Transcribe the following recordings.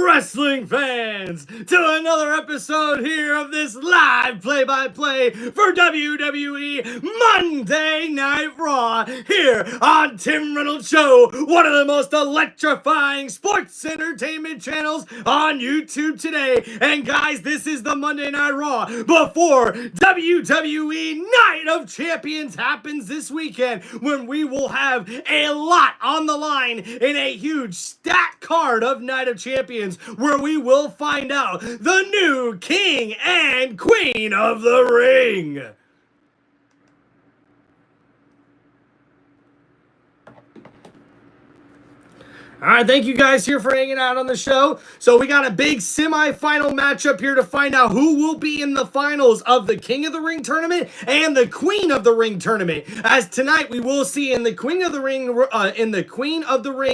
wrestling fans, to another episode here of this live play-by-play for WWE Monday Night Raw here on Tim Reynolds Show, one of the most electrifying sports entertainment channels on YouTube today. And guys, this is the Monday Night Raw before WWE Night of Champions happens this weekend, when we will have a lot on the line in a huge stacked card of Night of Champions, where we will find out the new King and Queen of the Ring. All right, thank you guys here for hanging out on the show. So we got a big semi-final matchup here to find out who will be in the finals of the King of the Ring tournament and the Queen of the Ring tournament. As tonight we will see in the Queen of the Ring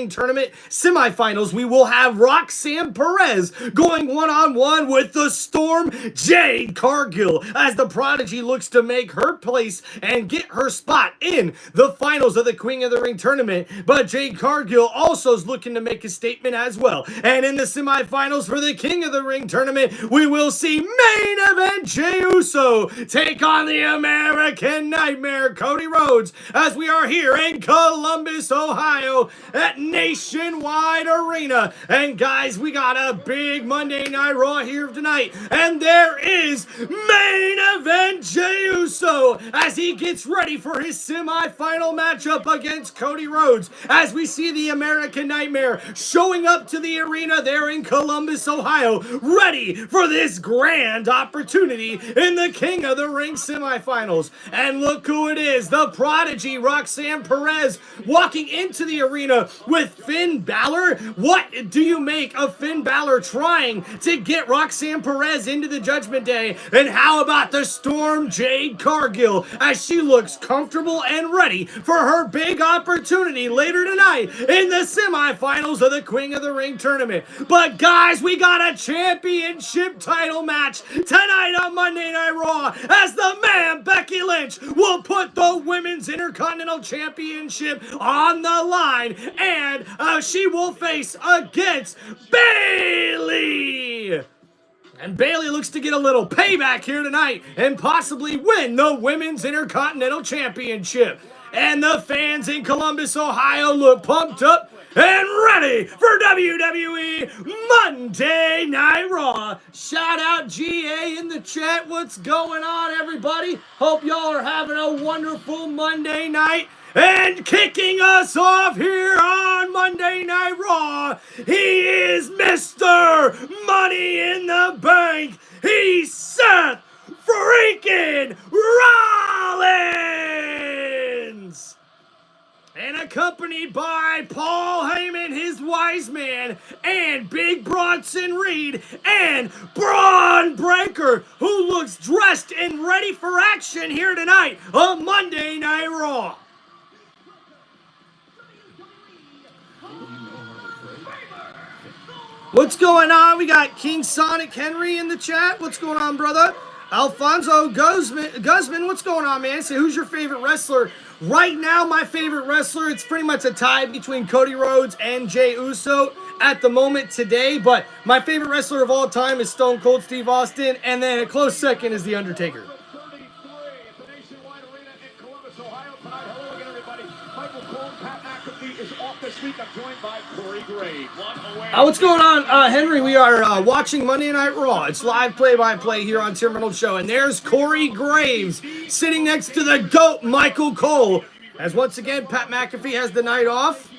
tournament semifinals, we will have Roxan Perez going one-on-one with the Storm Jade Cargill, as the Prodigy looks to make her place and get her spot in the finals of the Queen of the Ring tournament. But Jade Cargill also is looking to make a statement as well. And in the semifinals for the King of the Ring tournament, we will see main event Jey Uso take on the American Nightmare Cody Rhodes, as we are here in Columbus, Ohio at Nationwide Arena. And guys, we got a big Monday Night Raw here tonight, and there is main event Jey Uso as he gets ready for his semifinal matchup against Cody Rhodes, as we see the American Nightmare showing up to the arena there in Columbus, Ohio, ready for this grand opportunity in the King of the Ring semifinals. And look who it is, the Prodigy, Roxan Perez, walking into the arena with Finn Balor. What do you make of Finn Balor trying to get Roxan Perez into the Judgment Day? And how about the Storm Jade Cargill, as she looks comfortable and ready for her big opportunity later tonight in the semifinals of the Queen of the Ring tournament? But guys, we got a championship title match tonight on Monday Night Raw, as the man Becky Lynch will put the Women's Intercontinental Championship on the line, and she will face against Bayley. And Bayley looks to get a little payback here tonight and possibly win the Women's Intercontinental Championship. And the fans in Columbus, Ohio look pumped up and ready for WWE Monday Night Raw. Shout out GA in the chat. What's going on, everybody? Hope y'all are having a wonderful Monday night. And kicking us off here on Monday Night Raw, he is Mr. Money in the Bank. He's Seth freaking Rollins! And accompanied by Paul Heyman, his wise man, and Big Bronson Reed, and Braun Breaker, who looks dressed and ready for action here tonight on Monday Night Raw. What's going on? We got King Sonic Henry in the chat. What's going on, brother? Alfonso Guzman, what's going on, man? Say, who's your favorite wrestler? Right now, my favorite wrestler, it's pretty much a tie between Cody Rhodes and Jey Uso at the moment today, but my favorite wrestler of all time is Stone Cold Steve Austin, and then a close second is The Undertaker. What's going on, Henry? We are watching Monday Night Raw. It's live play-by-play here on Tim Reynolds Show. And there's Corey Graves sitting next to the GOAT, Michael Cole. As once again, Pat McAfee has the night off.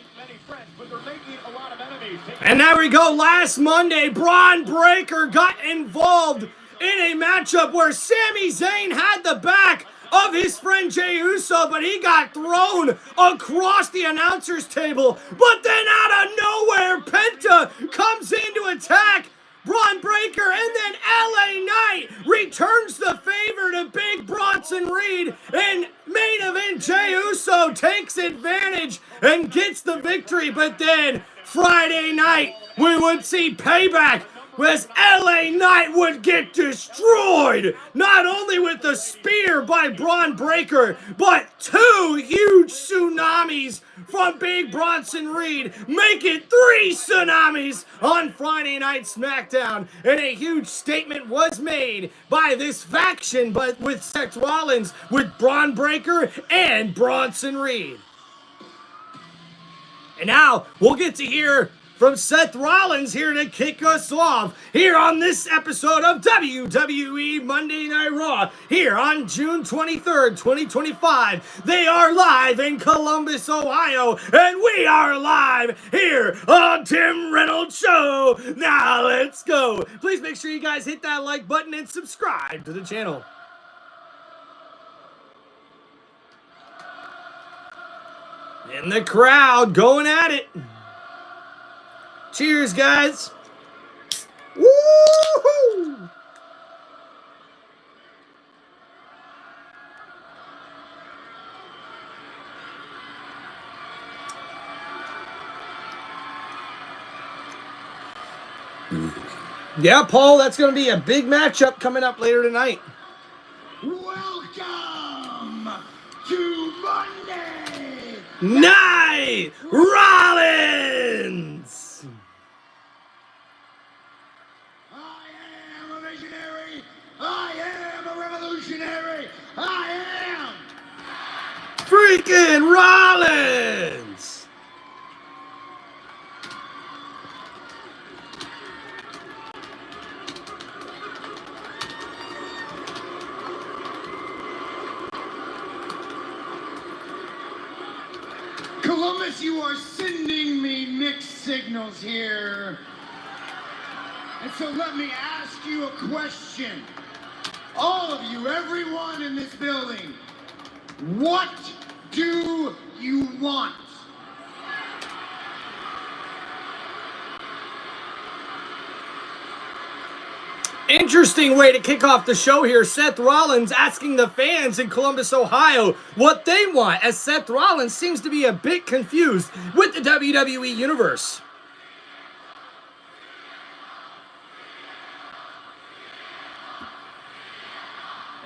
And there we go. Last Monday, Braun Breaker got involved in a matchup where Sami Zayn had the back of his friend Jey Uso, but he got thrown across the announcer's table. But then out of nowhere, Penta comes in to attack Braun Breaker, and then LA Knight returns the favor to Big Bronson Reed, and main event Jey Uso takes advantage and gets the victory. But then Friday night, we would see Payback as LA Knight would get destroyed, not only with the spear by Braun Breaker, but two huge tsunamis from Big Bronson Reed, make it 3 tsunamis on Friday Night SmackDown, and a huge statement was made by this faction, but with Seth Rollins, with Braun Breaker and Bronson Reed. And now we'll get to hear from Seth Rollins here to kick us off here on this episode of WWE Monday Night Raw here on June 23rd, 2025. They are live in Columbus, Ohio, and we are live here on Tim Reynolds Show. Now let's go. Please make sure you guys hit that like button and subscribe to the channel. And the crowd going at it. Cheers, guys. Woo-hoo! Yeah, Paul, that's going to be a big matchup coming up later tonight. Welcome to Monday Night Rollins! I am a visionary. I am a revolutionary. I am Freaking Rollins! Columbus, you are sending me mixed signals here. And so let me ask you a question. All of you, everyone in this building, what do you want? Interesting way to kick off the show here. Seth Rollins asking the fans in Columbus, Ohio what they want, as Seth Rollins seems to be a bit confused with the WWE Universe.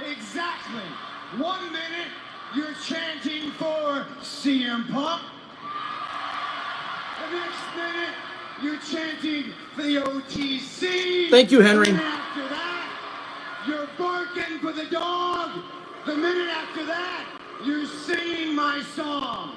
Exactly. 1 minute, you're chanting for CM Punk. The next minute, you're chanting for the OTC. Thank you, Henry. The minute after that, you're barking for the dog. The minute after that, you're singing my song.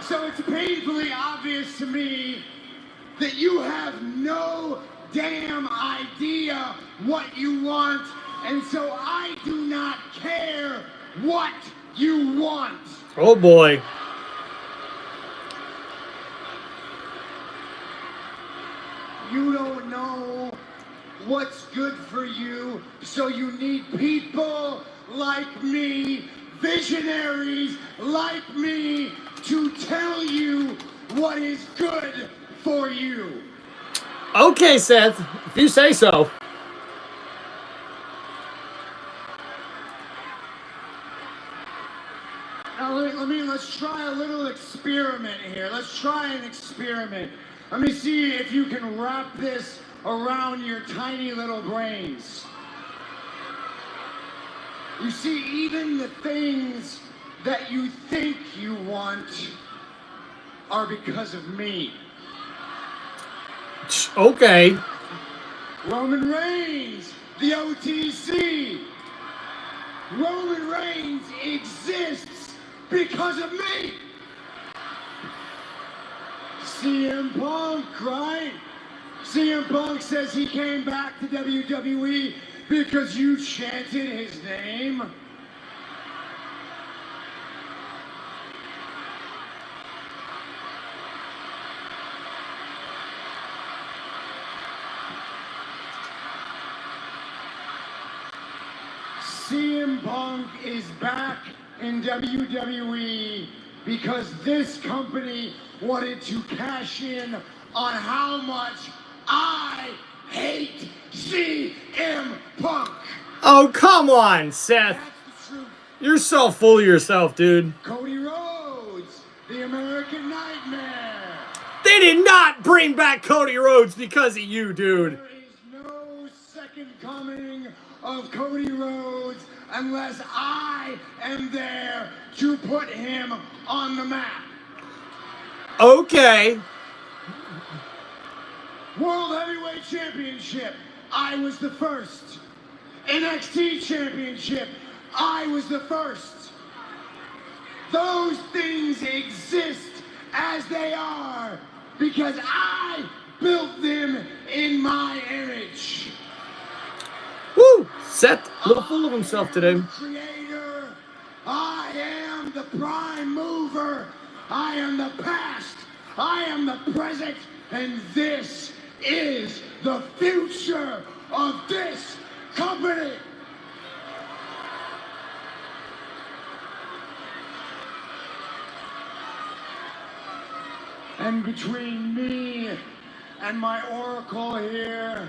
So it's painfully obvious to me that you have no damn idea what you want, and so I do not care what you want. Oh boy. You don't know what's good for you, so you need people like me, visionaries like me, to tell you what is good for you. Okay, Seth, if you say so. Now let's try a little experiment here. Let's try an experiment. Let me see if you can wrap this around your tiny little brains. You see, even the things that you think you want are because of me. Okay. Roman Reigns, the OTC. Roman Reigns exists because of me. CM Punk, right? CM Punk says he came back to WWE because you chanted his name. CM Punk is back in WWE because this company wanted to cash in on how much I hate hate CM Punk. Oh, come on, Seth. That's the truth. You're so full of yourself, dude. Cody Rhodes, the American Nightmare. They did not bring back Cody Rhodes because of you, dude. There is no second coming of Cody Rhodes unless I am there to put him on the map. Okay. World Heavyweight Championship, I was the first. NXT Championship, I was the first. Those things exist as they are because I built them in my image. Woo! Seth, a little full of himself today. Creator, I am the prime mover. I am the past. I am the present. And this is the future of this company. And between me and my oracle here,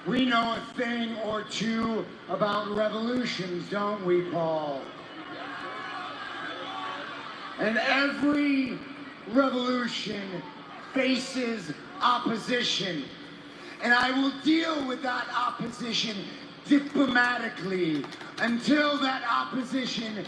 we know a thing or two about revolutions, don't we, Paul? And every revolution faces opposition. And I will deal with that opposition diplomatically until that opposition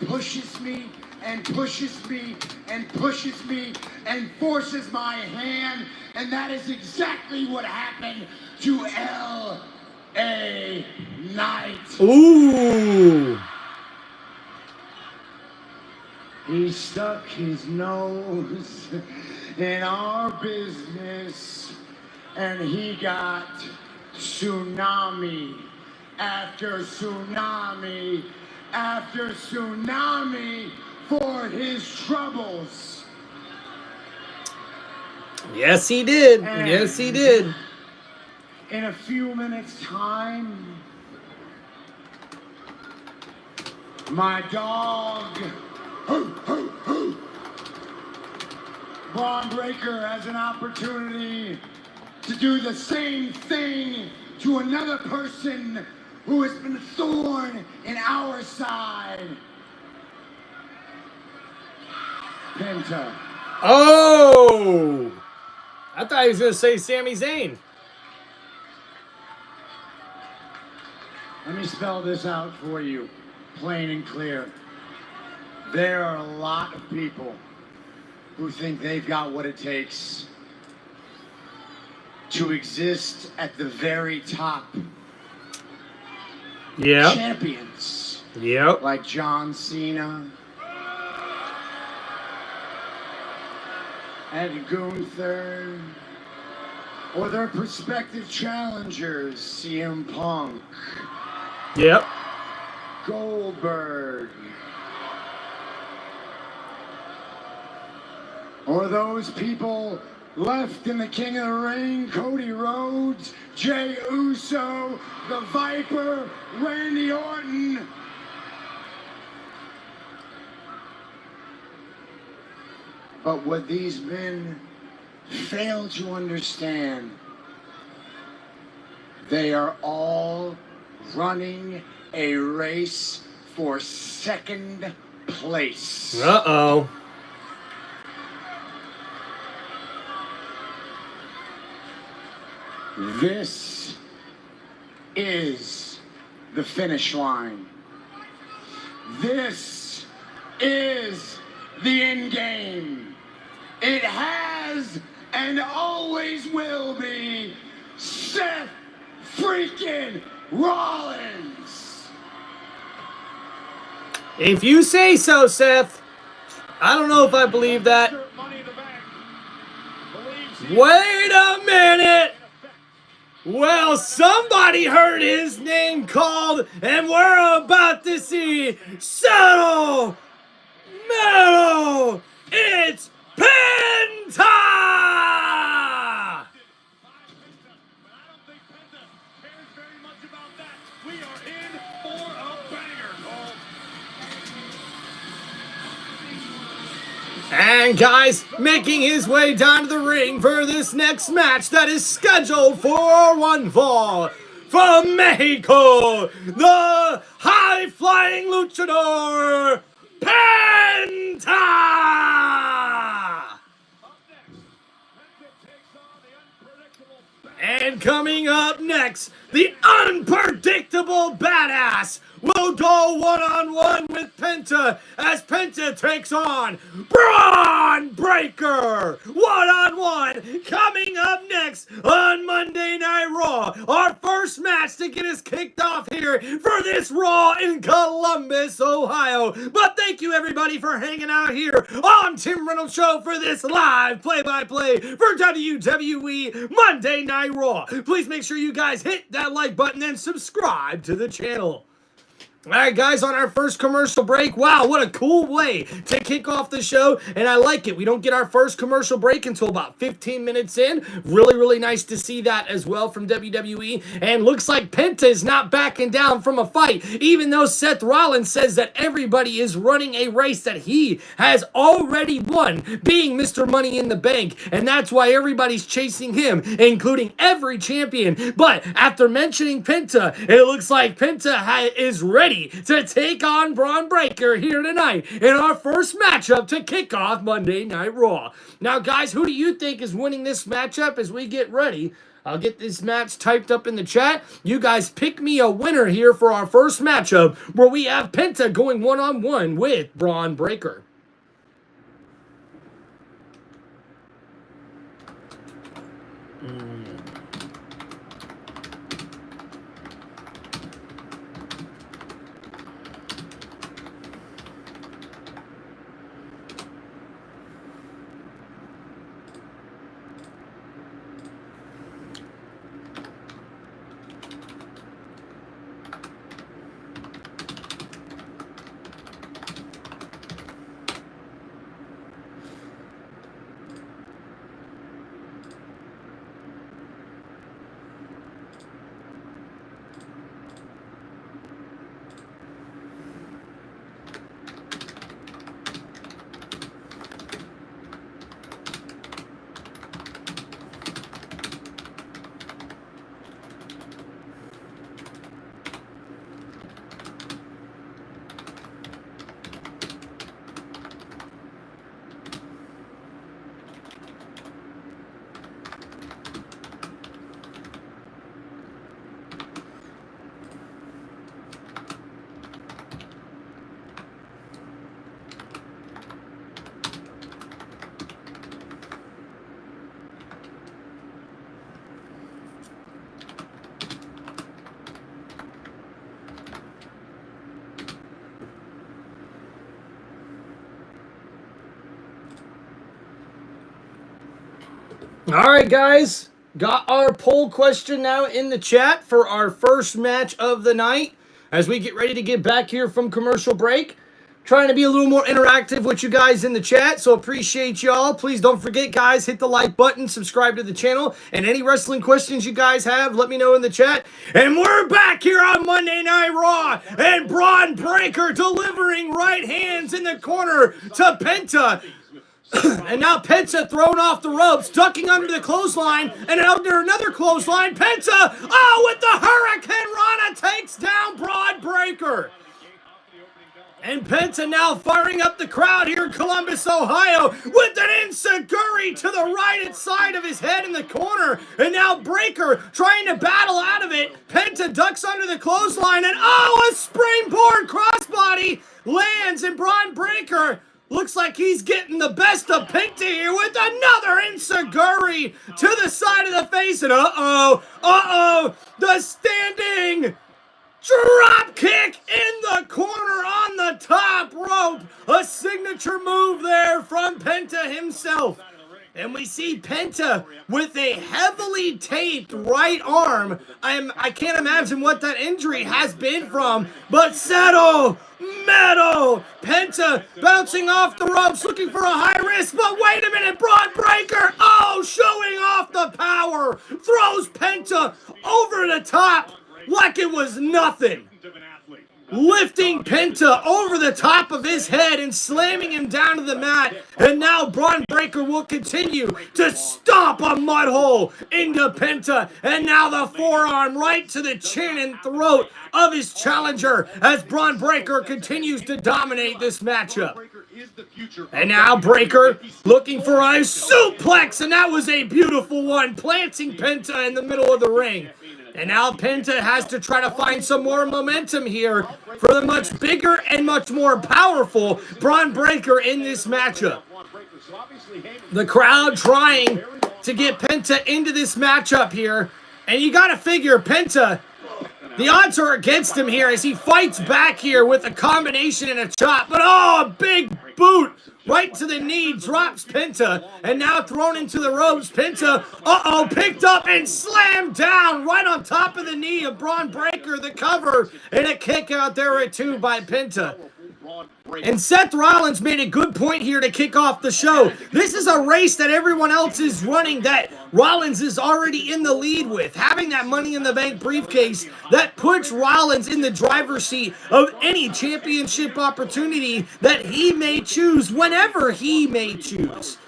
pushes me and pushes me and pushes me and forces my hand. And that is exactly what happened to L.A. Knight. Ooh. He stuck his nose in our business and he got tsunami after tsunami after tsunami for his troubles. Yes, he did. And yes, he did. in a few minutes' time, my dog, Braun Breaker, has an opportunity to do the same thing to another person who has been a thorn in our side. Penta. Oh! I thought he was going to say Sami Zayn. Let me spell this out for you, plain and clear. There are a lot of people who think they've got what it takes to exist at the very top. Yeah. Champions. Yep. Like John Cena and Gunther, or their prospective challengers, CM Punk, Yep. Goldberg, or those people left in the King of the Ring, Cody Rhodes, Jey Uso, the Viper, Randy Orton. But what these men fail to understand, they are all running a race for second place. Uh-oh. This is the finish line. This is the end game. It has and always will be Seth freaking Rollins. If you say so, Seth. I don't know if I believe that. Wait a minute. Well, somebody heard his name called, and we're about to see Settle Metal. It's Penta! And And guys, making his way down to the ring for this next match that is scheduled for one fall. From Mexico, the high-flying luchador, Penta! And coming up next, the unpredictable badass will go one-on-one with Penta as Penta takes on Braun Breaker. One-on-one coming up next on Monday Night Raw. Our first match to get us kicked off here for this Raw in Columbus, Ohio. But thank you everybody for hanging out here on Tim Reynolds Show for this live play-by-play for WWE Monday Night Raw. Please make sure you guys hit that like button and subscribe to the channel. Alright guys, on our first commercial break, wow, what a cool way to kick off the show, and I like it. We don't get our first commercial break until about 15 minutes in. Really nice to see that as well from WWE, and looks like Penta is not backing down from a fight, even though Seth Rollins says that everybody is running a race that he has already won, being Mr. Money in the Bank, and that's why everybody's chasing him, including every champion. But after mentioning Penta, it looks like Penta is ready to take on Braun Breaker here tonight in our first matchup to kick off Monday Night Raw. Now, guys, who do you think is winning this matchup as we get ready? I'll get this match typed up in the chat. You guys pick me a winner here for our first matchup where we have Penta going one-on-one with Braun Breaker. Alright guys, got our poll question now in the chat for our first match of the night as we get ready to get back here from commercial break. Trying to be a little more interactive with you guys in the chat, so appreciate y'all. Please don't forget, guys, hit the like button, subscribe to the channel, and any wrestling questions you guys have, let me know in the chat. And we're back here on Monday Night Raw, and Braun Breaker delivering right hands in the corner to Penta. And now Penta thrown off the ropes, ducking under the clothesline, and under another clothesline, Penta, with the Hurricane Rana takes down Braun Breaker. And Penta now firing up the crowd here in Columbus, Ohio, with an enziguri to the right side of his head in the corner. And now Breaker trying to battle out of it. Penta ducks under the clothesline, and a springboard crossbody lands, and Braun Breaker looks like he's getting the best of Penta here with another enziguri to the side of the face. And the standing drop kick in the corner on the top rope. A signature move there from Penta himself. And we see Penta with a heavily taped right arm. I can't imagine what that injury has been from, but settle metal. Penta bouncing off the ropes, looking for a high risk, but wait a minute, Braun Breaker, showing off the power, throws Penta over the top like it was nothing. lifting Penta over the top of his head and slamming him down to the mat. And now Braun Breaker will continue to stomp a mud hole into Penta. And now the forearm right to the chin and throat of his challenger as Braun Breaker continues to dominate this matchup. And now Breaker looking for a suplex, and that was a beautiful one, planting Penta in the middle of the ring. And now Penta has to try to find some more momentum here for the much bigger and much more powerful Braun Breaker in this matchup. The crowd trying to get Penta into this matchup here. And you got to figure Penta, the odds are against him here as he fights back here with a combination and a chop. But oh, a big boot right to the knee, drops Penta, and now thrown into the ropes. Penta, picked up and slammed down right on top of the knee of Braun Breaker, the cover, and a kick out there at 2 by Penta. And Seth Rollins made a good point here to kick off the show. This is a race that everyone else is running that Rollins is already in the lead with. Having that Money in the Bank briefcase that puts Rollins in the driver's seat of any championship opportunity that he may choose whenever he may choose.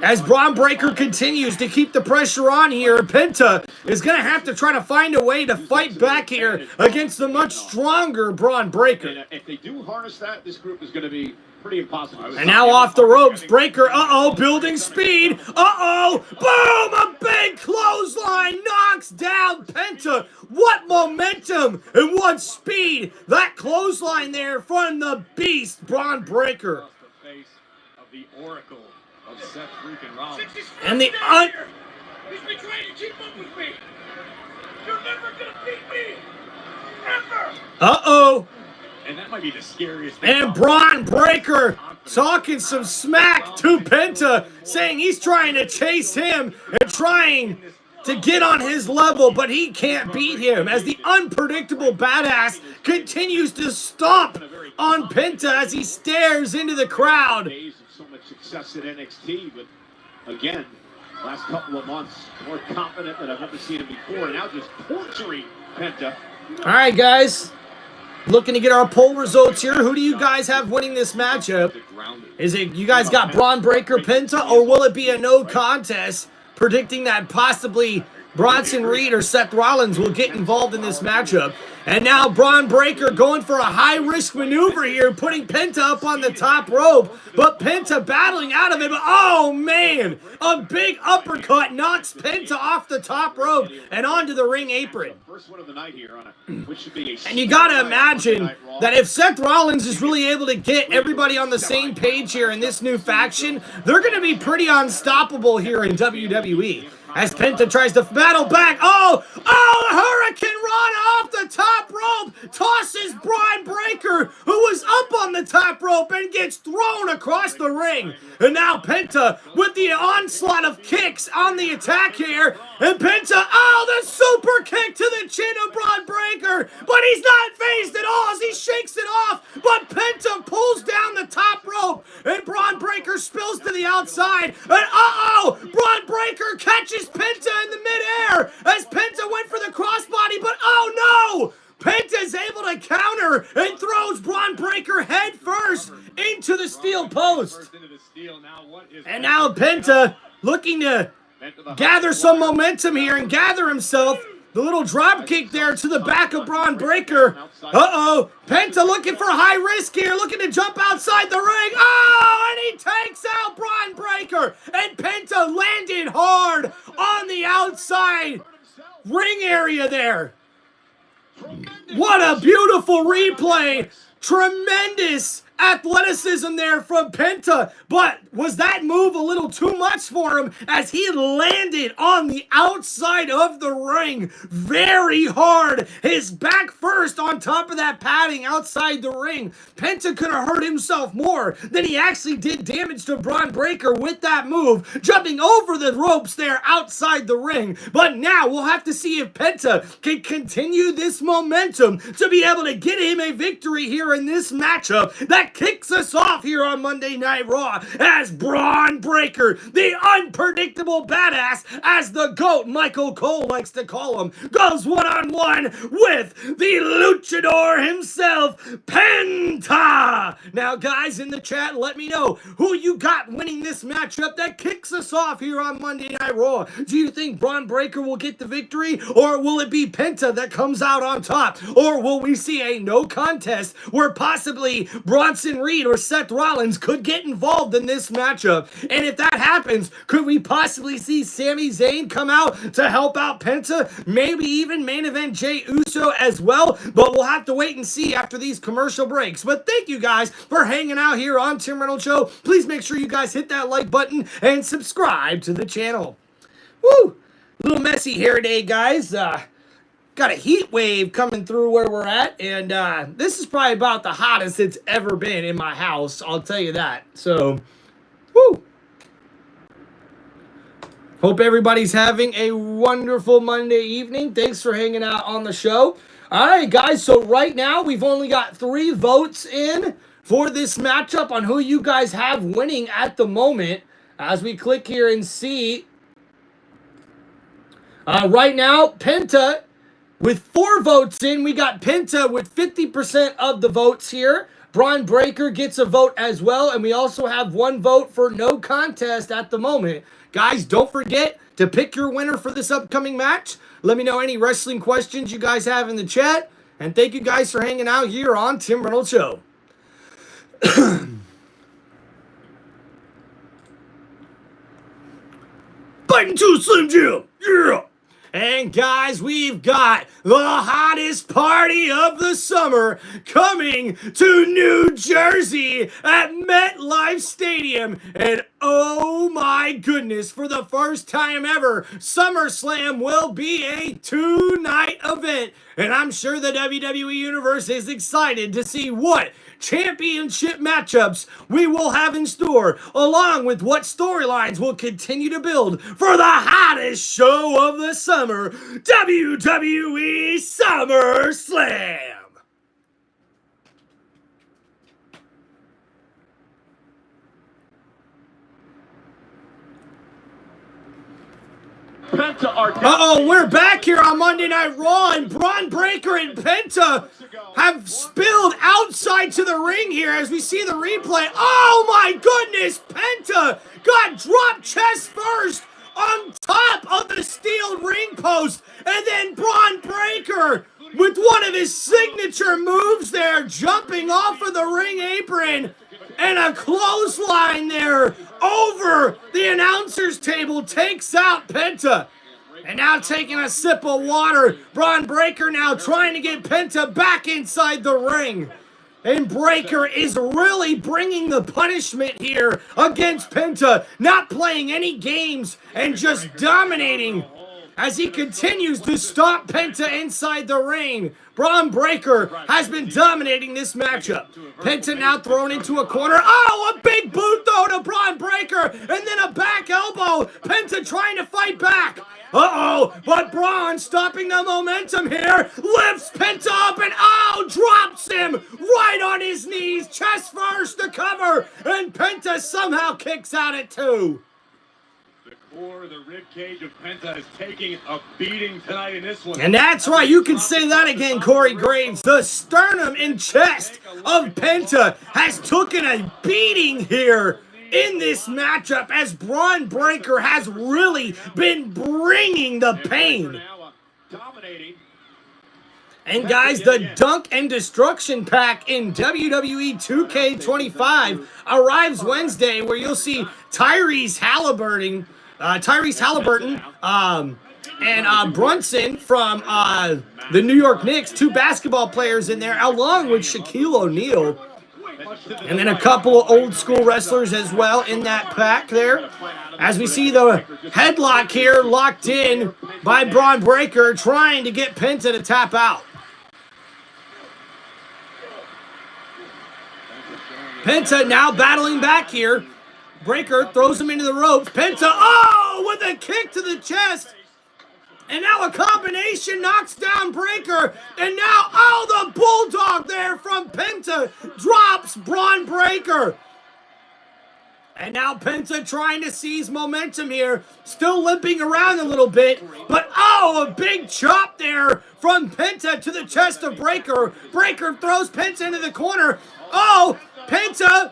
As Braun Breaker continues to keep the pressure on here, Penta is going to have to try to find a way to fight back here against the much stronger Braun Breaker. And if they do harness that, this group is going to be pretty impossible. And now off the ropes, Breaker, building speed. Boom, a big clothesline knocks down Penta. What momentum and what speed. That clothesline there from the beast, Braun Breaker. The face of the Oracle of Seth freaking Rollins. And the He's been trying to keep up with me. You're never gonna beat me. Ever. And that might be the scariest thing. And Braun Breaker talking some smack to Penta, saying he's trying to chase him and trying to get on his level, but he can't beat him as the unpredictable badass continues to stomp on Penta as he stares into the crowd. Days of so much success at NXT, but again, last couple of months, more confident than I've ever seen him before, and now just torturing Penta. All right, guys. Looking to get our poll results here. Who do you guys have winning this matchup? Is it you guys got Braun Breaker Penta, or will it be a no contest? Predicting that possibly Bronson Reed or Seth Rollins will get involved in this matchup. And now Braun Breaker going for a high-risk maneuver here, putting Penta up on the top rope. But Penta battling out of it. But oh, man, a big uppercut knocks Penta off the top rope and onto the ring apron. First one of the night here on which should be and you got to imagine that if Seth Rollins is really able to get everybody on the same page here in this new faction, they're going to be pretty unstoppable here in WWE. As Penta tries to battle back. Hurricane Rana off the top rope. Tosses Braun Breaker, who was up on the top rope, and gets thrown across the ring. And now Penta with the onslaught of kicks on the attack here. And Penta, the super kick to the chin of Braun Breaker. But he's not phased at all as he shakes it off. But Penta pulls down the top rope. And Braun Breaker spills to the outside. And Braun Breaker catches Penta in the midair as Penta went for the crossbody, but oh no! Penta's able to counter and throws Braun Breaker head first into the steel post. And now Penta looking to gather some momentum here and gather himself. The little drop kick there to the back of Braun Breaker. Penta looking for high risk here, looking to jump outside the ring. And he takes out Braun Breaker. And Penta landed hard on the outside ring area there. What a beautiful replay. Tremendous athleticism there from Penta, but was that move a little too much for him as he landed on the outside of the ring very hard, his back first on top of that padding outside the ring. Penta could have hurt himself more than he actually did damage to Braun Breaker with that move, jumping over the ropes there outside the ring. But now we'll have to see if Penta can continue this momentum to be able to get him a victory here in this matchup that that kicks us off here on Monday Night Raw as Braun Breaker, the unpredictable badass, as the GOAT, Michael Cole likes to call him, goes one-on-one with the luchador himself, Penta. Now, guys, in the chat, let me know who you got winning this matchup that kicks us off here on Monday Night Raw. Do you think Braun Breaker will get the victory, or will it be Penta that comes out on top? Or will we see a no contest where possibly Bronson Reed or Seth Rollins could get involved in this matchup? And if that happens, could we possibly see Sami Zayn come out to help out Penta? Maybe even main event Jey Uso as well, but we'll have to wait and see after these commercial breaks. But thank you guys for hanging out here on Tim Reynolds Show. Please make sure you guys hit that like button and subscribe to the channel. Woo! A little messy here today, guys. Got a heat wave coming through where we're at, and this is probably about the hottest it's ever been in my house, I'll tell you that. So, woo! Hope everybody's having a wonderful Monday evening. Thanks for hanging out on the show. All right, guys, so right now we've only got 3 votes in for this matchup on who you guys have winning at the moment. As we click here and see, right now, Penta with 4 votes in. We got Penta with 50% of the votes here. Braun Breaker gets a vote as well, and we also have 1 vote for no contest at the moment. Guys, don't forget to pick your winner for this upcoming match. Let me know any wrestling questions you guys have in the chat, and thank you guys for hanging out here on Tim Reynolds Show. Fighting to Slim Jim, yeah! And guys, we've got the hottest party of the summer coming to New Jersey at MetLife Stadium. And oh my goodness, for the first time ever, SummerSlam will be a 2-night event. And I'm sure the WWE Universe is excited to see what championship matchups we will have in store, along with what storylines will continue to build for the hottest show of the summer, WWE SummerSlam. We're back here on Monday Night Raw, and Braun Breaker and Penta have spilled outside to the ring here as we see the replay. Oh my goodness! Penta got dropped chest first on top of the steel ring post, and then Braun Breaker with one of his signature moves there, jumping off of the ring apron, and a clothesline there over the announcer's table takes out Penta. And now taking a sip of water, Braun Breaker now trying to get Penta back inside the ring. And Breaker is really bringing the punishment here against Penta, not playing any games and just dominating as he continues to stomp Penta inside the ring. Braun Breaker has been dominating this matchup. Penta now thrown into a corner. Oh, a big boot though to Braun Breaker, and then a back elbow. Penta trying to fight back. Uh-oh, but Braun stopping the momentum here, lifts Penta up and drops him right on his knees, chest first to cover, and Penta somehow kicks out at 2. The rib cage of Penta is taking a beating tonight in this one. And that's right, you can say that again, Corey Graves. The sternum and chest of Penta has taken a beating here in this matchup as Braun Breaker has really been bringing the pain. And guys, the Dunk and Destruction Pack in WWE 2K25 arrives Wednesday, where you'll see Tyrese Halliburton and Brunson from the New York Knicks, 2 basketball players in there, along with Shaquille O'Neal. And then a couple of old school wrestlers as well in that pack there. As we see the headlock here locked in by Braun Breaker, trying to get Penta to tap out. Penta now battling back here. Breaker throws him into the ropes. Penta, with a kick to the chest. And now a combination knocks down Breaker. And now, oh, the Bulldog there from Penta drops Braun Breaker. And now Penta trying to seize momentum here. Still limping around a little bit. But, oh, a big chop there from Penta to the chest of Breaker. Breaker throws Penta into the corner. Oh, Penta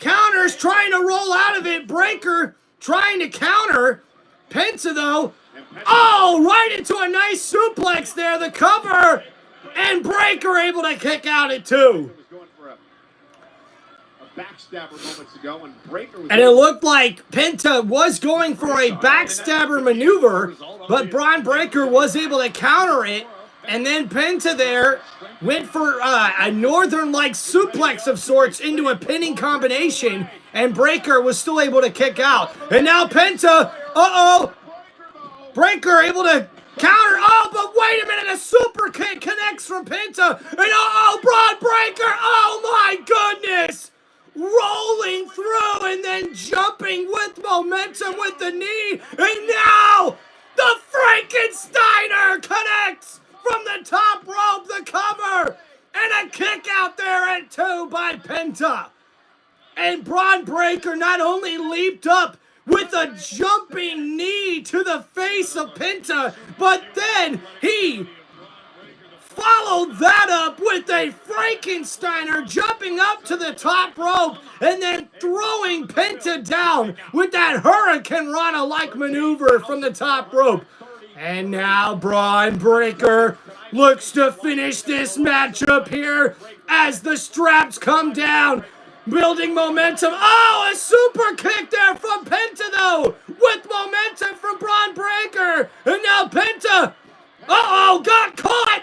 counters, trying to roll out of it. Breaker trying to counter. Penta, though, oh, right into a nice suplex there. The cover. And Breaker able to kick out at 2. Backstabber moments ago, and Breaker was, and it looked like Penta was going for a backstabber maneuver, but Braun Breaker was able to counter it. And then Penta there went for a northern-like suplex of sorts into a pinning combination, and Breaker was still able to kick out. And now Penta, Breaker able to counter. Oh, but wait a minute, a super kick connects from Penta. And Braun Breaker, oh my goodness! Rolling through and then jumping with momentum with the knee. And now the Frankensteiner connects from the top rope, the cover, and a kick out there at 2 by Penta. And Braun Breaker not only leaped up with a jumping knee to the face of Penta, but then he followed that up with a Frankensteiner jumping up to the top rope and then throwing Penta down with that Hurricane Rana-like maneuver from the top rope. And now Braun Breaker looks to finish this matchup here as the straps come down, building momentum. Oh, a super kick there from Penta, though, with momentum from Braun Breaker. And now Penta, got caught.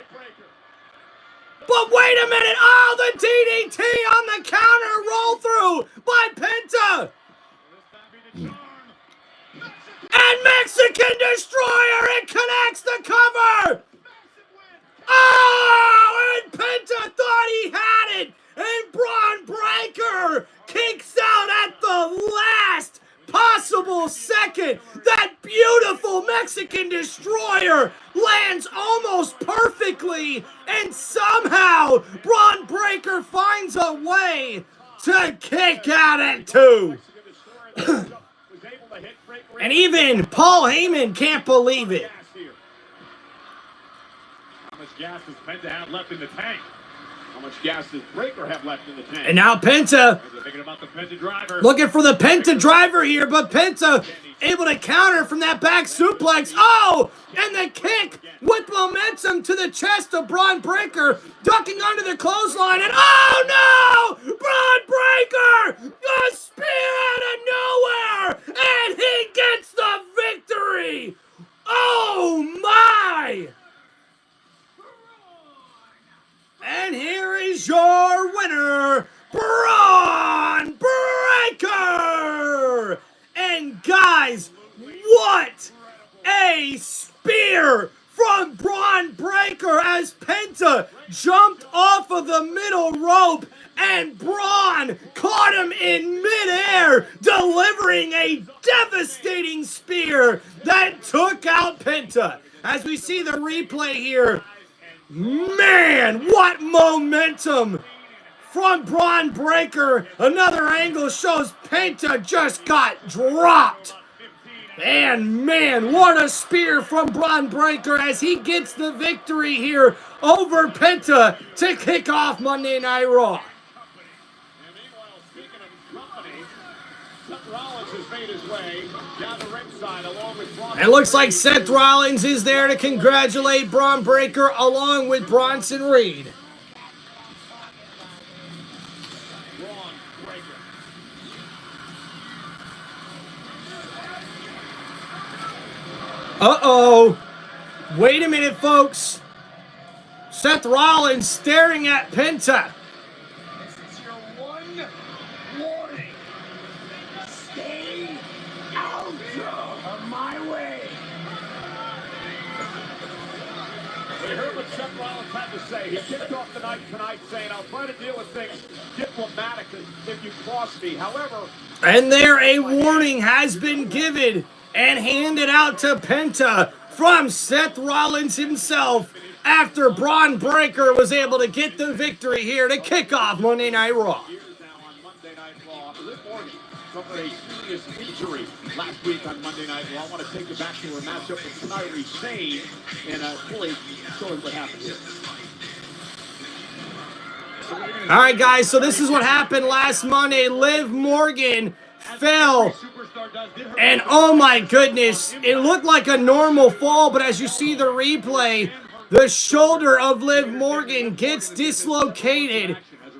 But wait a minute! Oh, the DDT on the counter roll through by Penta! And Mexican Destroyer, it connects the cover! Oh, and Penta thought he had it! And Braun Breaker kicks out at the last possible second. That beautiful Mexican Destroyer lands almost perfectly, and somehow Braun Breaker finds a way to kick out at 2. And even Paul Heyman can't believe it. How much gas does Penta have left in the tank? how much gas does Breaker have left in the tank? And now Penta Thinking about the Penta driver. looking for the Penta driver here, but Penta able to counter from that back suplex. Oh, and the kick with momentum to the chest of Braun Breaker, ducking under the clothesline, and oh no! Braun Breaker! A spear out of nowhere! And he gets the victory! Oh my! And here is your winner, Braun Breaker! And guys, what a spear from Braun Breaker as Penta jumped off of the middle rope and Braun caught him in midair, delivering a devastating spear that took out Penta. As we see the replay here, man, what momentum from Braun Breaker. Another angle shows Penta just got dropped. And man, what a spear from Braun Breaker as he gets the victory here over Penta to kick off Monday Night Raw. And meanwhile, speaking of company, Seth Rollins has made his way down the ringside along with Braun. It looks like Seth Rollins is there to congratulate Braun Breaker along with Bronson Reed. Braun Breaker. Uh-oh. Wait a minute, folks. Seth Rollins staring at Penta. This is your one warning. Stay out of my way. We heard what Seth Rollins had to say. He kicked off the night tonight saying, I'll try to deal with things diplomatically if you cross me. However, And there a warning has been given and handed out to Penta from Seth Rollins himself after Braun Breaker was able to get the victory here to kick off Monday Night Raw. Suffered a serious injury last week on Monday Night Raw. I want to take you back to a matchup with Zayn and fully show you what happened here. All right, guys, so this is what happened last Monday. Liv Morgan fell, and oh my goodness, it looked like a normal fall, but as you see the replay, the shoulder of Liv Morgan gets dislocated,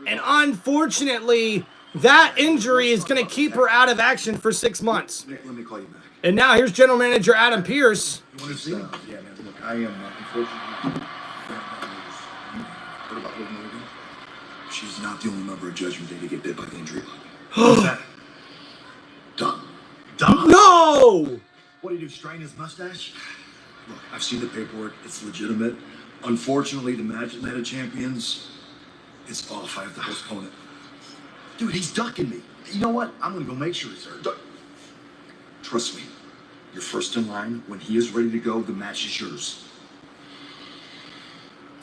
and unfortunately, that injury is going to keep her out of action for 6 months. Nick, let me call you back. And now here's General Manager Adam Pearce. You want to see? Yeah, man. Look, I am unfortunately. What about Liv Morgan? She's not the only member of Judgment Day to get bit by the injury bug. What's that? Done. Done? No! What do you do? Strain his mustache? Look, I've seen the paperwork. It's legitimate. Unfortunately, the match at Night of Champions is off. I have to postpone it. Dude, he's ducking me. You know what? I'm gonna go make sure he's hurt. Trust me. You're first in line. When he is ready to go, the match is yours.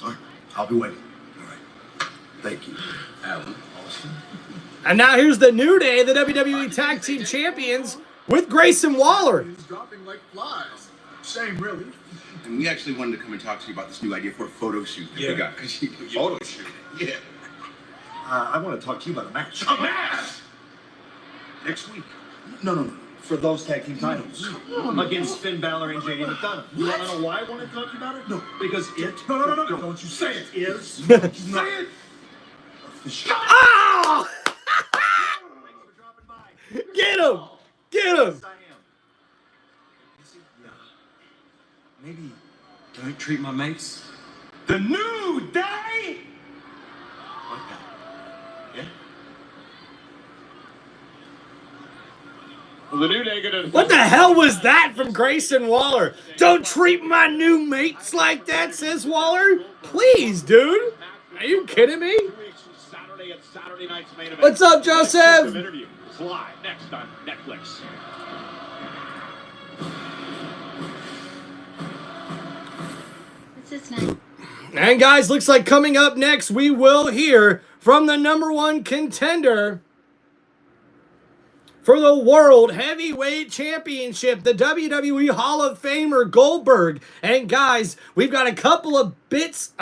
All right. I'll be waiting. All right. Thank you, Alan Austin. And now here's the New Day, the WWE Tag Team Champions, with Grayson Waller. He's dropping like flies. Same, really. And we actually wanted to come and talk to you about this new idea for a photo shoot that we got. Photo shoot? Yeah. I want to talk to you about a match. A match? Next week. No. For those tag team titles. Against Finn Balor and Jade McDonough. You want to know why I want to talk to you about it? No. Because it... No. Don't you say it. Is... Say it. Oh! Thanks for dropping by. Get him! Get him! Yes, I am. Yeah. Maybe don't treat my mates. The New Day? Like that. Yeah? Well, the New Day gonna... What the hell was that from Grayson Waller? Don't treat my new mates like that, says Waller. Please, dude. Are you kidding me? 2 weeks from Saturday at Saturday night's main event. What's up, Joseph? Interview is live next on Netflix. What's his name? And guys, looks like coming up next, we will hear from the #1 contender for the World Heavyweight Championship, the WWE Hall of Famer Goldberg. And guys, we've got a couple of bits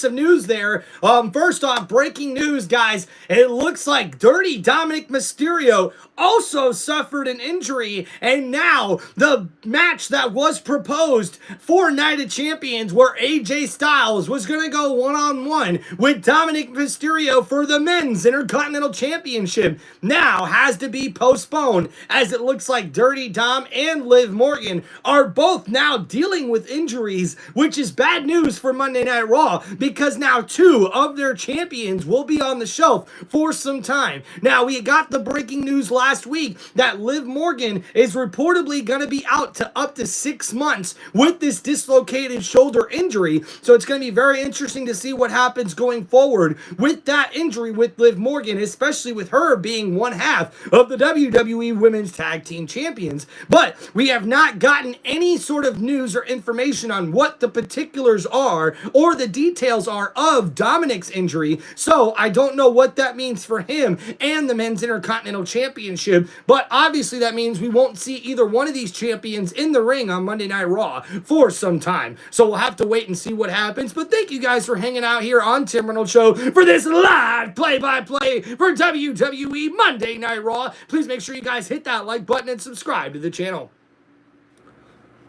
of news there. First off, breaking news, guys. It looks like Dirty Dominic Mysterio also suffered an injury, and now the match that was proposed for Night of Champions, where AJ Styles was going to go one-on-one with Dominic Mysterio for the Men's Intercontinental Championship, now has to be postponed, as it looks like Dirty Dom and Liv Morgan are both now dealing with injuries, which is bad news for Monday Night Raw, because now 2 of their champions will be on the shelf for some time. Now, we got the breaking news last week that Liv Morgan is reportedly going to be out to up to 6 months with this dislocated shoulder injury, so it's going to be very interesting to see what happens going forward with that injury with Liv Morgan, especially with her being one half of the WWE Women's Tag Team Champions. But we have not gotten any sort of news or information on what the particulars are or the details are of Dominic's injury, so I don't know what that means for him and the Men's Intercontinental Championship, but obviously that means we won't see either one of these champions in the ring on Monday Night Raw for some time, so we'll have to wait and see what happens. But thank you guys for hanging out here on Tim Reynolds Show for this live play-by-play for WWE Monday Night Raw. Please make sure you guys hit that like button and subscribe to the channel.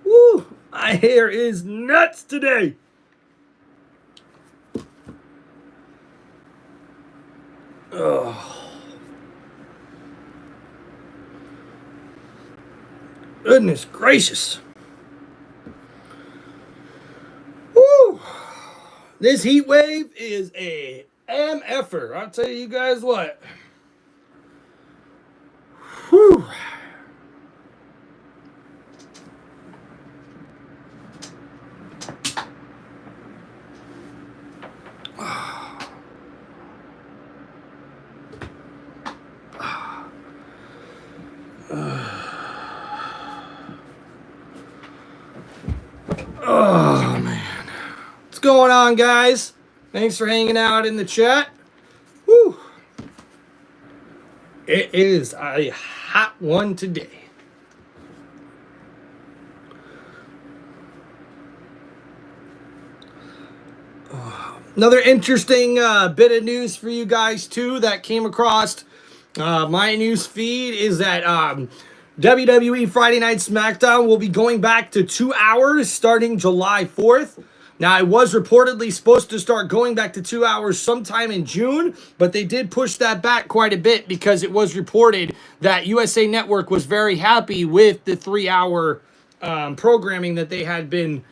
Woo! My hair is nuts today. Oh. Goodness gracious. Woo! This heat wave is a MFer. I'll tell you guys what. Whew. What's going on, guys? Thanks for hanging out in the chat. Woo! It is a hot one today. Another interesting bit of news for you guys, too, that came across my news feed is that WWE Friday Night SmackDown will be going back to 2 hours starting July 4th. Now, it was reportedly supposed to start going back to 2 hours sometime in June, but they did push that back quite a bit because it was reported that USA Network was very happy with the 3-hour programming that they had been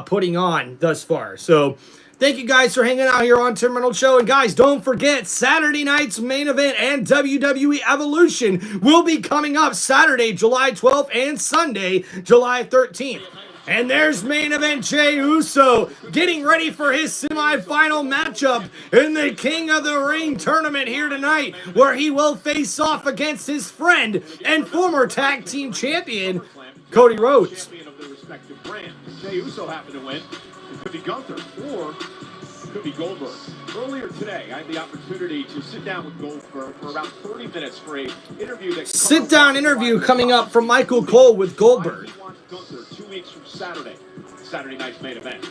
putting on thus far. So, thank you guys for hanging out here on Tim Reynolds Show. And guys, don't forget, Saturday night's main event and WWE Evolution will be coming up Saturday, July 12th and Sunday, July 13th. And there's main event Jey Uso getting ready for his semifinal matchup in the King of the Ring tournament here tonight, where he will face off against his friend and former tag team champion, Cody Rhodes. Champion of their respective brands. Jey Uso happened to win. It could be Gunther or it could be Goldberg. Earlier today, I had the opportunity to sit down with Goldberg for around 30 minutes for a interview. Sit-down interview coming up from Michael Cole with Goldberg. Gunther 2 weeks from Saturday night's main event.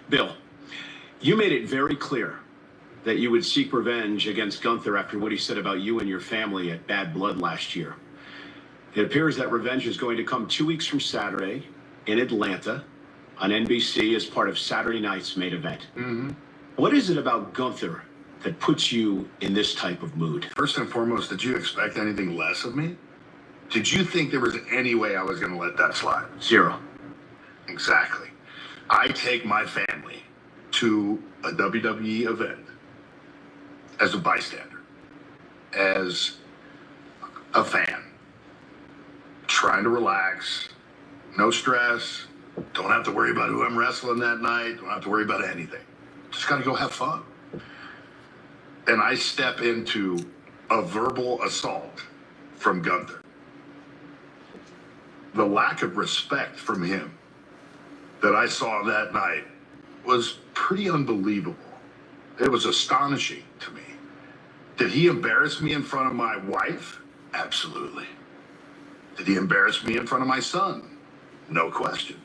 Bill, you made it very clear that you would seek revenge against Gunther after what he said about you and your family at Bad Blood last year. It appears that revenge is going to come 2 weeks from Saturday in Atlanta on NBC as part of Saturday night's main event. What is it about Gunther that puts you in this type of mood? First and foremost, did you expect anything less of me? Did you think there was any way I was going to let that slide? Zero. Exactly. I take my family to a WWE event as a bystander, as a fan, trying to relax, no stress, don't have to worry about who I'm wrestling that night, don't have to worry about anything. Just got to go have fun. And I step into a verbal assault from Gunther. The lack of respect from him that I saw that night was pretty unbelievable. It was astonishing to me. Did he embarrass me in front of my wife? Absolutely. Did he embarrass me in front of my son? No question.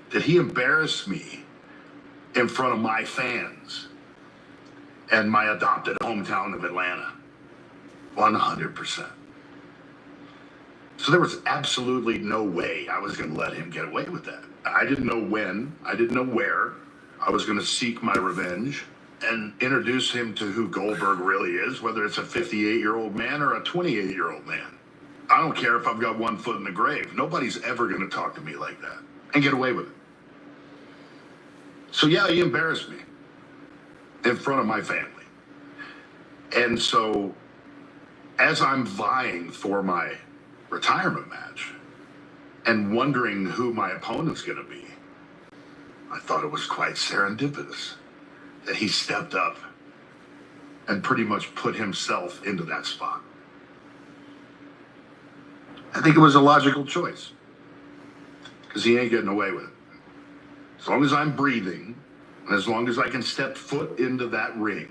Did he embarrass me in front of my fans and my adopted hometown of Atlanta? 100%. So there was absolutely no way I was going to let him get away with that. I didn't know when, I didn't know where I was going to seek my revenge and introduce him to who Goldberg really is, whether it's a 58-year-old man or a 28-year-old man. I don't care if I've got one foot in the grave. Nobody's ever going to talk to me like that and get away with it. So yeah, he embarrassed me in front of my family. And so as I'm vying for my retirement match and wondering who my opponent's going to be, I thought it was quite serendipitous that he stepped up and pretty much put himself into that spot. I think it was a logical choice because he ain't getting away with it. As long as I'm breathing and as long as I can step foot into that ring,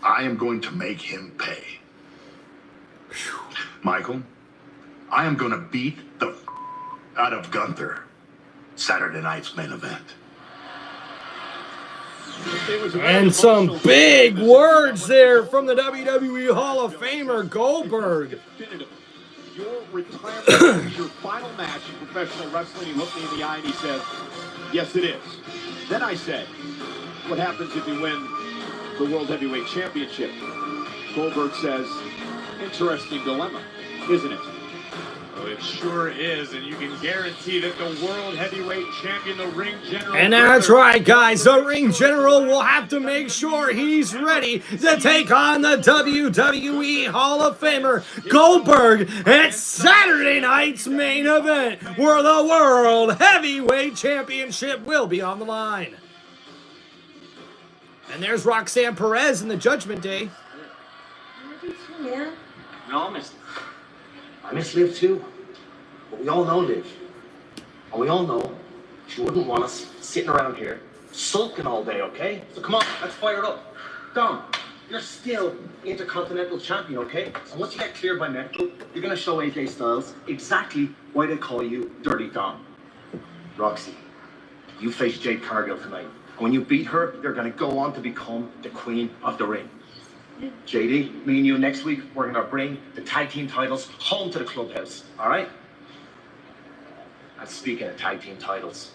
I am going to make him pay. Michael, I am going to beat the out of Gunther Saturday night's main event. And some big words there from the WWE Hall of Famer Goldberg. Your retirement is your final match in professional wrestling. He looked me in the eye and he said, yes, it is. Then I said, what happens if you win the World Heavyweight Championship? Goldberg says, interesting dilemma, isn't it? Oh, it sure is, and you can guarantee that the World Heavyweight Champion, the Ring General... And that's right, guys. The Ring General will have to make sure he's ready to take on the WWE Hall of Famer Goldberg at Saturday night's main event, where the World Heavyweight Championship will be on the line. And there's Roxan Perez in the Judgment Day. I love you too, man. No, I miss Liv too. But we all know Liv. And we all know She wouldn't want us sitting around here sulking all day, okay? So come on, let's fire it up. Dom, you're still Intercontinental Champion, okay? So once you get cleared by medical, you're going to show AJ Styles exactly why they call you Dirty Dom. Roxy, you face Jade Cargill tonight. And when you beat her, you're going to go on to become the Queen of the Ring. JD, me and you next week, we're going to bring the tag team titles home to the clubhouse, all right? And speaking of tag team titles,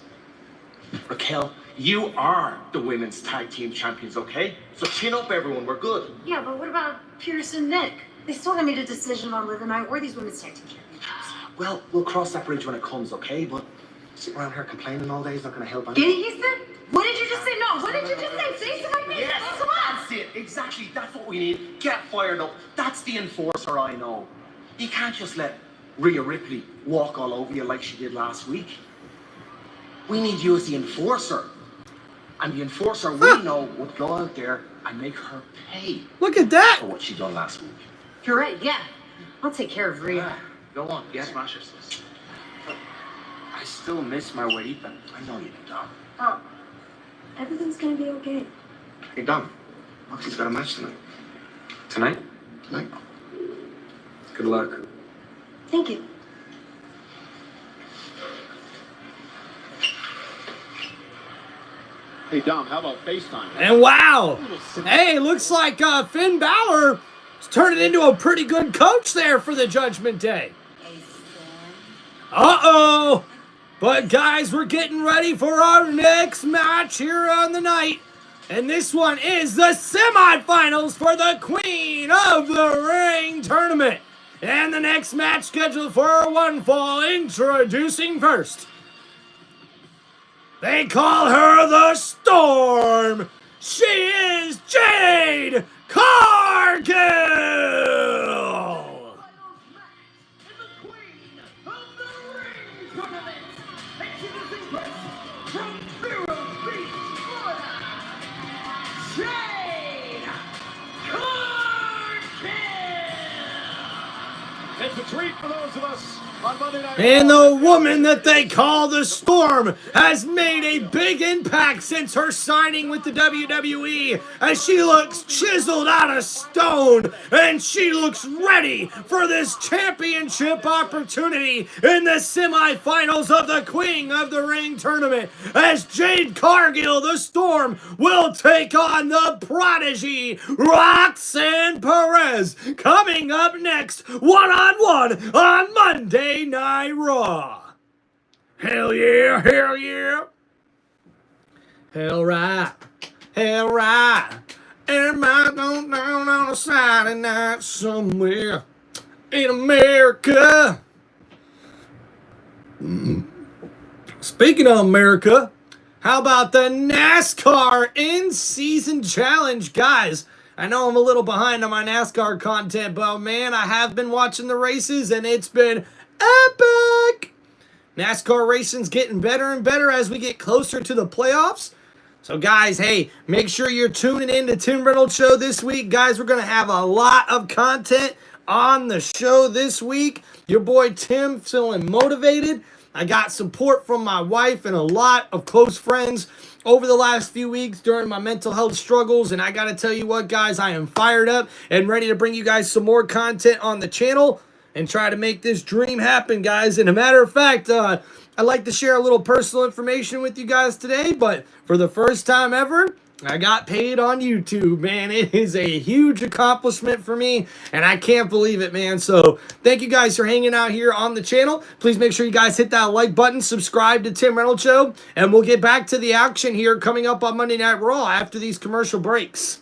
Raquel, you are the women's tag team champions, okay? So chin up, everyone. We're good. Yeah, but what about Pierce and Nick? They still haven't made a decision on Liv and I or these women's tag team championships. Well, we'll cross that bridge when it comes, okay? But sitting around here complaining all day is not going to help anyone. Did he say? What did you just say? No, what did you just say? Say something like this. Yes, Come on. that's it. Exactly. That's what we need. Get fired up. That's the enforcer I know. You can't just let Rhea Ripley walk all over you like she did last week. We need you as the enforcer. And the enforcer we know would go out there and make her pay. Look at that. For what she done last week. You're right, yeah. I'll take care of Rhea. Go on, get smash us. I still miss my weight, but I know you do, Dom. Oh, everything's gonna be okay. Hey, Dom. Roxy's got a match tonight. Tonight? Tonight. Good luck. Thank you. Hey, Dom, how about FaceTime? And wow. Hey, looks like Finn Balor is turning into a pretty good coach there for the Judgment Day. Uh-oh. But guys, we're getting ready for our next match here on the night. And this one is the semifinals for the Queen of the Ring tournament. And the next match scheduled for one fall, introducing first. They call her the Storm. She is Jade Cargill. It's a treat for those of us on Monday Night. And the woman that they call the Storm has made a big impact since her signing with the WWE, as she looks chiseled out of stone and she looks ready for this championship opportunity in the semifinals of the Queen of the Ring tournament, as Jade Cargill, the Storm, will take on the prodigy Roxan Perez, coming up next one-on-one on Monday Night Raw. Hell yeah, hell yeah. Hell right, hell right. Everybody going down on a Saturday night somewhere in America. Speaking of America, how about the NASCAR in-season challenge, guys? I know I'm a little behind on my NASCAR content, but man, I have been watching the races and it's been epic. NASCAR racing's getting better and better as we get closer to the playoffs. So guys, hey, make sure you're tuning in to Tim Reynolds Show this week. Guys, we're going to have a lot of content on the show this week. Your boy Tim feeling motivated. I got support from my wife and a lot of close friends over the last few weeks during my mental health struggles. And I got to tell you what, guys, I am fired up and ready to bring you guys some more content on the channel and try to make this dream happen, guys. And a matter of fact, I'd like to share a little personal information with you guys today, but for the first time ever, I got paid on YouTube, man. It is a huge accomplishment for me, and I can't believe it, man. So thank you guys for hanging out here on the channel. Please make sure you guys hit that like button, subscribe to Tim Reynolds Show, and we'll get back to the action here coming up on Monday Night Raw after these commercial breaks.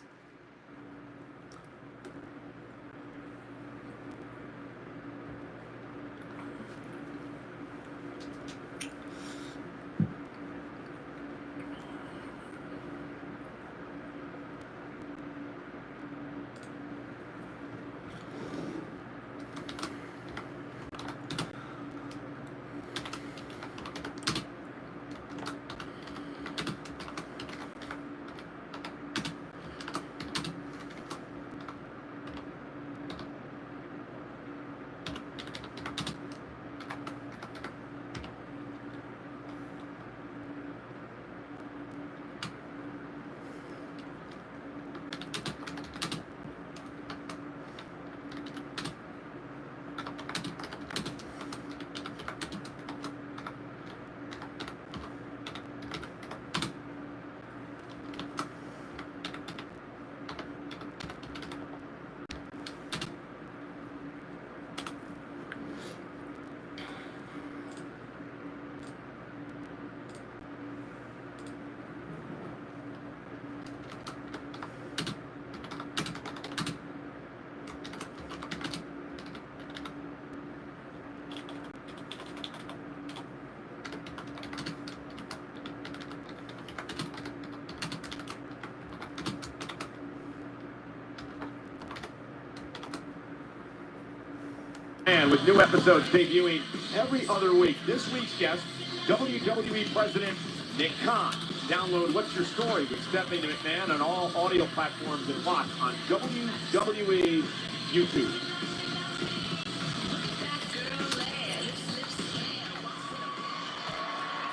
Man, with new episodes debuting every other week. This week's guest, WWE President Nick Khan. Download What's Your Story with Stephanie McMahon on all audio platforms and watch on WWE YouTube.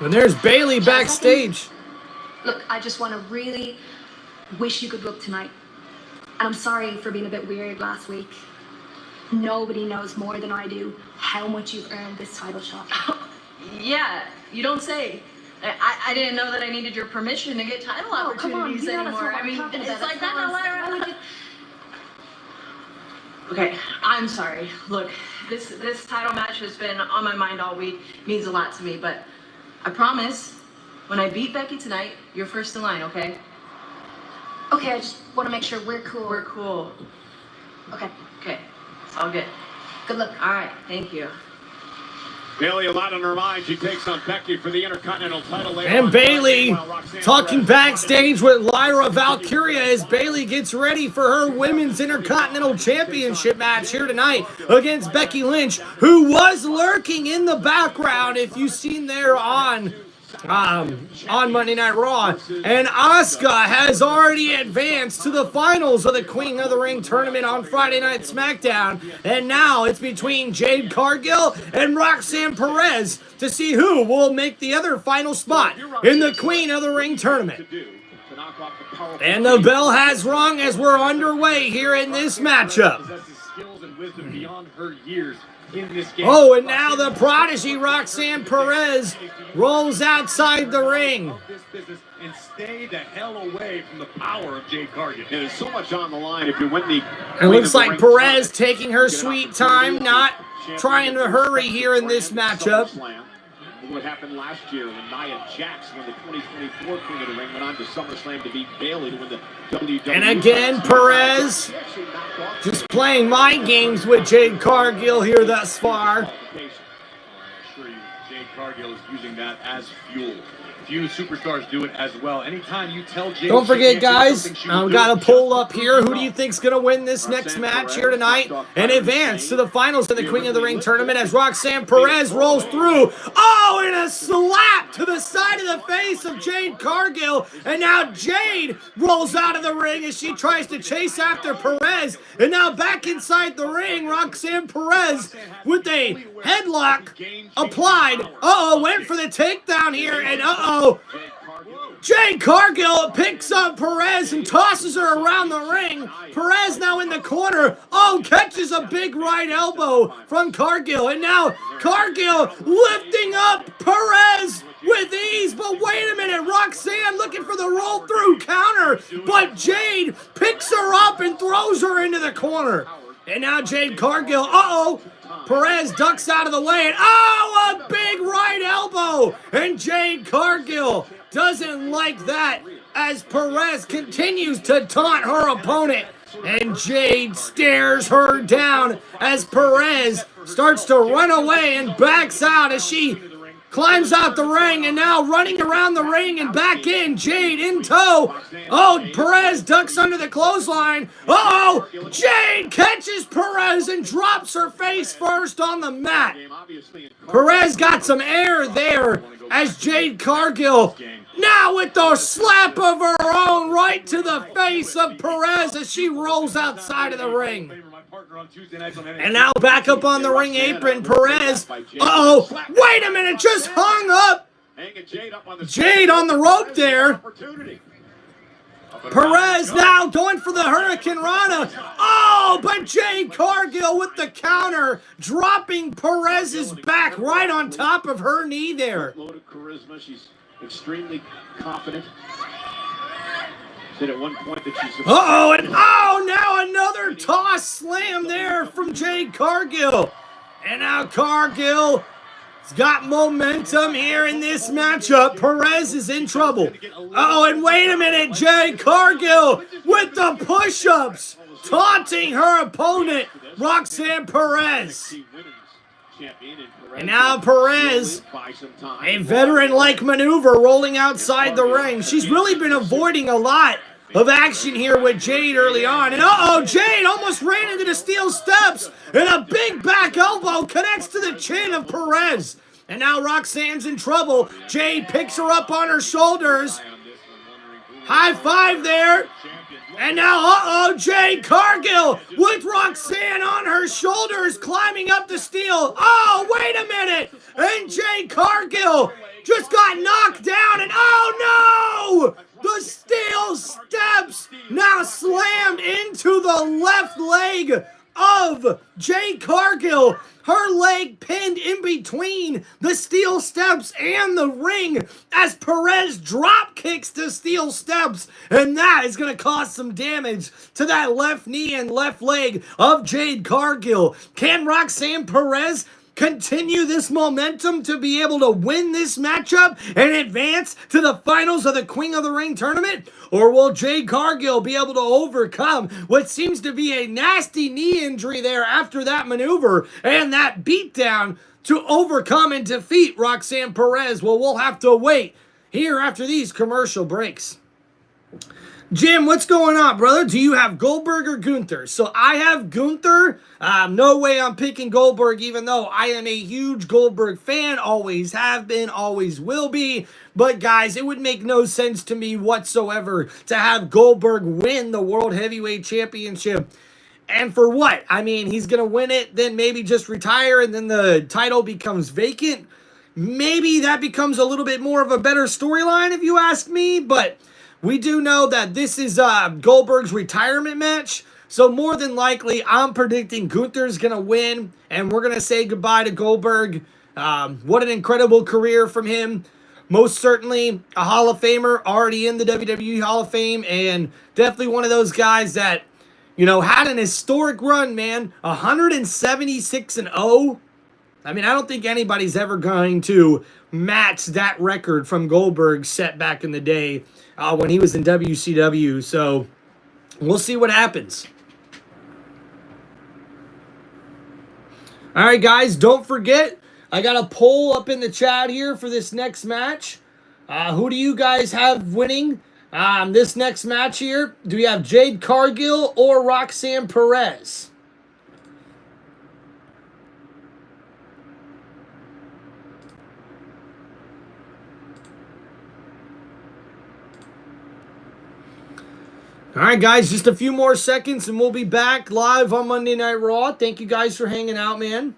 And there's Bailey backstage. Look, I just want to really wish you good luck tonight. And I'm sorry for being a bit weird last week. Nobody knows more than I do how much you've earned this title shot. Yeah, you don't say. I didn't know that I needed your permission to get title opportunities anymore. I mean, it's like that. No, okay, I'm sorry. Look, this title match has been on my mind all week. It means a lot to me, but I promise, when I beat Becky tonight, you're first in line, okay? Okay, I just want to make sure we're cool. We're cool. Okay. Okay, it's all good. Good luck. All right, thank you. Bailey, a lot on her mind. She takes on Becky for the Intercontinental title later. And Bailey talking backstage with Lyra Valkyria as Bailey gets ready for her Women's Intercontinental Championship match here tonight against Becky Lynch, who was lurking in the background, if you've seen there on Monday Night Raw. And Asuka has already advanced to the finals of the Queen of the Ring tournament on Friday Night SmackDown. And now it's between Jade Cargill and Roxan Perez to see who will make the other final spot in the Queen of the Ring tournament. And the bell has rung as we're underway here in this matchup. Oh, and now the prodigy Roxan Perez rolls outside the ring. And stay the hell away from the power of Jade Cargill. There's so much on the line if you win the. It looks like Perez taking her sweet time, not trying to hurry here in this matchup. What happened last year when Nia Jax won the 2024 Queen of the Ring, went on to SummerSlam to beat Bailey to win the WWE. And again, Perez just playing mind games with Jade Cargill here thus far. I assure you, Jade Cargill is using that as fuel. Few superstars do it as well. Anytime you tell Jade, don't forget, guys, I've got a poll up here. Who do you think's going to win this next match here tonight and advance to the finals of the Queen of the Ring tournament as Roxan Perez rolls through? Oh, and a slap to the side of the face of Jade Cargill. And now Jade rolls out of the ring as she tries to chase after Perez. And now back inside the ring, Roxan Perez with a headlock applied. Uh-oh, went for the takedown here, and Jade Cargill picks up Perez and tosses her around the ring. Perez now in the corner. Oh, catches a big right elbow from Cargill. And now Cargill lifting up Perez with ease. But wait a minute, Roxan looking for the roll through counter. But Jade picks her up and throws her into the corner. And now Jade Cargill, Perez ducks out of the way, and a big right elbow! And Jade Cargill doesn't like that as Perez continues to taunt her opponent. And Jade stares her down as Perez starts to run away and backs out as she climbs out the ring, and now running around the ring and back in, Jade in tow. Oh, Perez ducks under the clothesline. Jade catches Perez and drops her face first on the mat. Perez got some air there as Jade Cargill now with the slap of her own right to the face of Perez as she rolls outside of the ring. And now back up on the ring apron, Perez. Wait a minute, just hung up. Jade on the rope there. Perez now going for the Hurricane Rana. But Jade Cargill with the counter, dropping Perez's back right on top of her knee there. Load of charisma, she's extremely confident. At one point that she's now another toss slam there from Jade Cargill. And now Cargill's got momentum here in this matchup. Perez is in trouble. And wait a minute, Jade Cargill with the push-ups, taunting her opponent, Roxan Perez. And now Perez, a veteran-like maneuver rolling outside the ring. She's really been avoiding a lot of action here with Jade early on. And uh-oh, Jade almost ran into the steel steps, and a big back elbow connects to the chin of Perez. And now Roxanne's in trouble. Jade picks her up on her shoulders. High five there. And now, uh-oh, Jade Cargill with Roxanne on her shoulders climbing up the steel. Oh, wait a minute. And Jade Cargill just got knocked down. And oh, no! The steel steps now slammed into the left leg of Jade Cargill. Her leg pinned in between the steel steps and the ring as Perez drop kicks the steel steps. And that is going to cause some damage to that left knee and left leg of Jade Cargill. Can Roxanne Perez continue this momentum to be able to win this matchup and advance to the finals of the Queen of the Ring tournament? Or will Jade Cargill be able to overcome what seems to be a nasty knee injury there after that maneuver and that beatdown to overcome and defeat Roxanne Perez? Well, we'll have to wait here after these commercial breaks. Jim, what's going on, brother? Do you have Goldberg or Gunther? So I have Gunther. No way I'm picking Goldberg, even though I am a huge Goldberg fan. Always have been, always will be. But guys, it would make no sense to me whatsoever to have Goldberg win the World Heavyweight Championship. And for what? I mean, he's going to win it, then maybe just retire, and then the title becomes vacant. Maybe that becomes a little bit more of a better storyline, if you ask me. But we do know that this is Goldberg's retirement match. So more than likely, I'm predicting Gunther's going to win. And we're going to say goodbye to Goldberg. What an incredible career from him. Most certainly a Hall of Famer, already in the WWE Hall of Fame. And definitely one of those guys that, you know, had an historic run, man. 176-0. I mean, I don't think anybody's ever going to match that record from Goldberg set back in the day when he was in WCW. So we'll see what happens. All right, guys, don't forget, I got a poll up in the chat here for this next match. Who do you guys have winning this next match here? Do we have Jade Cargill or Roxanne Perez? All right, guys, just a few more seconds and we'll be back live on Monday Night Raw. Thank you guys for hanging out, man.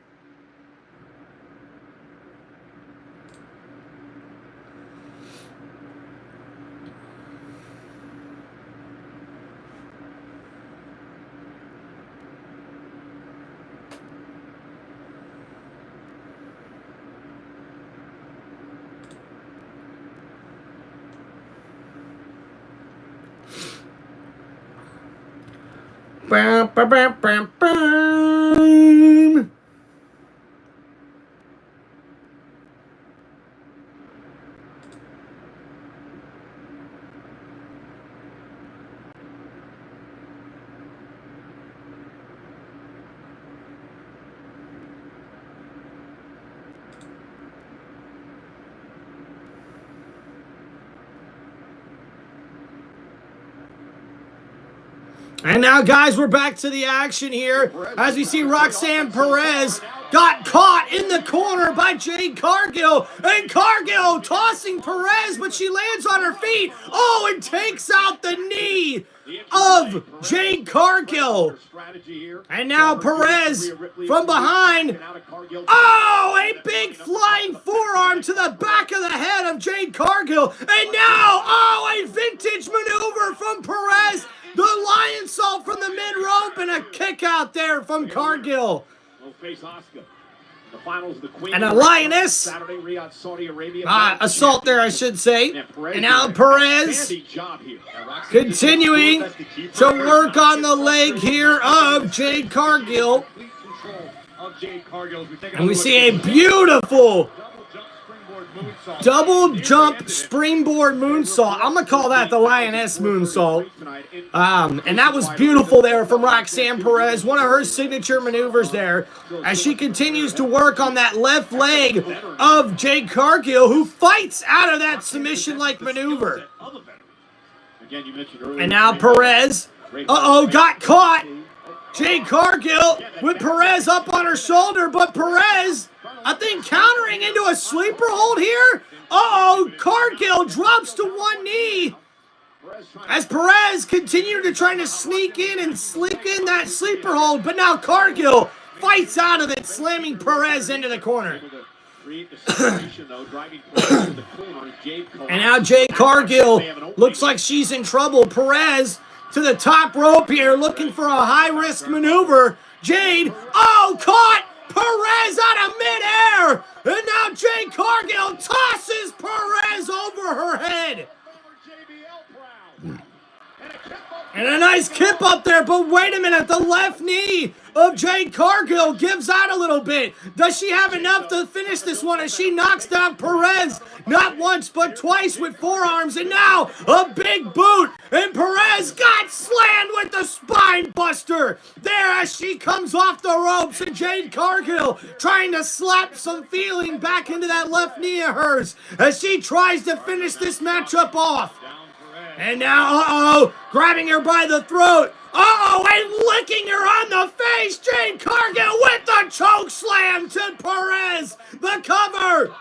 Bam, bam, bam, bam, bam. And now, guys, we're back to the action here as we see Roxanne Perez got caught in the corner by Jade Cargill. And Cargill tossing Perez, but she lands on her feet. Oh, and takes out the knee of Jade Cargill. And now Perez from behind. Oh, a big flying forearm to the back of the head of Jade Cargill. And now, oh, a vintage maneuver from Perez. The lion salt from the mid-rope and a kick out there from Cargill. And a lioness. Assault there, I should say. And now Perez continuing to work on the leg here of Jade Cargill. And we see a beautiful double jump springboard moonsault. I'm going to call that the lioness moonsault. And that was beautiful there from Roxanne Perez. One of her signature maneuvers there as she continues to work on that left leg of Jade Cargill, who fights out of that submission-like maneuver. Again, you mentioned earlier. And now Perez. Uh-oh, got caught. Jade Cargill with Perez up on her shoulder, but Perez, I think, countering into a sleeper hold here. Uh-oh, Cargill drops to one knee as Perez continued to try to sneak in and slip in that sleeper hold, but now Cargill fights out of it, slamming Perez into the corner. And now Jade Cargill looks like she's in trouble. Perez to the top rope here, looking for a high-risk maneuver. Jade, oh, caught Perez out of midair. And now Jade Cargill tosses Perez over her head. And a nice kip up there, but wait a minute, the left knee of Jade Cargill gives out a little bit. Does she have enough to finish this one as she knocks down Perez, not once but twice with forearms, and now a big boot, and Perez got slammed with the spine buster there as she comes off the ropes, and Jade Cargill trying to slap some feeling back into that left knee of hers as she tries to finish this matchup off. And now, uh-oh, grabbing her by the throat. Uh-oh, and licking her on the face. Jade Cargill with the choke slam to Perez. The cover.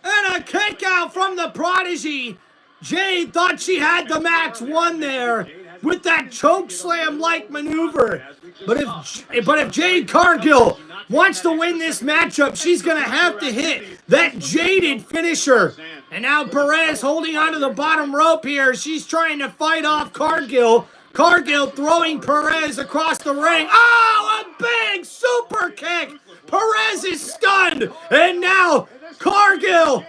And a kick out from the Prodigy. Jade thought she had the match won there with that choke slam-like maneuver. But if Jade Cargill wants to win this matchup, she's going to have to hit that jaded finisher. And now Perez holding onto the bottom rope here. She's trying to fight off Cargill. Cargill throwing Perez across the ring. Oh, a big super kick. Perez is stunned. And now Cargill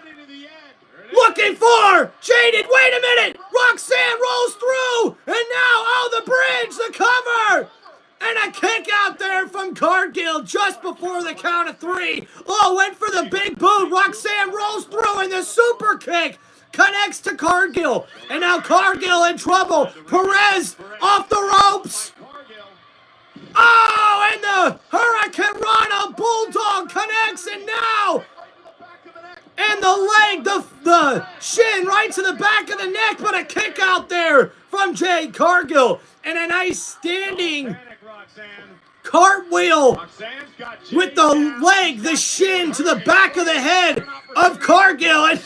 looking for Jaded. Wait a minute. Roxan rolls through. And now, oh, the bridge, the cover. And a kick out there from Cargill just before the count of three. Oh, went for the big boot. Roxan rolls through and the super kick connects to Cargill. And now Cargill in trouble. Perez off the ropes. Oh, and the Hurricane Rana Bulldog connects, and now, and the leg, the shin right to the back of the neck, but a kick out there from Jade Cargill. And a nice standing cartwheel with the leg, the shin to the back of the head of Cargill. And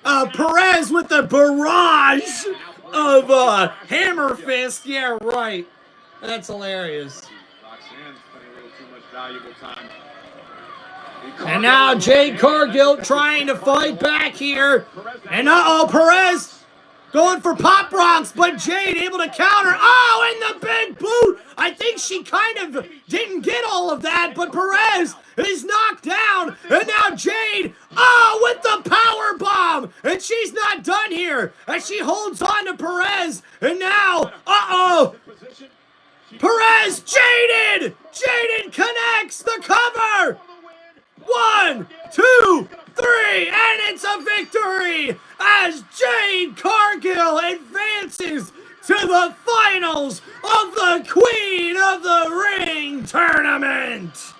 now Perez with the barrage of hammer fist. Yeah, right. That's hilarious. And now Jade Cargill trying to fight back here. And uh-oh, Perez going for pop rocks, but Jade able to counter. Oh, and the big boot. I think she kind of didn't get all of that, but Perez is knocked down. And now Jade, oh, with the power bomb. And she's not done here as she holds on to Perez. And now, uh-oh, Perez, Jaded. Jaded connects the cover. 1, 2, 3, and it's a victory as Jade Cargill advances to the finals of the Queen of the Ring tournament.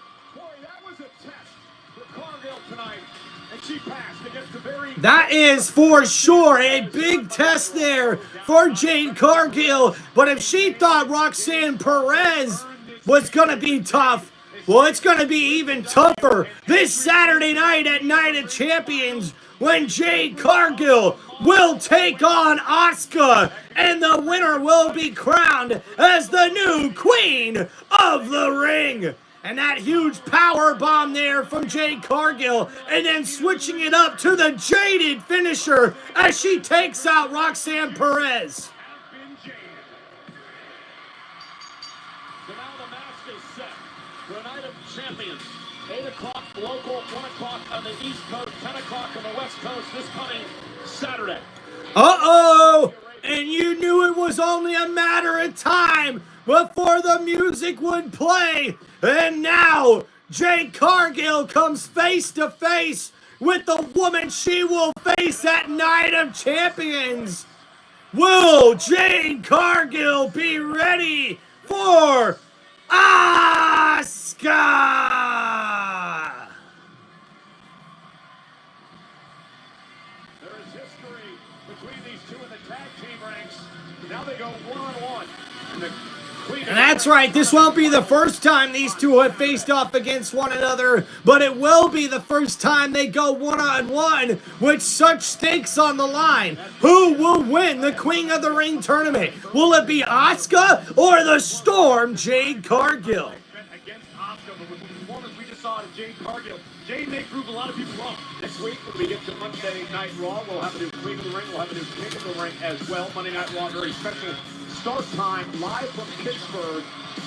That is for sure a big test there for Jade Cargill. But if she thought Roxanne Perez was going to be tough, well, it's going to be even tougher this Saturday night at Night of Champions when Jade Cargill will take on Asuka, and the winner will be crowned as the new Queen of the Ring. And that huge power bomb there from Jade Cargill, and then switching it up to the Jaded finisher as she takes out Roxanne Perez. Champions. 8 o'clock local, 1 o'clock on the East Coast, 10 o'clock on the West Coast this coming Saturday. Uh-oh! And you knew it was only a matter of time before the music would play. And now, Jade Cargill comes face to face with the woman she will face at Night of Champions. Will Jade Cargill be ready for Asuka? That's right, this won't be the first time these two have faced off against one another, but it will be the first time they go one-on-one with such stakes on the line. Who will win the Queen of the Ring tournament? Will it be Asuka or the Storm, Jade Cargill? Against Asuka, but with the performance we just saw of Jade Cargill, Jade may prove a lot of people wrong. Next week, when we get to Monday Night Raw, we'll have a new Queen of the Ring, we'll have a new King of the Ring as well. Monday Night Raw, very special start time, live from Pittsburgh,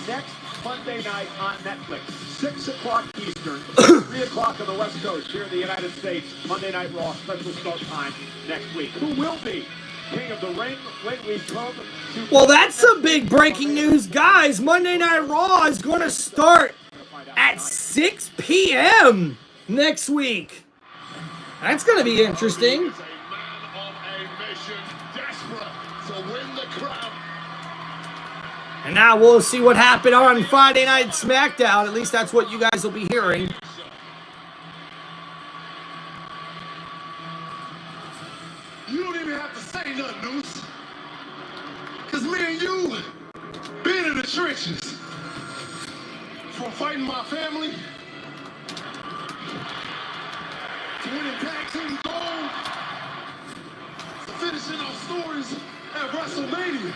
next Monday night on Netflix. 6 o'clock Eastern, 3 o'clock on the West Coast here in the United States. Monday Night Raw, special start time next week. Who will be King of the Ring when we come to... Well, that's some big breaking news, guys. Monday Night Raw is going to start at 6 p.m. next week. That's going to be interesting. And now we'll see what happened on Friday Night SmackDown. At least that's what you guys will be hearing. You don't even have to say nothing, Noose. Because me and you been in the trenches. From fighting my family to winning tag team gold to finishing our stories at WrestleMania.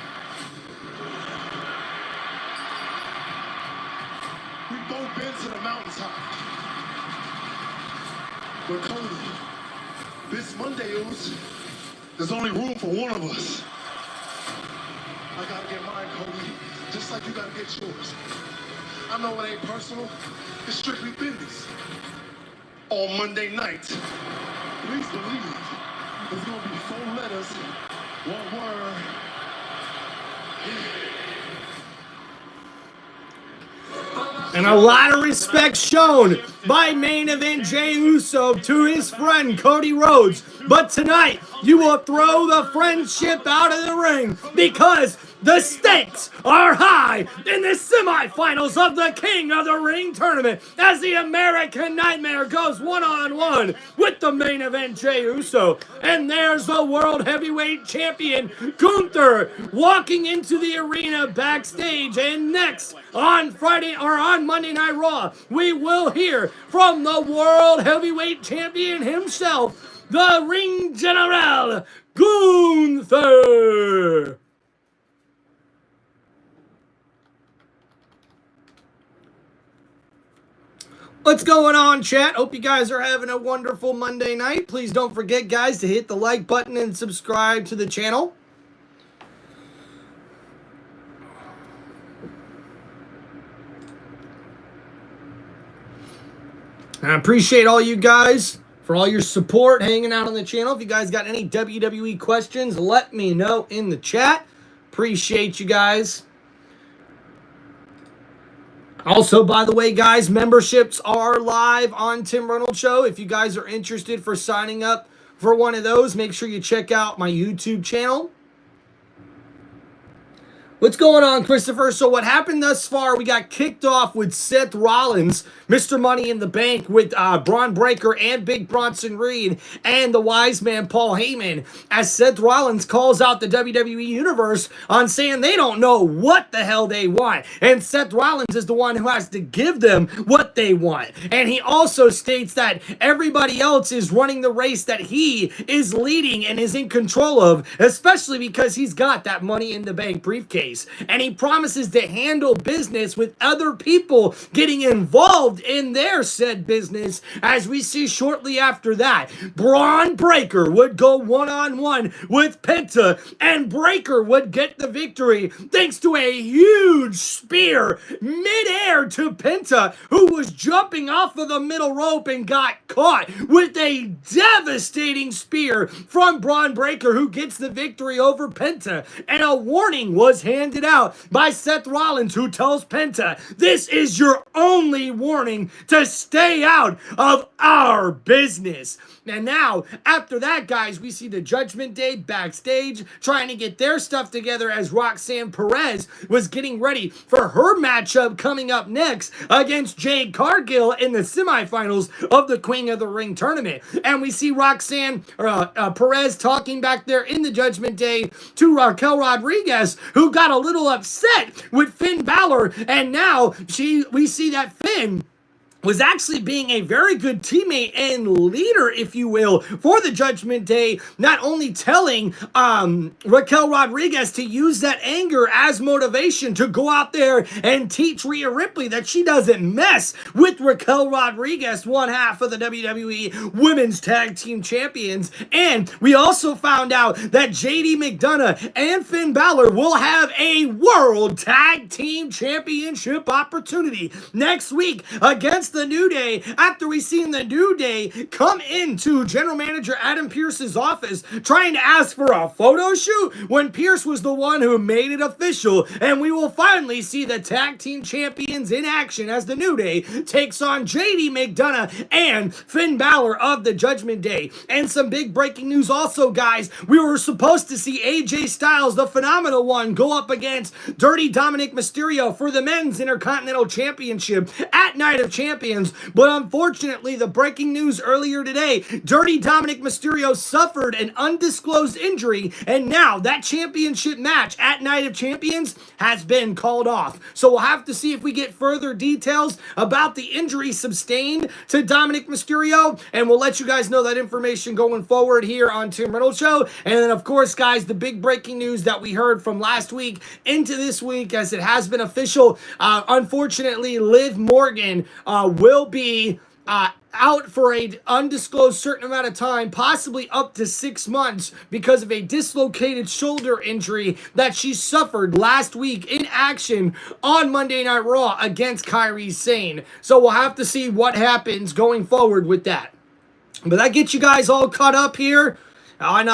We've both been to the mountaintop. But Cody, this Monday, there's only room for one of us. I gotta get mine, Cody, just like you gotta get yours. I know it ain't personal, it's strictly business. On Monday night, please believe there's gonna be 4 letters, 1 word. And a lot of respect shown by main event Jey Uso to his friend Cody Rhodes. But tonight, you will throw the friendship out of the ring because the stakes are high in the semifinals of the King of the Ring tournament as the American Nightmare goes one-on-one with the main event Jey Uso. And there's the World Heavyweight Champion Gunther walking into the arena backstage. And next on Monday Night Raw, we will hear from the World Heavyweight Champion himself, the Ring General Gunther. What's going on, chat? Hope you guys are having a wonderful Monday night. Please don't forget, guys, to hit the like button and subscribe to the channel. I appreciate all you guys for all your support, hanging out on the channel. If you guys got any WWE questions, let me know in the chat. Appreciate you guys. Also, by the way, guys, memberships are live on Tim Reynolds Show. If you guys are interested for signing up for one of those, make sure you check out my YouTube channel. What's going on, Christopher? So what happened thus far, we got kicked off with Seth Rollins, Mr. Money in the Bank, with Braun Breaker and Big Bronson Reed and the wise man Paul Heyman, as Seth Rollins calls out the WWE Universe on saying they don't know what the hell they want. And Seth Rollins is the one who has to give them what they want. And he also states that everybody else is running the race that he is leading and is in control of, especially because he's got that Money in the Bank briefcase. And he promises to handle business with other people getting involved in their said business, as we see shortly after that. Braun Breaker would go one-on-one with Penta, and Breaker would get the victory thanks to a huge spear mid-air to Penta, who was jumping off of the middle rope and got caught with a devastating spear from Braun Breaker, who gets the victory over Penta. And a warning was handed out by Seth Rollins, who tells Penta, "This is your only warning to stay out of our business." And now, after that, guys, we see the Judgment Day backstage trying to get their stuff together as Roxan Perez was getting ready for her matchup coming up next against Jade Cargill in the semifinals of the Queen of the Ring tournament. And we see Perez talking back there in the Judgment Day to Raquel Rodriguez, who got got a little upset with Finn Balor, and now we see that Finn was actually being a very good teammate and leader, if you will, for the Judgment Day, not only telling Raquel Rodriguez to use that anger as motivation to go out there and teach Rhea Ripley that she doesn't mess with Raquel Rodriguez, one half of the WWE Women's Tag Team Champions. And we also found out that JD McDonough and Finn Balor will have a World Tag Team Championship opportunity next week against the New Day, after we seen the New Day come into General Manager Adam Pearce's office trying to ask for a photo shoot when Pearce was the one who made it official. And we will finally see the tag team champions in action as the New Day takes on JD McDonough and Finn Balor of the Judgment Day. And some big breaking news also, guys. We were supposed to see AJ Styles, the Phenomenal One, go up against Dirty Dominic Mysterio for the Men's Intercontinental Championship at Night of Champions. But unfortunately, the breaking news earlier today, Dirty Dominic Mysterio suffered an undisclosed injury, and now that championship match at Night of Champions has been called off. So we'll have to see if we get further details about the injury sustained to Dominic Mysterio, and we'll let you guys know that information going forward here on Tim Reynolds Show. And then, of course, guys, the big breaking news that we heard from last week into this week, as it has been official, unfortunately, Liv Morgan will be out for a undisclosed certain amount of time, possibly up to 6 months, because of a dislocated shoulder injury that she suffered last week in action on Monday Night Raw against Kairi Sane. So we'll have to see what happens going forward with that. But that gets you guys all caught up here on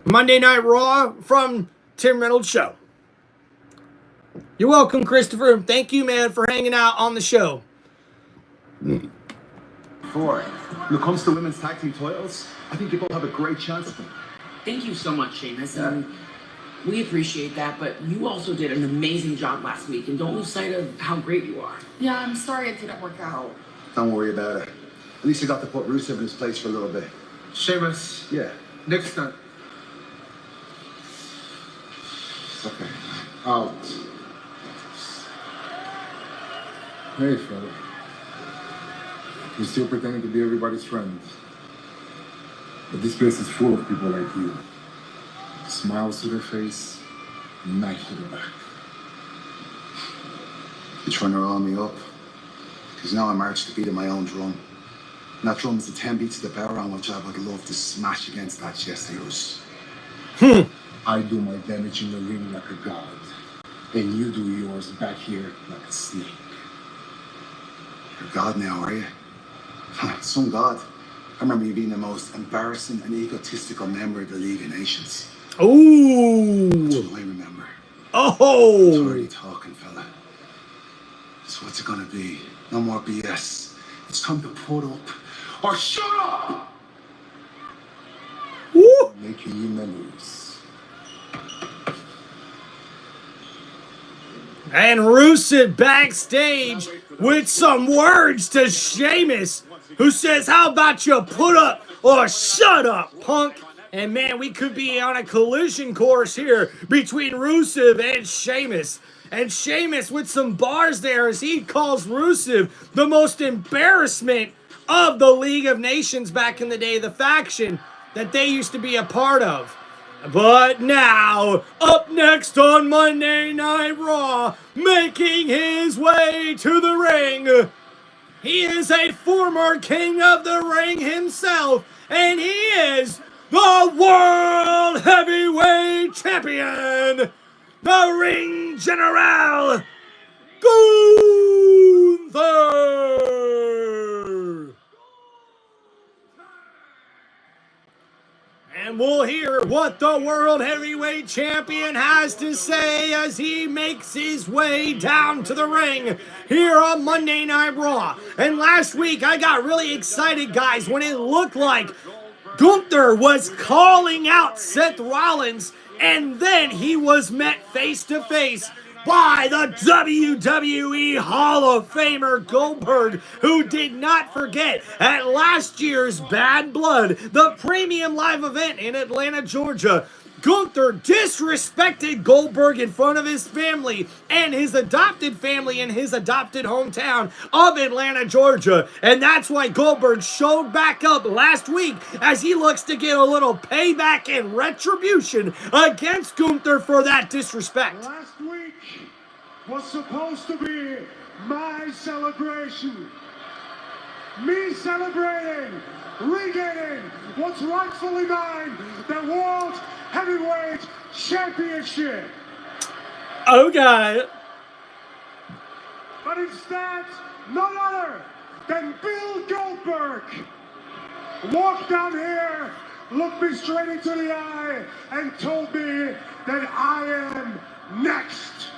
Monday Night Raw from Tim Reynolds Show. You're welcome, Christopher. Thank you, man, for hanging out on the show. When it comes to women's tag team titles, I think you both have a great chance at them. Thank you so much, Sheamus. We appreciate that, but you also did an amazing job last week, and don't lose sight of how great you are. Yeah, I'm sorry it didn't work out. Don't worry about it. At least I got to put Rusev in his place for a little bit. Sheamus. Yeah. Next time. Okay. Out. Hey, fella. You're still pretending to be everybody's friend. But this place is full of people like you. Smiles to their face, knife to the back. You're trying to roll me up. Because now I'm marched to beat in my own drum. And that drum is a 10 beats to the power on which I would love to smash against that chest of yours. I do my damage in the ring like a god. And you do yours back here like a snake. You're God now, are you? Some God. I remember you being the most embarrassing and egotistical member of the League of Nations. Oh! That's what I remember. Oh! I'm already talking, fella. So what's it gonna be? No more BS. It's time to put up or shut up! Woo! Making you memories. And Rusev backstage with some words to Sheamus, who says, how about you put up or shut up, punk? And man, we could be on a collision course here between Rusev and Sheamus. And Sheamus with some bars there as he calls Rusev the most embarrassment of the League of Nations back in the day, the faction that they used to be a part of. But now, up next on Monday Night Raw, making his way to the ring, he is a former king of the ring himself, and he is the World Heavyweight Champion, the Ring General, Gunther. And we'll hear what the World Heavyweight Champion has to say as he makes his way down to the ring here on Monday Night Raw. And last week, I got really excited, guys, when it looked like Gunther was calling out Seth Rollins, and then he was met face to face by the WWE Hall of Famer Goldberg, who did not forget at last year's Bad Blood, the premium live event in Atlanta, Georgia. Gunther disrespected Goldberg in front of his family and his adopted family in his adopted hometown of Atlanta, Georgia. And that's why Goldberg showed back up last week as he looks to get a little payback and retribution against Gunther for that disrespect. Last week was supposed to be my celebration. Me celebrating, regaining what's rightfully mine, the World Heavyweight Championship. Okay. But instead, none other than Bill Goldberg walked down here, looked me straight into the eye, and told me that I am next.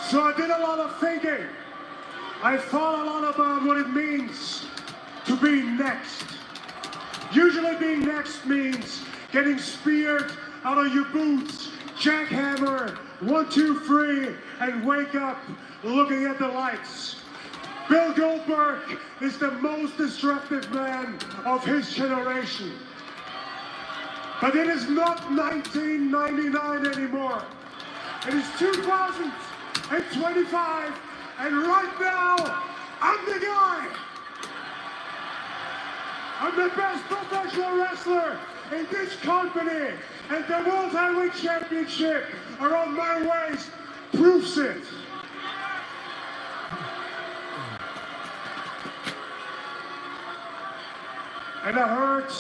So I did a lot of thinking. I thought a lot about what it means to be next. Usually being next means getting speared out of your boots, jackhammer, 1, 2, 3, and wake up looking at the lights. Bill Goldberg is the most destructive man of his generation. But it is not 1999 anymore. It is 2025, and right now, I'm the guy. I'm the best professional wrestler in this company, and the World Heavyweight Championship around my waist proves it. And I heard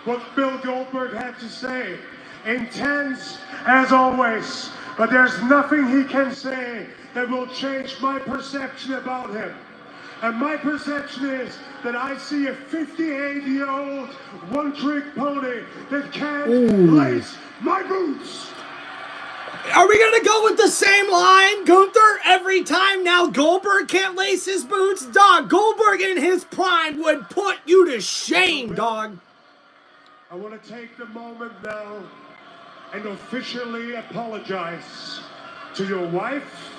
what Bill Goldberg had to say. Intense as always, but there's nothing he can say that will change my perception about him. And my perception is that I see a 58-year-old one-trick pony that can't lace my boots. Are we gonna go with the same line, Gunther, every time now Goldberg can't lace his boots? Dog, Goldberg in his prime would put you to shame, dog. I want to take the moment now and officially apologize to your wife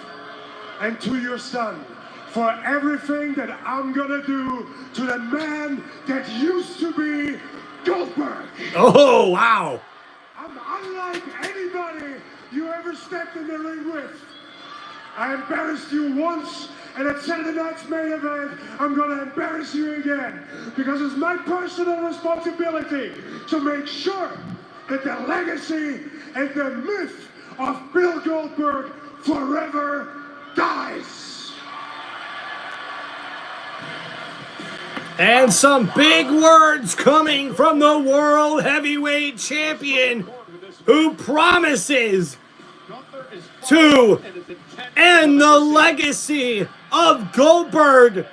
and to your son for everything that I'm gonna do to the man that used to be Goldberg. Oh, wow. I'm unlike anybody you ever stepped in the ring with. I embarrassed you once, and at Saturday night's main event, I'm gonna embarrass you again, because it's my personal responsibility to make sure that the legacy and the myth of Bill Goldberg forever dies. And some big words coming from the World Heavyweight Champion, who promises to end the legacy of Goldberg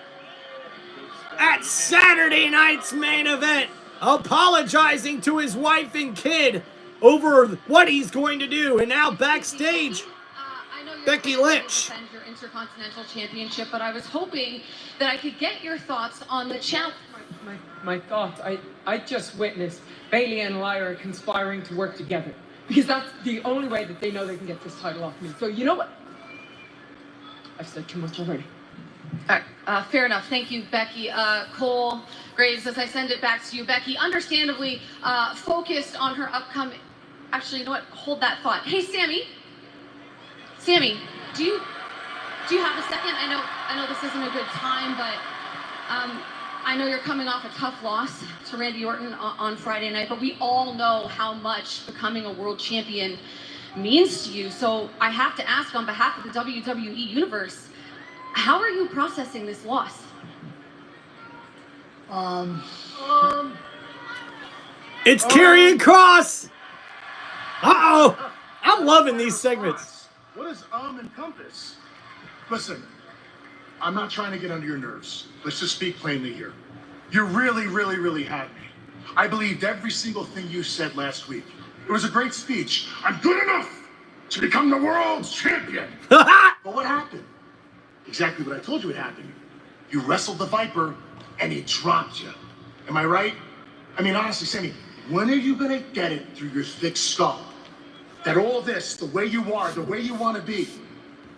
at Saturday night's main event, apologizing to his wife and kid over what he's going to do. And now backstage, Becky Lynch. Your Intercontinental Championship, but I was hoping that I could get your thoughts on the challenge. My thoughts, I just witnessed Bayley and Lyra conspiring to work together, because that's the only way that they know they can get this title off me. So you know what? I've said too much already. Fair enough. Thank you, Becky. Cole Graves, as I send it back to you, Becky, understandably focused on her upcoming... Actually, you know what? Hold that thought. Hey, Sami, do you have a second? I know this isn't a good time, but I know you're coming off a tough loss to Randy Orton on Friday night, but we all know how much becoming a world champion means to you. So I have to ask, on behalf of the WWE Universe, how are you processing this loss? It's Karrion Kross. Uh-oh. I'm loving these segments. What does encompass? Listen, I'm not trying to get under your nerves. Let's just speak plainly here. You really had me. I believed every single thing you said last week. It was a great speech. I'm good enough to become the world's champion. But what happened? Exactly what I told you would happen. You wrestled the Viper, and he dropped you. Am I right? I mean, honestly, Sami, when are you gonna get it through your thick skull that all this, the way you are, the way you want to be,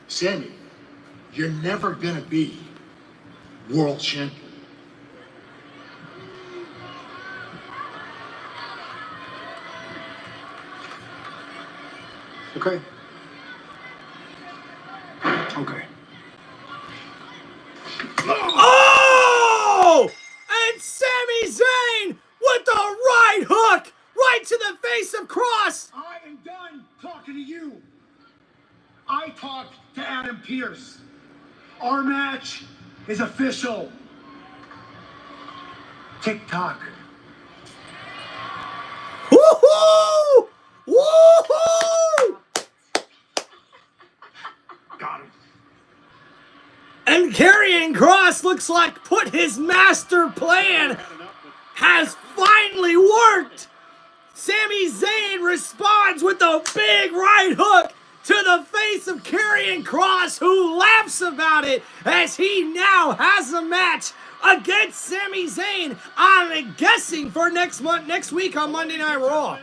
Sami, you're never gonna be world champion. Okay. Okay. Oh! And Sami Zayn with the right hook right to the face of Cross. I am done talking to you. I talked to Adam Pearce. Our match is official. TikTok. Woohoo! Woohoo! Got him. And Karrion Kross looks like put his master plan has finally worked. Sami Zayn responds with a big right hook to the face of Karrion Kross, who laughs about it as he now has a match against Sami Zayn. I'm guessing for next week on Monday Night Raw. I'm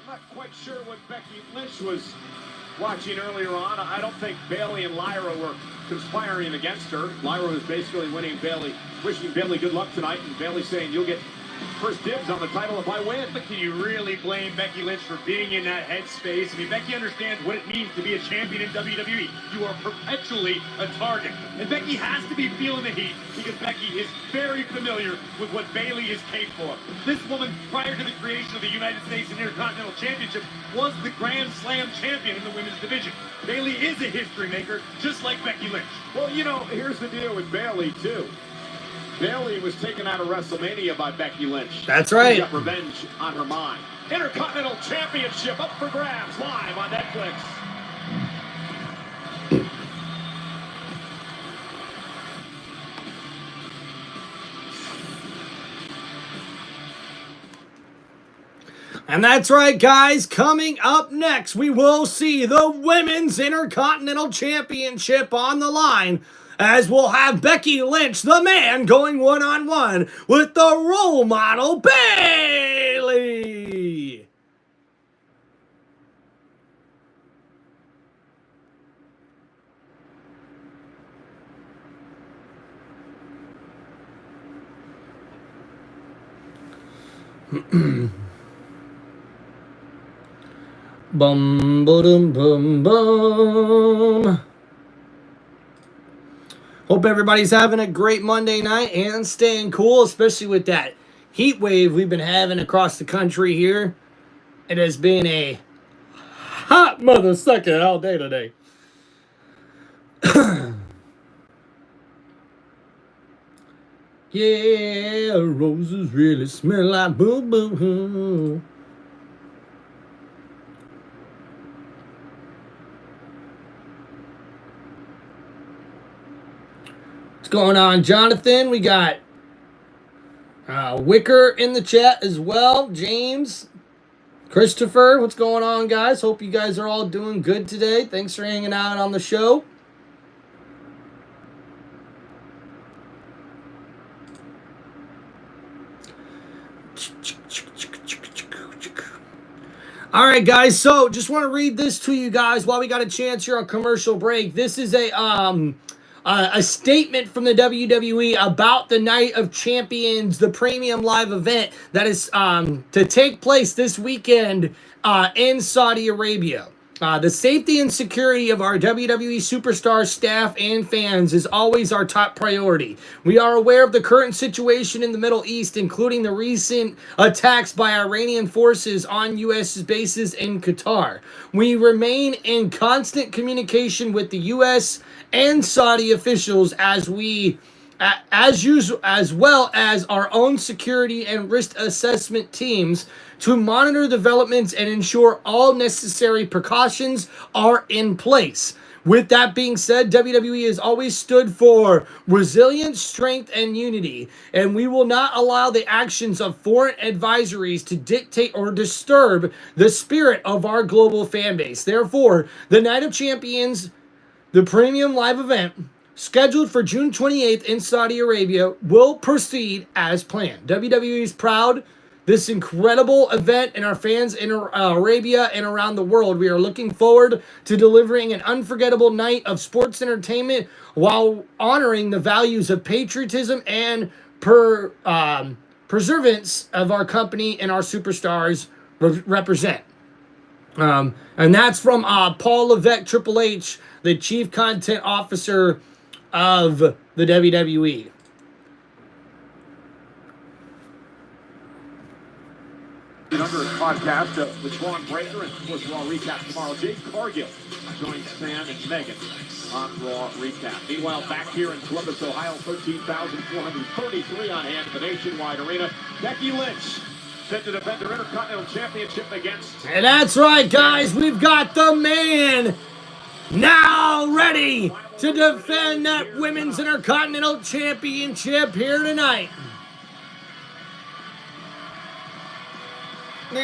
not quite sure what Becky Lynch was watching earlier on. I don't think Bayley and Lyra were conspiring against her. Lyra was basically wishing Bayley good luck tonight, and Bayley saying, you'll get first dibs on the title if I win. But can you really blame Becky Lynch for being in that headspace? I mean, Becky understands what it means to be a champion in WWE. You are perpetually a target. And Becky has to be feeling the heat because Becky is very familiar with what Bayley is capable of. This woman, prior to the creation of the United States Intercontinental Championship, was the Grand Slam champion in the women's division. Bayley is a history maker, just like Becky Lynch. Well, you know, here's the deal with Bayley, too. Bayley was taken out of WrestleMania by Becky Lynch. That's right. She got revenge on her mind. Intercontinental Championship up for grabs live on Netflix. And that's right, guys. Coming up next, we will see the Women's Intercontinental Championship on the line, as we'll have Becky Lynch, the man, going one-on-one with the role model, Bayley. Bum, ba-dum, bum, bum. Hope everybody's having a great Monday night and staying cool, especially with that heat wave we've been having across the country here. It has been a hot mother sucker all day today. Yeah, roses really smell like boo-boo. What's going on, Jonathan? We got Wicker in the chat as well. James, Christopher, what's going on, guys? Hope you guys are all doing good today. Thanks for hanging out on the show. All right, guys, so just want to read this to you guys while we got a chance here on commercial break. This is a statement from the WWE about the Night of Champions, the premium live event that is to take place this weekend in Saudi Arabia. The safety and security of our WWE superstar staff and fans is always our top priority. We are aware of the current situation in the Middle East, including the recent attacks by Iranian forces on U.S. bases in Qatar. We remain in constant communication with the U.S. and Saudi officials as usual, as well as our own security and risk assessment teams to monitor developments and ensure all necessary precautions are in place. With that being said, WWE has always stood for resilience, strength, and unity, and we will not allow the actions of foreign advisories to dictate or disturb the spirit of our global fan base. Therefore, the Night of Champions, the premium live event, scheduled for June 28th in Saudi Arabia, will proceed as planned. WWE is proud this incredible event and our fans in Arabia and around the world. We are looking forward to delivering an unforgettable night of sports entertainment while honoring the values of patriotism and perseverance of our company and our superstars represent. And that's from Paul Levesque, Triple H, the Chief Content Officer of the WWE. Number podcast of the Braun Breaker, and of course Raw Recap tomorrow. Jade Cargill joins Sam and Megan on Raw Recap. Meanwhile, back here in Columbus, Ohio, 13,433 on hand at the Nationwide Arena. Becky Lynch set to defend her Intercontinental Championship against... And that's right, guys. We've got the man now ready to defend that Women's Intercontinental Championship here tonight. The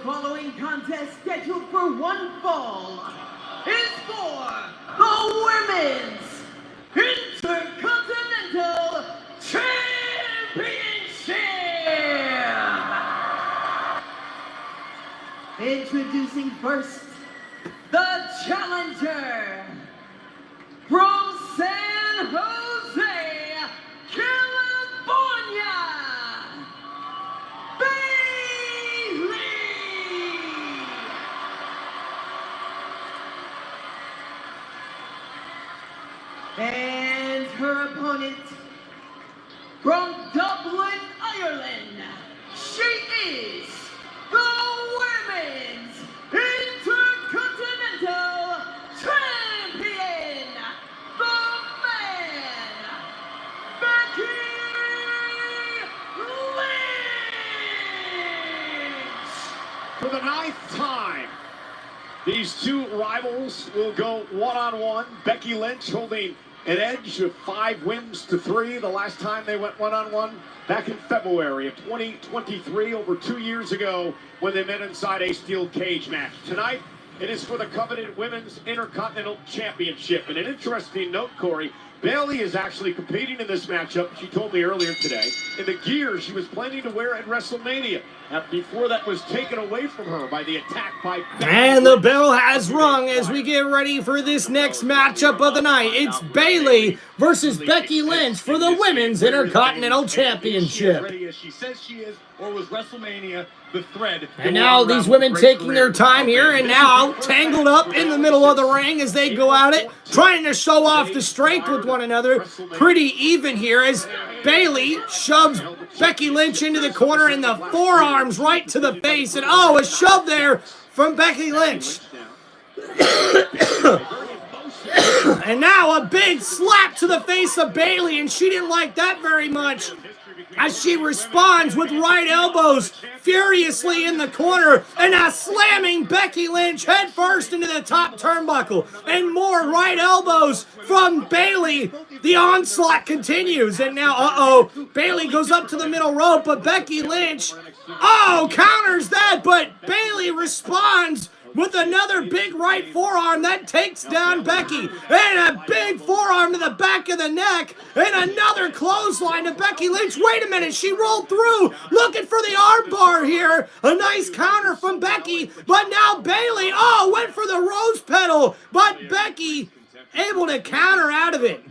following contest, scheduled for one fall, is for the Women's Intercontinental Championship! Introducing first, the challenger from San Jose, California, Bayley! And her opponent from Dublin, Ireland, she is the Women's Intercontinental Champion, the man, Becky Lynch! For the 9th time, these two rivals will go one-on-one. Becky Lynch holding an edge of 5 wins to 3 the last time they went one-on-one back in February of 2023, over 2 years ago, when they met inside a steel cage match. Tonight, it is for the coveted Women's Intercontinental Championship. And an interesting note, Corey, Bayley is actually competing in this matchup, she told me earlier today, in the gear she was planning to wear at WrestleMania. Now, before that was taken away from her by the attack by Becky. And the bell has rung as we get ready for this next matchup of the night. It's Bayley versus Becky Lynch for the Women's Intercontinental Championship. Ready as she says she is, or was WrestleMania the thread? And now these women taking their time here, and now tangled up in the middle of the ring as they go at it, trying to show off the strength with one another. Pretty even here as Bayley shoves Becky Lynch into the corner and the forearms right to the face. And oh, a shove there from Becky Lynch. And now a big slap to the face of Bayley, and she didn't like that very much, as she responds with right elbows furiously in the corner, and now slamming Becky Lynch head first into the top turnbuckle, and more right elbows from Bayley. The onslaught continues, and now, Bayley goes up to the middle rope, but Becky Lynch, counters that, but Bayley responds with another big right forearm that takes down Becky, and a big forearm to the back of the neck, and another clothesline to Becky Lynch. Wait a minute, she rolled through, looking for the arm bar here. A nice counter from Becky, but now Bayley, went for the rose petal, but Becky able to counter out of it.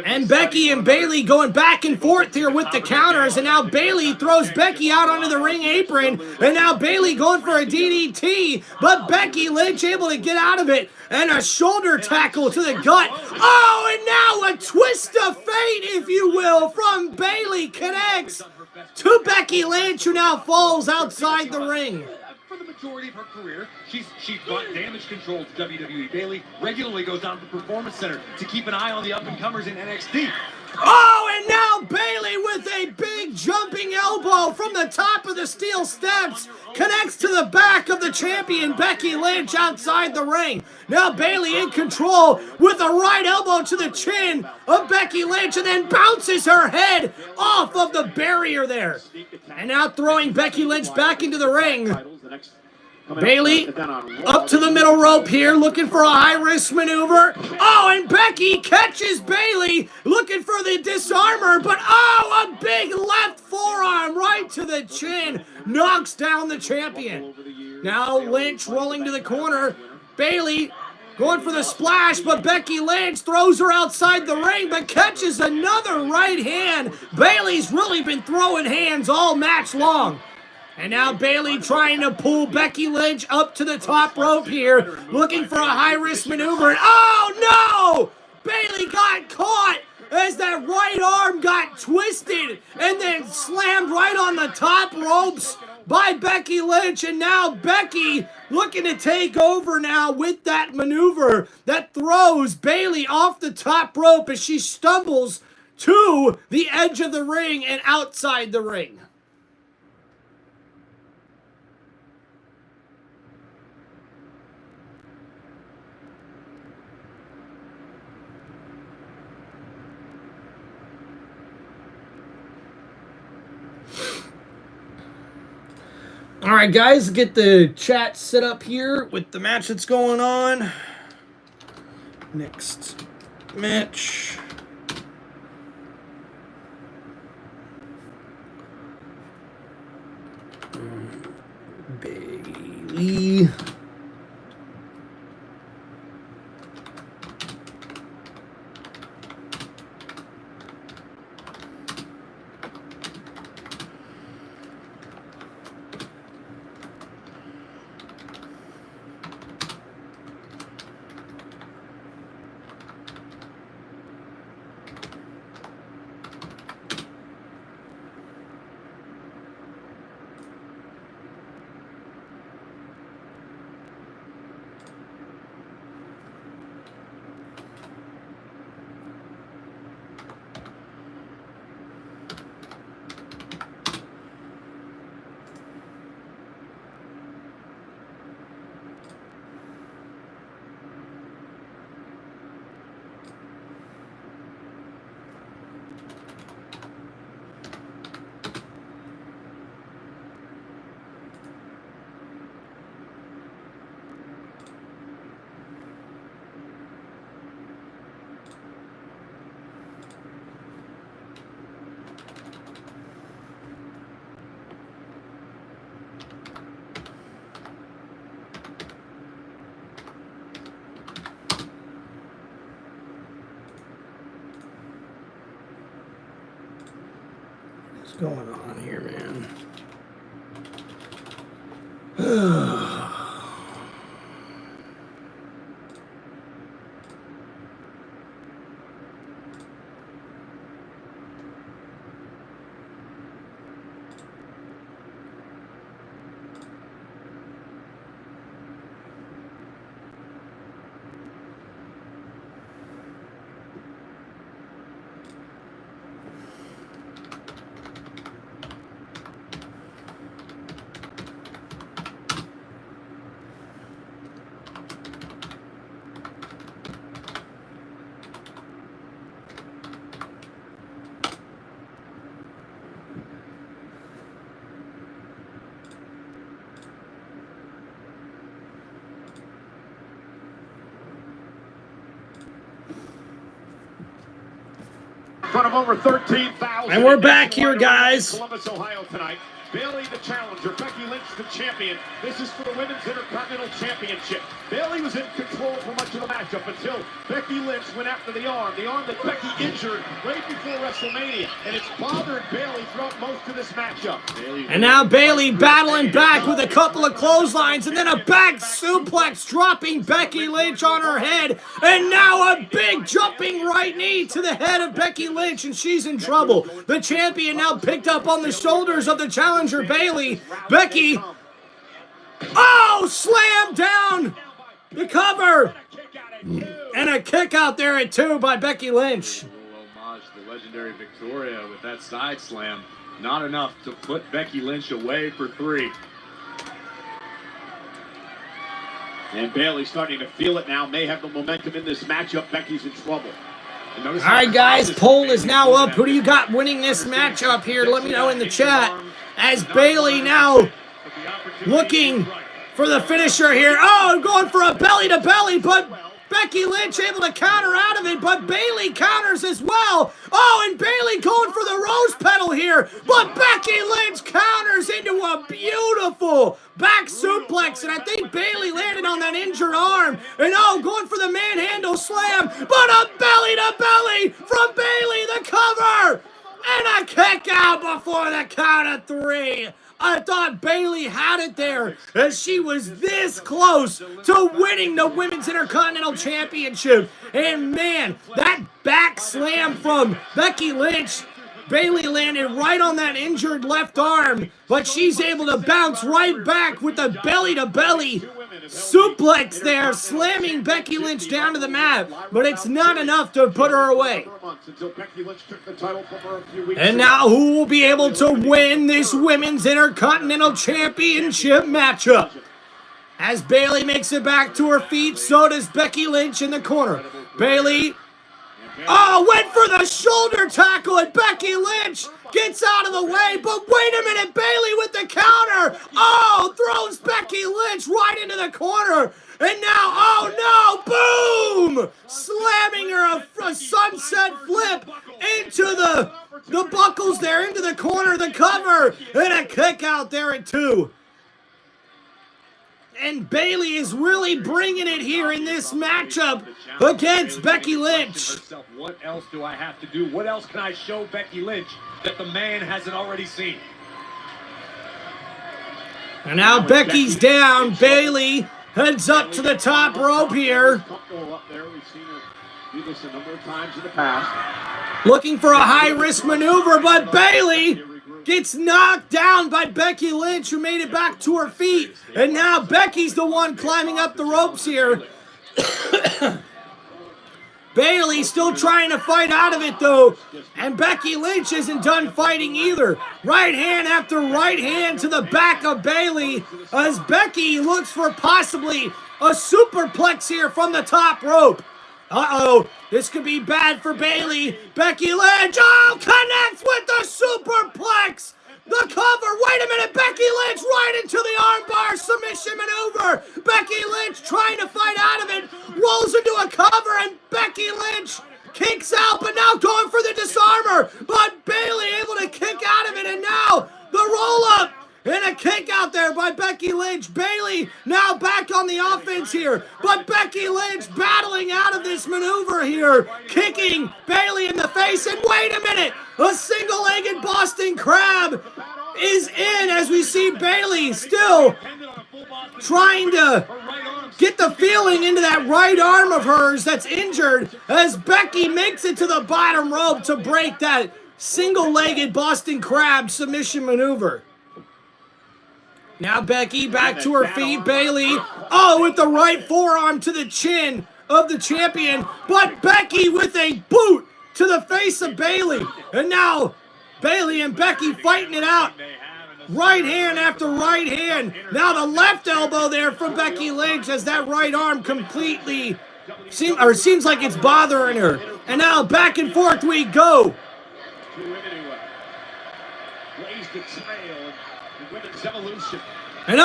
And Becky and Bayley going back and forth here with the counters, and now Bayley throws Becky out onto the ring apron, and now Bayley going for a DDT, but Becky Lynch able to get out of it, and a shoulder tackle to the gut. And now a twist of fate, if you will, from Bayley connects to Becky Lynch, who now falls outside the ring. For the majority of her career, she's brought damage control to WWE. Bayley regularly goes down to the Performance Center to keep an eye on the up-and-comers in NXT. And now Bayley with a big jumping elbow from the top of the steel steps connects to the back of the champion Becky Lynch outside the ring. Now Bayley in control with a right elbow to the chin of Becky Lynch, and then bounces her head off of the barrier there. And now throwing Becky Lynch back into the ring. Bayley up to the middle rope here, looking for a high-risk maneuver. Oh, and Becky catches Bayley, looking for the disarmer, but oh, a big left forearm right to the chin, knocks down the champion. Now Lynch rolling to the corner. Bayley going for the splash, but Becky Lynch throws her outside the ring, but catches another right hand. Bayley's really been throwing hands all match long. And now Bayley trying to pull Becky Lynch up to the top rope here, looking for a high-risk maneuver. And oh, no! Bayley got caught as that right arm got twisted and then slammed right on the top ropes by Becky Lynch. And now Becky looking to take over now with that maneuver that throws Bayley off the top rope as she stumbles to the edge of the ring and outside the ring. All right, guys, get the chat set up here with the match that's going on. Next match. Bayley. What's going on here, man? In front of over 13,000. And we're back here, guys. Columbus, Ohio tonight. Bayley the challenger, Becky Lynch the champion. This is for the Women's Intercontinental Championship. Bayley was in control for much of the matchup until Becky Lynch went after the arm that Becky injured right before WrestleMania. And it's bothered Bayley throughout most of this matchup. And now Bayley battling back with a couple of clotheslines and then a back suplex dropping Becky Lynch on her head. And now a big jumping right knee to the head of Becky Lynch, and she's in trouble. The champion now picked up on the shoulders of the challenger Bayley. Becky, oh, slam down the cover. And a kick out there at 2 by Becky Lynch. Homage to the legendary Victoria with that side slam. Not enough to put Becky Lynch away for 3. And Bayley starting to feel it now. May have the momentum in this matchup. Becky's in trouble. All right, guys, poll is now up. Who do you got winning this matchup here? Let me know in the chat. As Bayley now looking for the finisher here. Oh, going for a belly-to-belly, but Becky Lynch able to counter out of it, but Bayley counters as well. Oh, and Bayley going for the rose petal here, but Becky Lynch counters into a beautiful back suplex, and I think Bayley landed on that injured arm. And oh, going for the manhandle slam, but a belly-to-belly from Bayley, the cover, and a kick out before the count of 3. I thought Bayley had it there as she was this close to winning the Women's Intercontinental Championship. And man, that back slam from Becky Lynch, Bayley landed right on that injured left arm, but she's able to bounce right back with a belly-to-belly suplex there, slamming Becky Lynch down to the mat, but it's not enough to put her away. And now who will be able to win this Women's Intercontinental Championship matchup? As Bayley makes it back to her feet, so does Becky Lynch in the corner. Bayley, oh, went for the shoulder tackle, and Becky Lynch gets out of the way, but wait a minute, Bayley with the counter. Oh, throws Becky Lynch right into the corner. And now, oh no, boom! Slamming her a sunset flip into the buckles there, into the corner, the cover, and a kick out there at 2. And Bayley is really bringing it here in this matchup against Becky Lynch. What else do I have to do? What else can I show Becky Lynch that the man hasn't already seen? And now Becky's down. Bayley heads up to the top rope here. Looking for a high-risk maneuver, but Bayley gets knocked down by Becky Lynch, who made it back to her feet. And now Becky's the one climbing up the ropes here. Bayley still trying to fight out of it, though. And Becky Lynch isn't done fighting either. Right hand after right hand to the back of Bayley as Becky looks for possibly a superplex here from the top rope. Uh-oh, this could be bad for Bayley. Becky Lynch, oh, connects with the superplex. The cover, wait a minute, Becky Lynch right into the armbar submission maneuver. Becky Lynch trying to fight out of it, rolls into a cover, and Becky Lynch kicks out, but now going for the disarmer. But Bayley able to kick out of it, and now the roll-up. And a kick out there by Becky Lynch. Bayley now back on the offense here. But Becky Lynch battling out of this maneuver here. Kicking Bayley in the face. And wait a minute. A single-legged Boston Crab is in as we see Bayley still trying to get the feeling into that right arm of hers that's injured as Becky makes it to the bottom rope to break that single-legged Boston Crab submission maneuver. Now Becky back to her feet. Bayley, oh, with the right forearm to the chin of the champion. But Becky with a boot to the face of Bayley. And now Bayley and Becky fighting it out. Right hand after right hand. Now the left elbow there from Becky Lynch as that right arm completely seems like it's bothering her. And now back and forth we go. And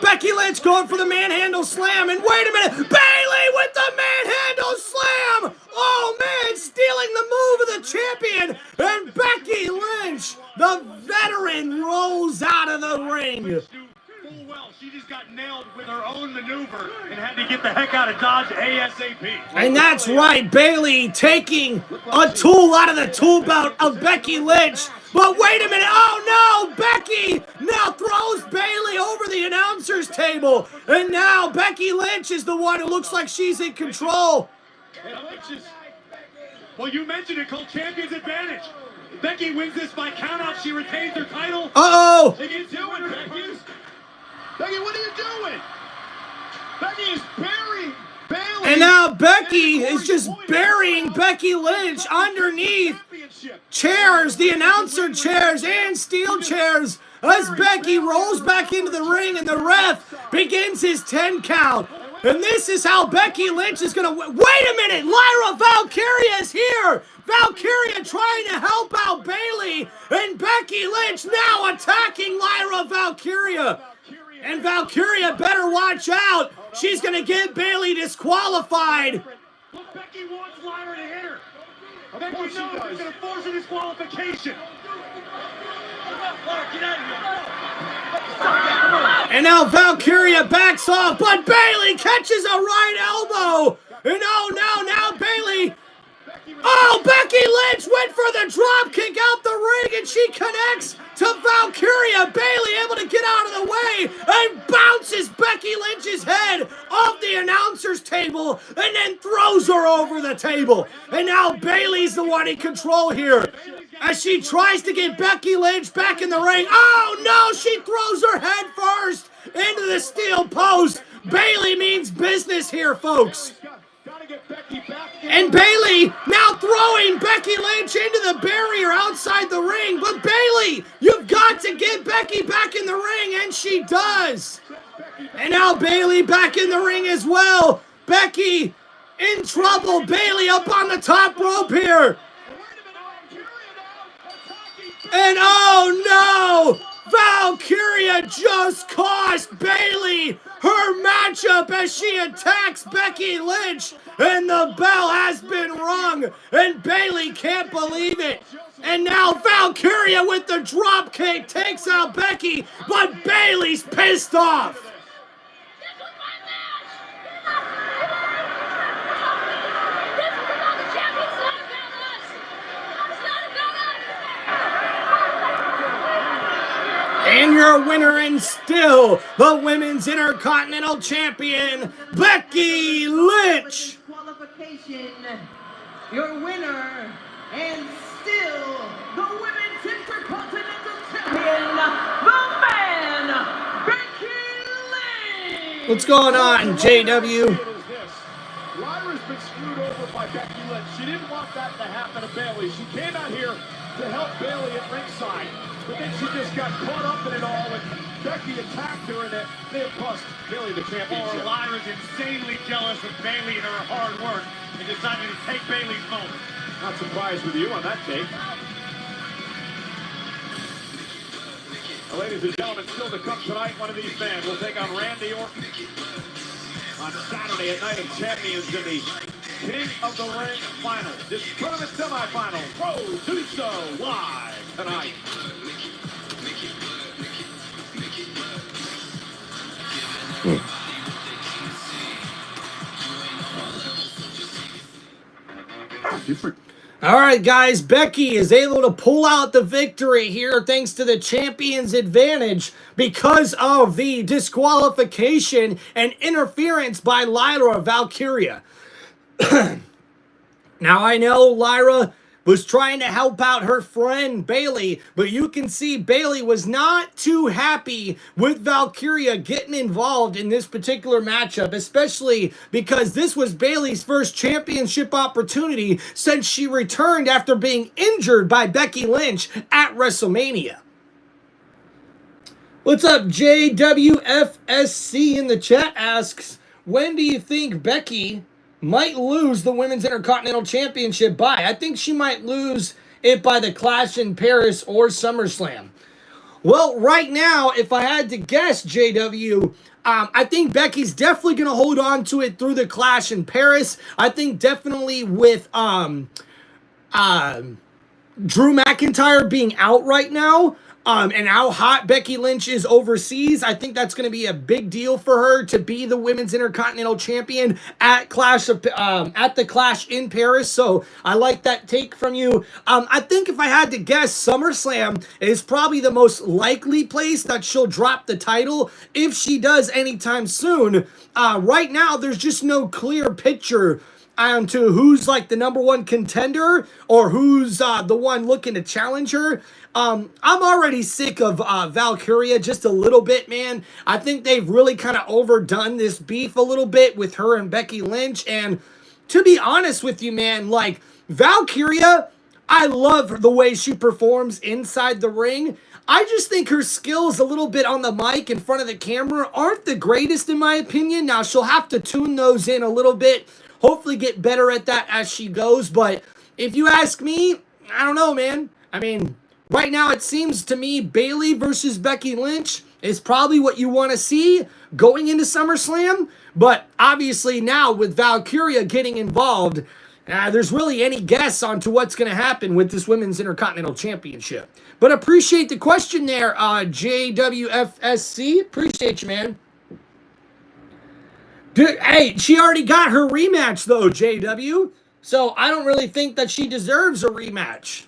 Becky Lynch going for the manhandle slam, and wait a minute, Bayley with the manhandle slam! Oh man, stealing the move of the champion, and Becky Lynch, the veteran, rolls out of the ring. Full well, she just got nailed with her own maneuver and had to get the heck out of Dodge ASAP. And that's right, Bayley taking a tool out of the tool belt of Becky Lynch. But wait a minute, oh no, Becky now throws Bayley over the announcer's table. And now Becky Lynch is the one who looks like she's in control. Well, you mentioned it, called Champion's Advantage. Becky wins this by countout, she retains her title. Uh-oh. What are you doing, Becky? Becky, what are you doing? Becky is burying Bayley. And now Becky is just burying Becky Lynch underneath chairs, the announcer chairs and steel chairs, as Becky rolls back into the ring and the ref begins his 10 count. And this is how Becky Lynch is going to win. Wait a minute, Lyra Valkyria is here. Valkyria trying to help out Bayley, and Becky Lynch now attacking Lyra Valkyria. And Valkyria better watch out. She's going to get Bayley disqualified. Look, Becky wants Lyra to hit her. Becky knows she's going to force a disqualification. Get out of here. And now Valkyria backs off, but Bayley catches a right elbow. And now Bayley. Oh, Becky Lynch went for the drop kick out the ring, and she connects to Valkyria. Bayley able to get out of the way and bounces Becky Lynch's head off the announcer's table and then throws her over the table. And now Bayley's the one in control here as she tries to get Becky Lynch back in the ring. Oh, no, she throws her head first into the steel post. Bayley means business here, folks. And Bayley now throwing Becky Lynch into the barrier outside the ring. But Bayley, you've got to get Becky back in the ring, and she does. And now Bayley back in the ring as well. Becky in trouble. Bayley up on the top rope here. And oh no! Valkyria just cost Bayley her matchup as she attacks Becky Lynch, and the bell has been rung, and Bayley can't believe it. And now Valkyria with the drop kick takes out Becky, but Bayley's pissed off. And your winner and still the Women's Intercontinental Champion, Becky Lynch. Your winner and still the Women's Intercontinental Champion, the man, Becky Lynch. What's going on, JW? Lyra's been screwed over by Becky Lynch. She didn't want that to happen to Bayley. She came out here to help Bayley at ringside. But then she just got caught up in it all, and Becky attacked her, and they have cost Bayley the championship. Lyra's insanely jealous of Bayley and her hard work, and decided to take Bayley's moment. Not surprised with you on that take. Well, ladies and gentlemen, still to come tonight, one of these men will take on Randy Orton on Saturday at Night of Champions in the King of the Ring final. This tournament semifinal, Pro Do So live tonight. All right, guys, Becky is able to pull out the victory here thanks to the champion's advantage because of the disqualification and interference by Lyra Valkyria. Now, I know Lyra was trying to help out her friend Bayley, but you can see Bayley was not too happy with Valkyria getting involved in this particular matchup, especially because this was Bayley's first championship opportunity since she returned after being injured by Becky Lynch at WrestleMania. What's up, JWFSC in the chat asks, when do you think Becky might lose the Women's Intercontinental Championship by? I think she might lose it by the Clash in Paris or SummerSlam. Well, right now, if I had to guess, JW, I think Becky's definitely going to hold on to it through the Clash in Paris. I think definitely with Drew McIntyre being out right now, and how hot Becky Lynch is overseas, I think that's going to be a big deal for her to be the Women's Intercontinental Champion at the Clash in Paris. So I like that take from you. I think if I had to guess, SummerSlam is probably the most likely place that she'll drop the title if she does anytime soon. Right now, there's just no clear picture to who's like the number one contender or who's the one looking to challenge her. I'm already sick of Valkyria just a little bit, man. I think they've really kind of overdone this beef a little bit with her and Becky Lynch. And to be honest with you, man, like Valkyria, I love the way she performs inside the ring. I just think her skills a little bit on the mic in front of the camera aren't the greatest in my opinion. Now, she'll have to tune those in a little bit, hopefully get better at that as she goes. But if you ask me, I don't know, man. I mean, right now it seems to me Bayley versus Becky Lynch, is probably what you want to see going into SummerSlam. But obviously now with Valkyria getting involved, there's really any guess on to what's going to happen with this Women's Intercontinental Championship. But appreciate the question there, JWFSC. Appreciate you, man. Dude, hey, she already got her rematch, though, JW. So I don't really think that she deserves a rematch.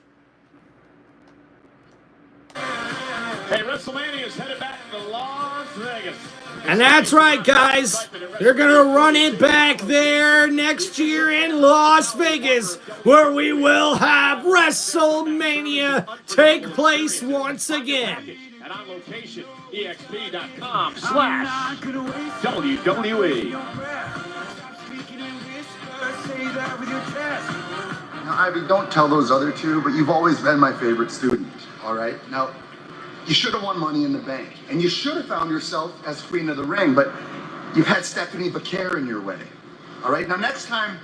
Hey, WrestleMania is headed back to Las Vegas. And that's right, guys. They're going to run it back there next year in Las Vegas, where we will have WrestleMania take place once again. And on location, exp.com/WWE. Now, Ivy, don't tell those other two, but you've always been my favorite student, all right? Now, you should have won Money in the Bank, and you should have found yourself as Queen of the Ring, but you've had Stephanie Vaquer in your way, all right? Now, next time,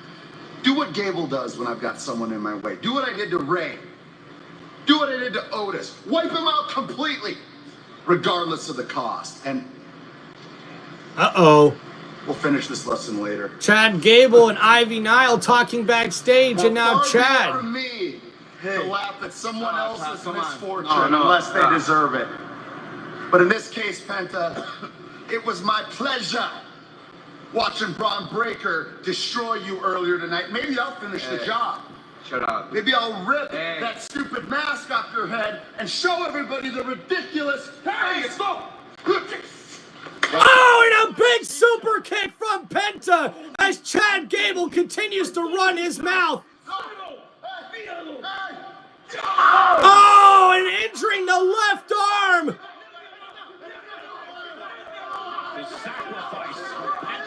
do what Gable does when I've got someone in my way. Do what I did to Ray. Do what I did to Otis. Wipe him out completely, regardless of the cost. And uh-oh. We'll finish this lesson later. Chad Gable and Ivy Nile talking backstage, and now Chad. For me to laugh at someone else's misfortune unless they deserve it. But in this case, Penta, it was my pleasure watching Braun Breaker destroy you earlier tonight. Maybe I'll finish the job. Shut up. Maybe I'll rip that stupid mask off your head and show everybody the ridiculous. Hey, stop! Oh, and a big super kick from Penta as Chad Gable continues to run his mouth. Oh, and injuring the left arm.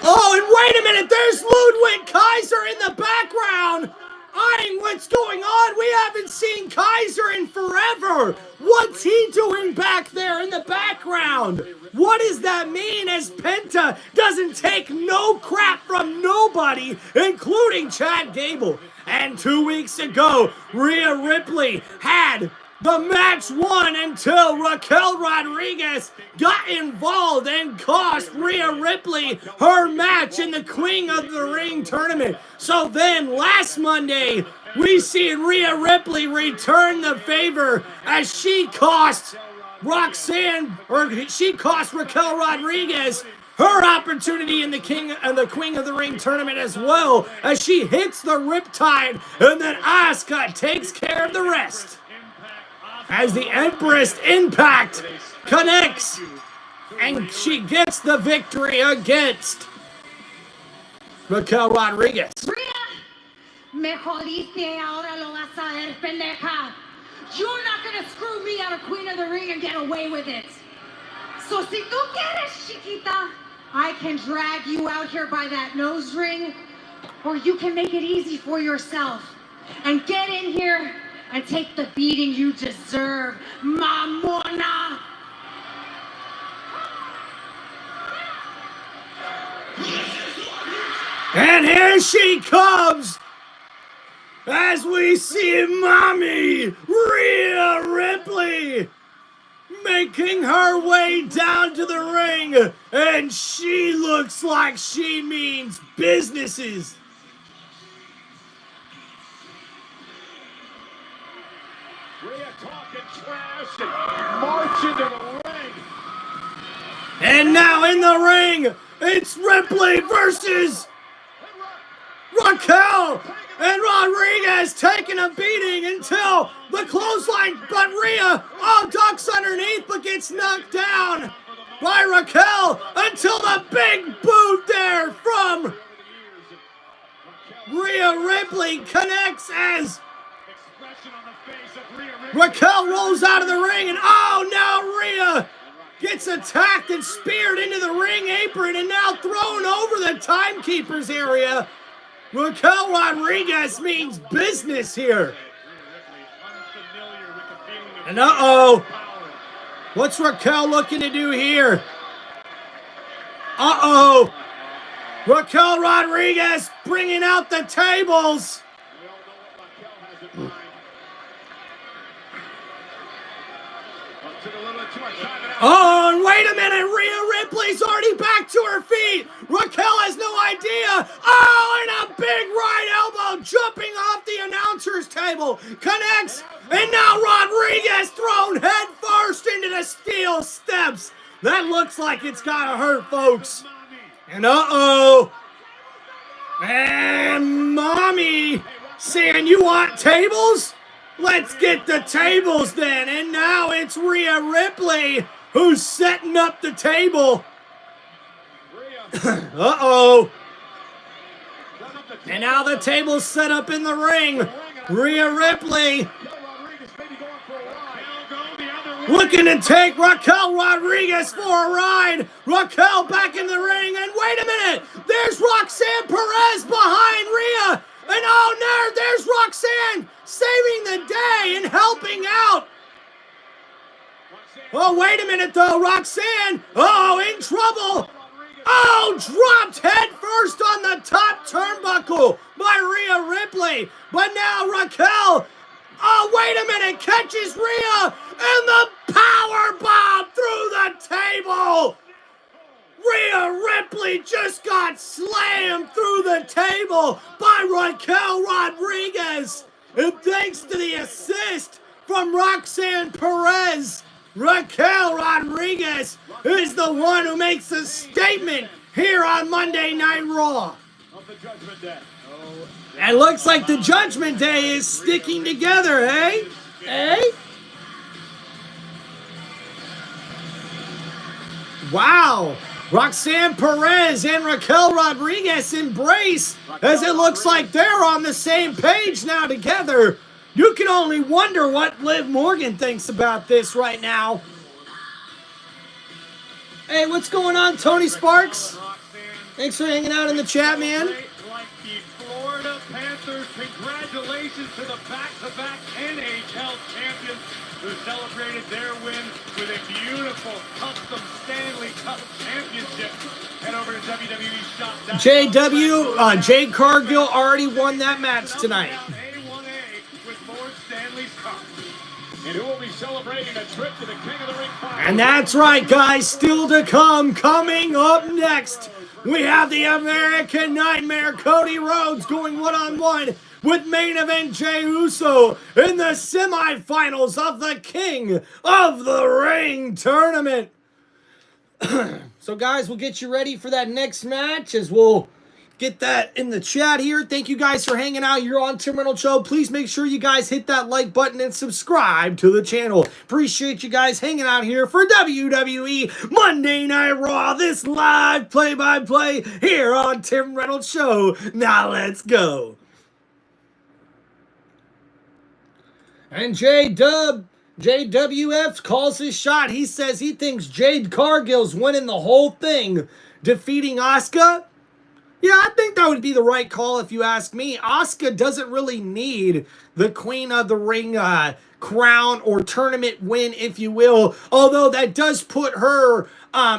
Oh, and wait a minute, there's Ludwig Kaiser in the background. Eyeing what's going on. We haven't seen Kaiser in forever. What's he doing back there in the background? What does that mean as Penta doesn't take no crap from nobody, including Chad Gable? And 2 weeks ago, Rhea Ripley had the match won until Raquel Rodriguez got involved and cost Rhea Ripley her match in the Queen of the Ring tournament. So then last Monday, we see Rhea Ripley return the favor as she cost Roxanne, or she cost Raquel Rodriguez her opportunity in the Queen of the Ring tournament as well, as she hits the Riptide, and then Asuka takes care of the rest. As the Empress Impact connects, and she gets the victory against Raquel Rodriguez. Me jodiste, ahora lo vas a ver, pendeja. You're not gonna screw me out of Queen of the Ring and get away with it. So si tú quieres, chiquita, I can drag you out here by that nose ring, or you can make it easy for yourself and get in here and take the beating you deserve, mamona. And here she comes, as we see Mommy Rhea Ripley making her way down to the ring, and she looks like she means businesses. Rhea talking trash and march into the ring. And now in the ring, it's Ripley versus Raquel, and Rodriguez taking a beating until the clothesline, but Rhea ducks underneath but gets knocked down by Raquel until the big boot there from Rhea Ripley connects as Raquel rolls out of the ring, and now Rhea gets attacked and speared into the ring apron and now thrown over the timekeeper's area. Raquel Rodriguez means business here. And what's Raquel looking to do here? Raquel Rodriguez bringing out the tables. Oh, and wait a minute, Rhea Ripley's already back to her feet. Raquel has no idea. Oh, and a big right elbow jumping off the announcer's table. Connects, and now Rodriguez thrown head first into the steel steps. That looks like it's gotta hurt, folks. And uh-oh. And Mommy saying, you want tables? Let's get the tables then. And now it's Rhea Ripley who's setting up the table. Uh-oh. And now the table's set up in the ring. Rhea Ripley looking to take Raquel Rodriguez for a ride. Raquel back in the ring. And wait a minute. There's Roxanne Perez behind Rhea. And oh no, there's Roxanne saving the day and helping out. Oh, wait a minute though, Roxanne. Oh, in trouble. Oh, dropped head first on the top turnbuckle by Rhea Ripley. But now Raquel, oh, wait a minute, catches Rhea and the power bomb through the table. Rhea Ripley just got slammed through the table by Raquel Rodriguez. And thanks to the assist from Roxanne Perez, Raquel Rodriguez is the one who makes a statement here on Monday Night Raw. And looks like the Judgment Day is sticking together, eh? Eh? Wow. Roxanne Perez and Raquel Rodriguez embrace as it looks like they're on the same page now together. You can only wonder what Liv Morgan thinks about this right now. Hey, what's going on, Tony Sparks? Thanks for hanging out in the chat, man. Like the Florida Panthers, congratulations to the back-to-back NHL champions who celebrated their win with a beautiful custom Stanley Cup championship. Head over to WWE Shop. Jade Cargill already won that match tonight. And who will be celebrating a trip to the King of the Ring final. And that's right, guys, still to come. Coming up next, we have the American Nightmare, Cody Rhodes, going one-on-one with main event Jey Uso in the semifinals of the King of the Ring tournament. So, guys, we'll get you ready for that next match as we'll get that in the chat here. Thank you guys for hanging out here on Tim Reynolds Show. Please make sure you guys hit that like button and subscribe to the channel. Appreciate you guys hanging out here for WWE Monday Night Raw, this live play-by-play here on Tim Reynolds Show. Now let's go. And JWF calls his shot. He says he thinks Jade Cargill's winning the whole thing, defeating Asuka. Yeah, I think that would be the right call if you ask me. Asuka doesn't really need the Queen of the Ring crown or tournament win, if you will. Although that does put her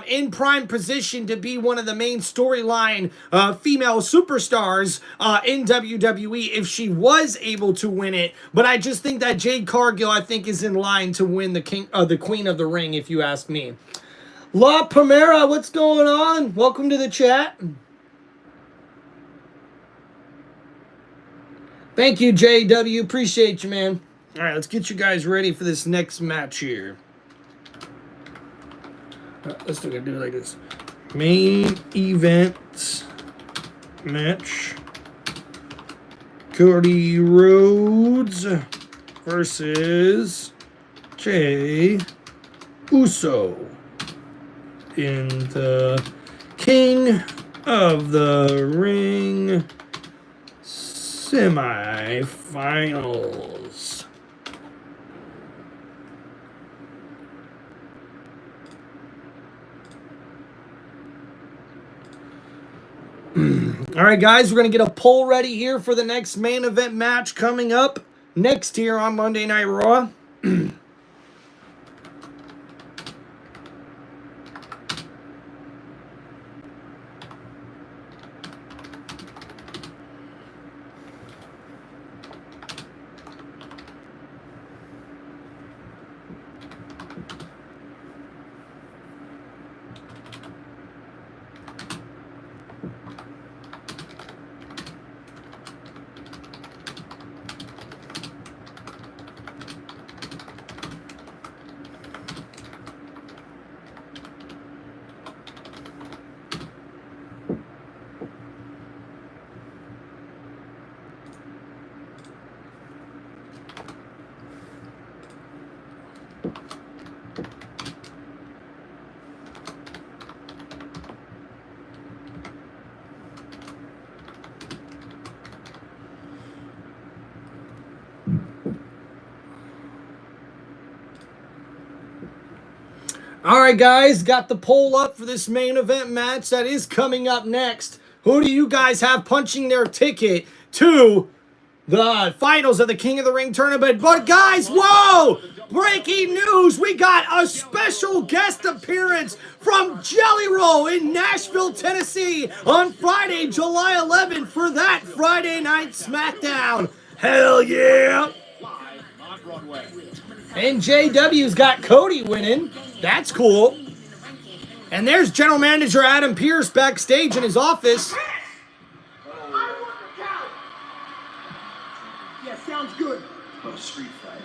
in prime position to be one of the main storyline female superstars in WWE if she was able to win it. But I just think that Jade Cargill, I think, is in line to win the Queen of the Ring, if you ask me. La Primera, what's going on? Welcome to the chat. Thank you, JW. Appreciate you, man. All right, let's get you guys ready for this next match here. Let's do it like this. Main event match. Cody Rhodes versus Jey Uso in the King of the Ring semifinals. All right, guys, we're going to get a poll ready here for the next main event match coming up next here on Monday Night Raw. All right, guys, got the poll up for this main event match that is coming up next. Who do you guys have punching their ticket to the finals of the King of the Ring tournament? But guys, whoa! Breaking news! We got a special guest appearance from Jelly Roll in Nashville, Tennessee on Friday, July 11th for that Friday Night SmackDown. Hell yeah! And JW's got Cody winning. That's cool. And there's General Manager Adam Pearce backstage in his office. Yeah, sounds good. Oh, street fight.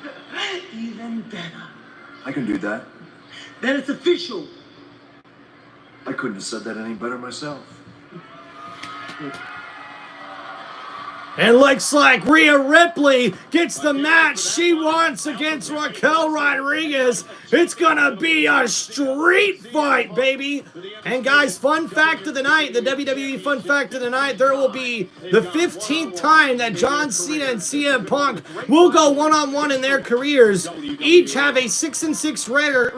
Even better. I can do that. Then it's official. I couldn't have said that any better myself. It looks like Rhea Ripley gets the match she wants against Raquel Rodriguez. It's gonna be a street fight, baby. And guys, fun fact of the night, the WWE fun fact of the night, there will be the 15th time that John Cena and CM Punk will go one-on-one in their careers. Each have a 6-6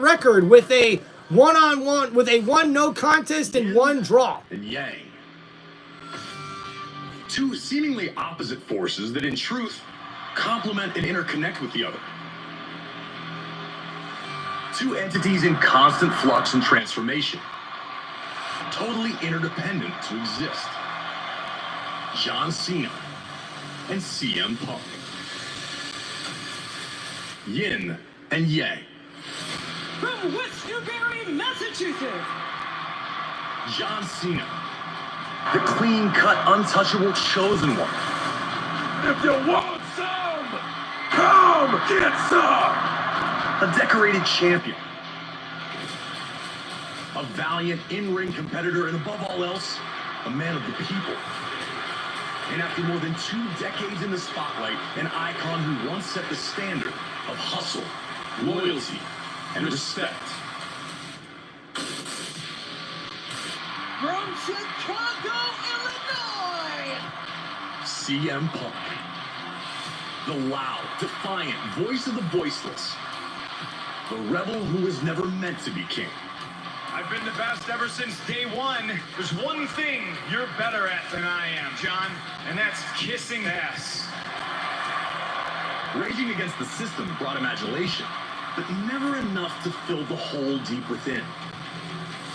record with a one-on-one, with a 1 no contest and 1 draw. And Yang. Two seemingly opposite forces that in truth complement and interconnect with the other. Two entities in constant flux and transformation, totally interdependent to exist. John Cena and CM Punk. Yin and Yang. From West Newbury, Massachusetts, John Cena, the clean-cut, untouchable chosen one. If you want some, come get some! A decorated champion. A valiant in-ring competitor, and above all else, a man of the people. And after more than 2 decades in the spotlight, an icon who once set the standard of hustle, loyalty, and respect. from Chicago, Illinois, CM Punk. The loud, defiant voice of the voiceless. The rebel who was never meant to be king. I've been the best ever since day one. There's one thing you're better at than I am, John, and that's kissing ass. Raging against the system brought him adulation, but never enough to fill the hole deep within.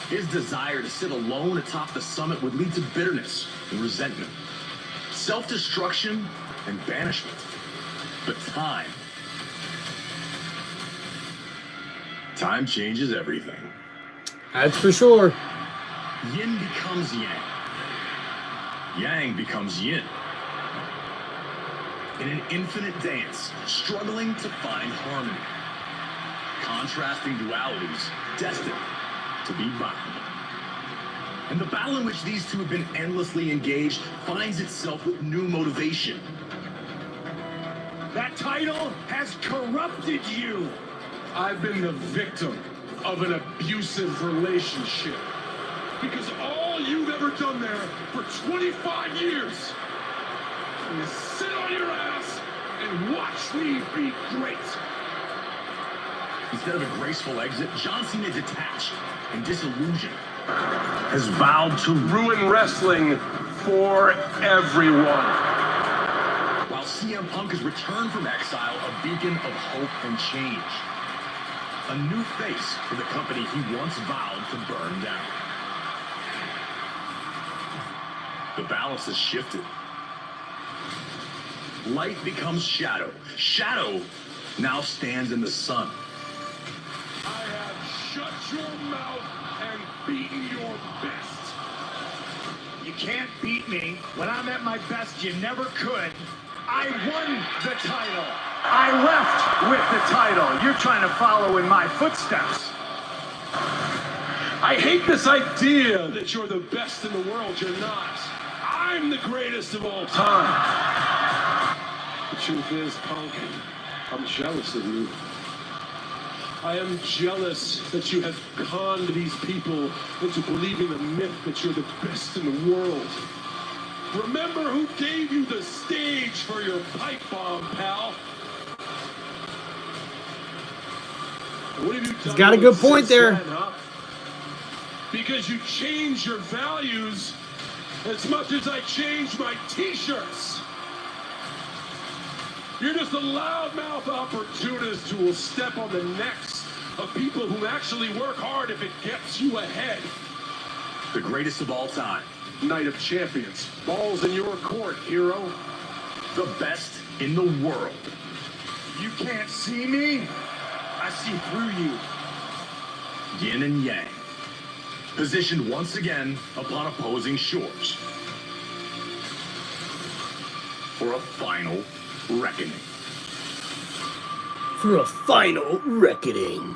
His desire to sit alone atop the summit would lead to bitterness and resentment, self-destruction and banishment. But time changes everything. That's for sure. Yin becomes Yang. Yang becomes Yin. In an infinite dance, struggling to find harmony. Contrasting dualities, destined to be bound. And the battle in which these two have been endlessly engaged finds itself with new motivation. That title has corrupted you. I've been the victim of an abusive relationship. Because all you've ever done there for 25 years is sit on your ass and watch me be great. Instead of a graceful exit, John Cena, detached and disillusioned, has vowed to Ruin wrestling for everyone. While CM Punk has returned from exile, a beacon of hope and change. A new face for the company he once vowed to burn down. The balance has shifted. Light becomes shadow. Shadow now stands in the sun. I have shut your mouth and beaten your best. You can't beat me. When I'm at my best, you never could. I won the title. I left with the title. You're trying to follow in my footsteps. I hate this idea that you're the best in the world. You're not. I'm the greatest of all time. The truth is, Punk, I'm jealous of you. I am jealous that you have conned these people into believing the myth that you're the best in the world. Remember who gave you the stage for your pipe bomb, pal? He's got a good point there. Because you change your values as much as I change my t-shirts. You're just a loudmouth opportunist who will step on the necks of people who actually work hard if it gets you ahead. The greatest of all time. Night of Champions. Ball's in your court, hero. The best in the world. You can't see me? I see through you. Yin and yang. Positioned once again upon opposing shores. For a final reckoning. For a final reckoning.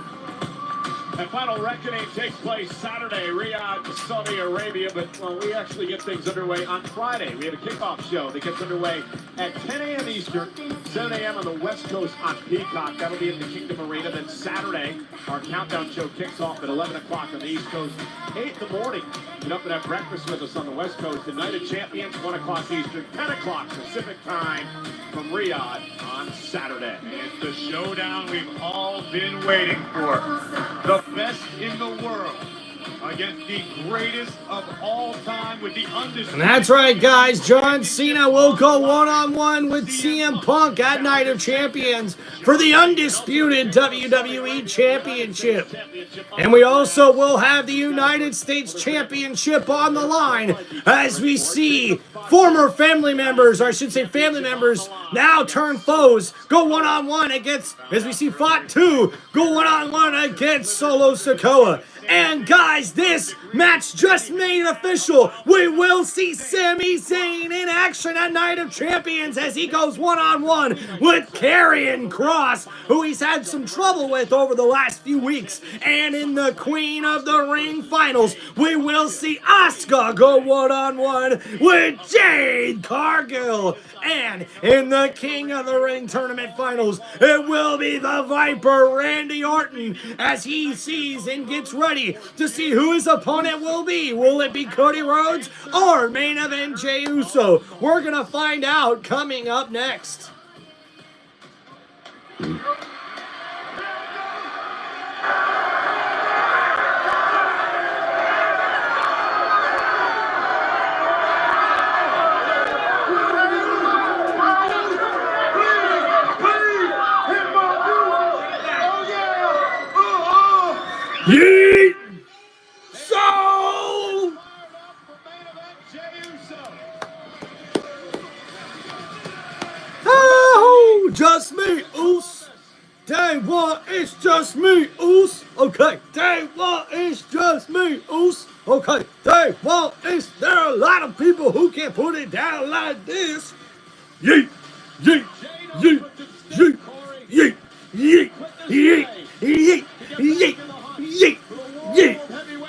That final reckoning takes place Saturday, Riyadh, Saudi Arabia, but well, we actually get things underway on Friday. We have a kickoff show that gets underway at 10 a.m. Eastern, 7 a.m. on the West Coast on Peacock. That'll be at the Kingdom Arena. Then Saturday, our countdown show kicks off at 11 o'clock on the East Coast, 8 in the morning. Get up and have breakfast with us on the West Coast. The Night of Champions, 1 o'clock Eastern, 10 o'clock Pacific time from Riyadh on Saturday. It's the showdown we've all been waiting for. The best in the world against the greatest of all time with the undisputed. And that's right, guys. John Cena will go one-on-one with CM Punk at Night of Champions for the undisputed WWE Championship. And we also will have the United States Championship on the line as we see former family members, or I should say family members, now turn foes, go one-on-one against, as we see Fatu go one-on-one against Solo Sikoa. And guys, this match just made official. We will see Sami Zayn in action at Night of Champions as he goes one-on-one with Karrion Kross, who he's had some trouble with over the last few weeks. And in the Queen of the Ring finals, we will see Asuka go one-on-one with Jade Cargill. And in the King of the Ring tournament finals, it will be the Viper Randy Orton as he sees and gets ready to see who his opponent will be. Will it be Cody Rhodes or main event Jey Uso? We're going to find out coming up next. Yeet! So! Oh, just me, Oos. Day one, it's just me, Oos. Okay, day one, it's just me, Oos. Okay, day one, there are a lot of people who can put it down like this. Yeet, yeet, yeet, yeet, yeet, yeet, yeet, yeet, yeet. Yeet, yeet,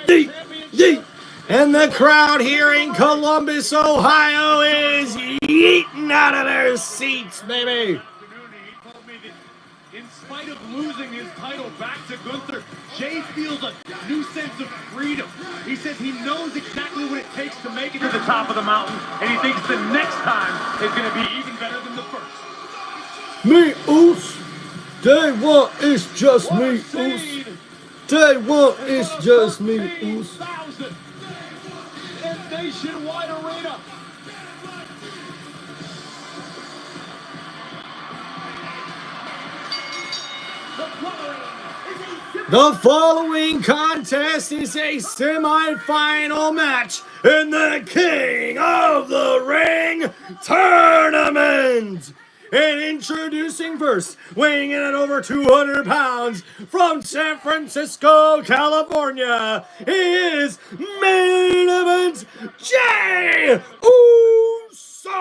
yeet, yeet. And the crowd here in Columbus, Ohio is yeeting out of their seats, baby. In spite of losing his title back to Gunther, Jay feels a new sense of freedom. He says he knows exactly what it takes to make it to the top of the mountain, and he thinks the next time is going to be even better than the first. Me, Oos. Day one, it's just me, Oos. Day one, it's just me, Oos. In Nationwide Arena. The following contest is a semi-final match in the King of the Ring tournament. And introducing first, weighing in at over 200 pounds, from San Francisco, California, is main event Jey Uso!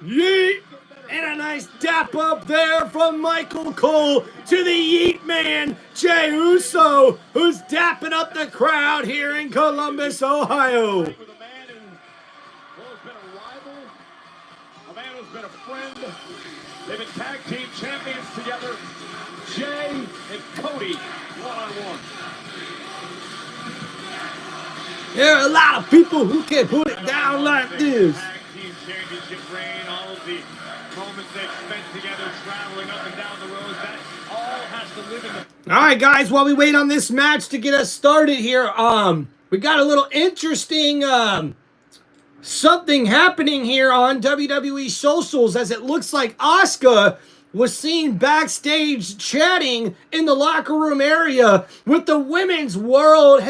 Yeet! And a nice dap up there from Michael Cole to the Yeet Man, Jey Uso, who's dapping up the crowd here in Columbus, Ohio. Been a friend. They've been tag team champions together. Jay and Cody one-on-one. There are a lot of people who can put it down like this. Tag team championship reign, all of the moments they've spent together, traveling up and down the roads. That all has to live in the... All right, guys, while we wait on this match to get us started here, we got a little interesting something happening here on WWE socials, as it looks like Asuka was seen backstage chatting in the locker room area with the women's world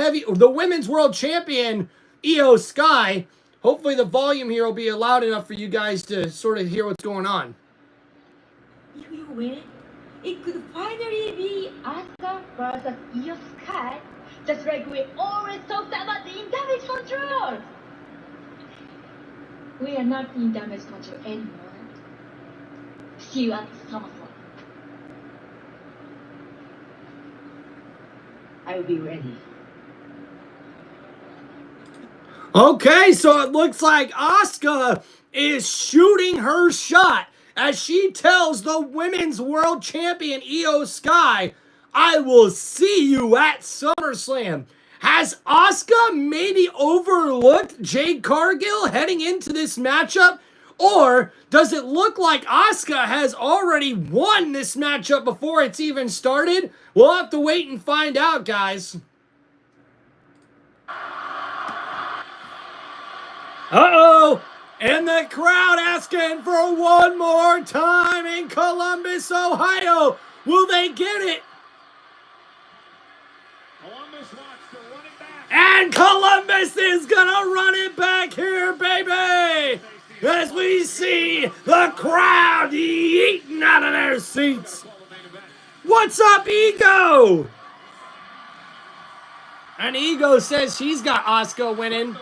champion Io Sky. Hopefully the volume here will be loud enough for you guys to sort of hear what's going on. If you win, it could finally be Asuka versus Io Sky, just like we always talked about in Damage Control. We are not in Damage Control anymore. See you at SummerSlam. I will be ready. Okay, so it looks like Asuka is shooting her shot as she tells the women's world champion Io Sky, I will see you at SummerSlam. Has Asuka maybe overlooked Jade Cargill heading into this matchup? Or does it look like Asuka has already won this matchup before it's even started? We'll have to wait and find out, guys. Uh-oh! And the crowd asking for one more time in Columbus, Ohio. Will they get it? And Columbus is gonna run it back here, baby! As we see the crowd eating out of their seats. What's up, Ego? And Ego says she's got Asuka winning.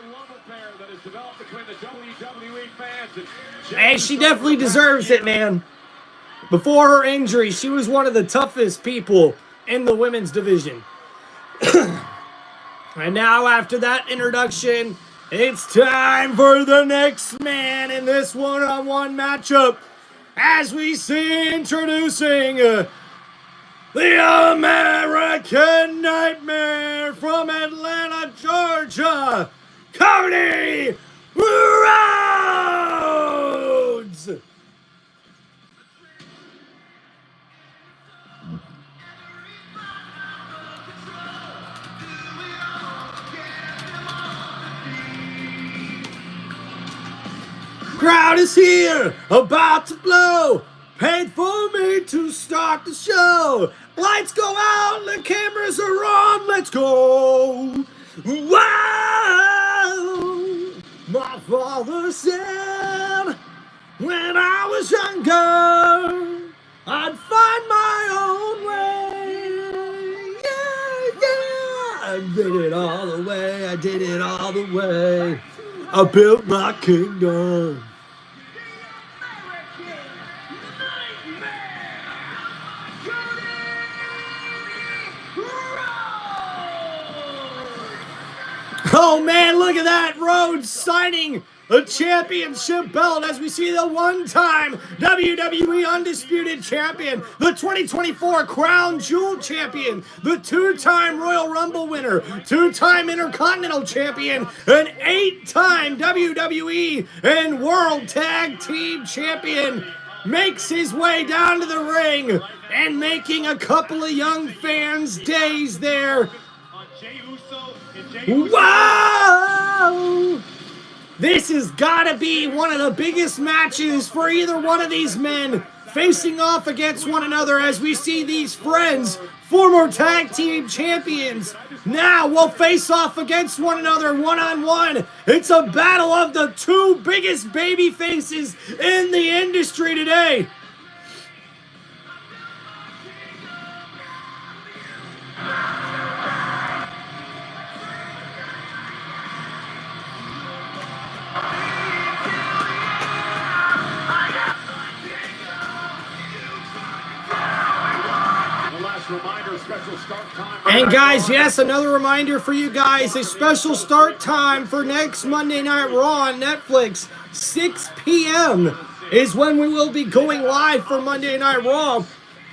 Hey, she definitely deserves it, man. Before her injury, she was one of the toughest people in the women's division. And now, after that introduction, it's time for the next man in this one-on-one matchup. As we see introducing the American Nightmare from Atlanta, Georgia, Cody Rhodes! Crowd is here, about to blow. Paid for me to start the show. Lights go out, the cameras are on, let's go. Wow! My father said when I was younger, I'd find my own way. Yeah, I did it all the way, I did it all the way. I built my kingdom. Oh man, look at that! Rhodes signing a championship belt as we see the one-time WWE Undisputed Champion, the 2024 Crown Jewel Champion, the two-time Royal Rumble winner, two-time Intercontinental Champion, an 8-time WWE and World Tag Team Champion, makes his way down to the ring and making a couple of young fans' days there. Wow! This has got to be one of the biggest matches for either one of these men facing off against one another as we see these friends, former tag team champions, now will face off against one another one-on-one. It's a battle of the two biggest baby faces in the industry today. And guys, yes, another reminder for you guys, a special start time for next Monday Night Raw on Netflix. 6 p.m. is when we will be going live for Monday Night Raw.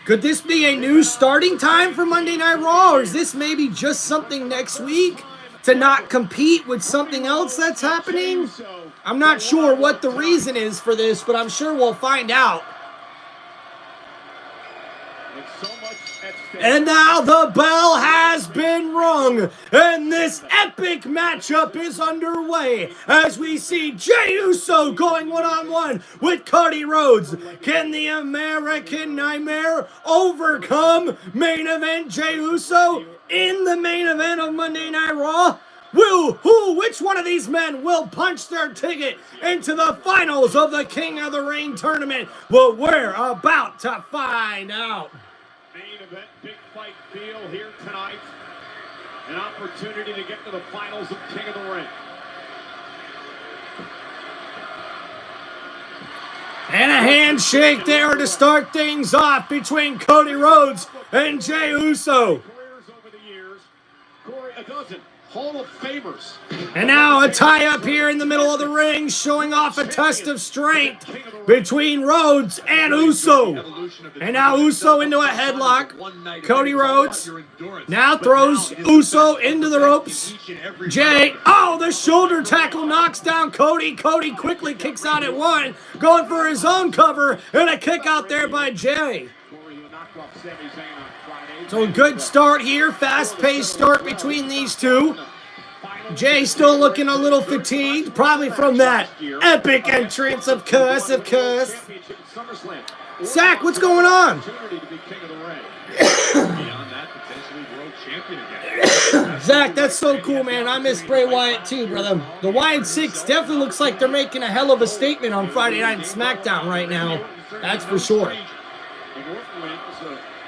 Could this be a new starting time for Monday Night Raw, or is this maybe just something next week to not compete with something else that's happening? I'm not sure what the reason is for this, but I'm sure we'll find out. And now the bell has been rung, and this epic matchup is underway as we see Jey Uso going one-on-one with Cody Rhodes. Can the American Nightmare overcome main event Jey Uso in the main event of Monday Night Raw? Which one of these men will punch their ticket into the finals of the King of the Ring tournament? Well, we're about to find out. Main event, big fight feel here tonight. An opportunity to get to the finals of King of the Ring. And a handshake there to start things off between Cody Rhodes and Jey Uso. Careers over the years, Corey, a dozen Hall of Famers. And now a tie-up here in the middle of the ring, showing off a test of strength between Rhodes and Uso. And now Uso into a headlock. Cody Rhodes now throws Uso into the ropes. Jey, oh, the shoulder tackle knocks down Cody. Cody quickly kicks out at one, going for his own cover, and a kick out there by Jey. So a good start here, fast-paced start between these two. Jey still looking a little fatigued, probably from that epic entrance, of course. Zach, what's going on? Zach, that's so cool, man. I miss Bray Wyatt too, brother. The Wyatt 6 definitely looks like they're making a hell of a statement on Friday Night SmackDown right now. That's for sure.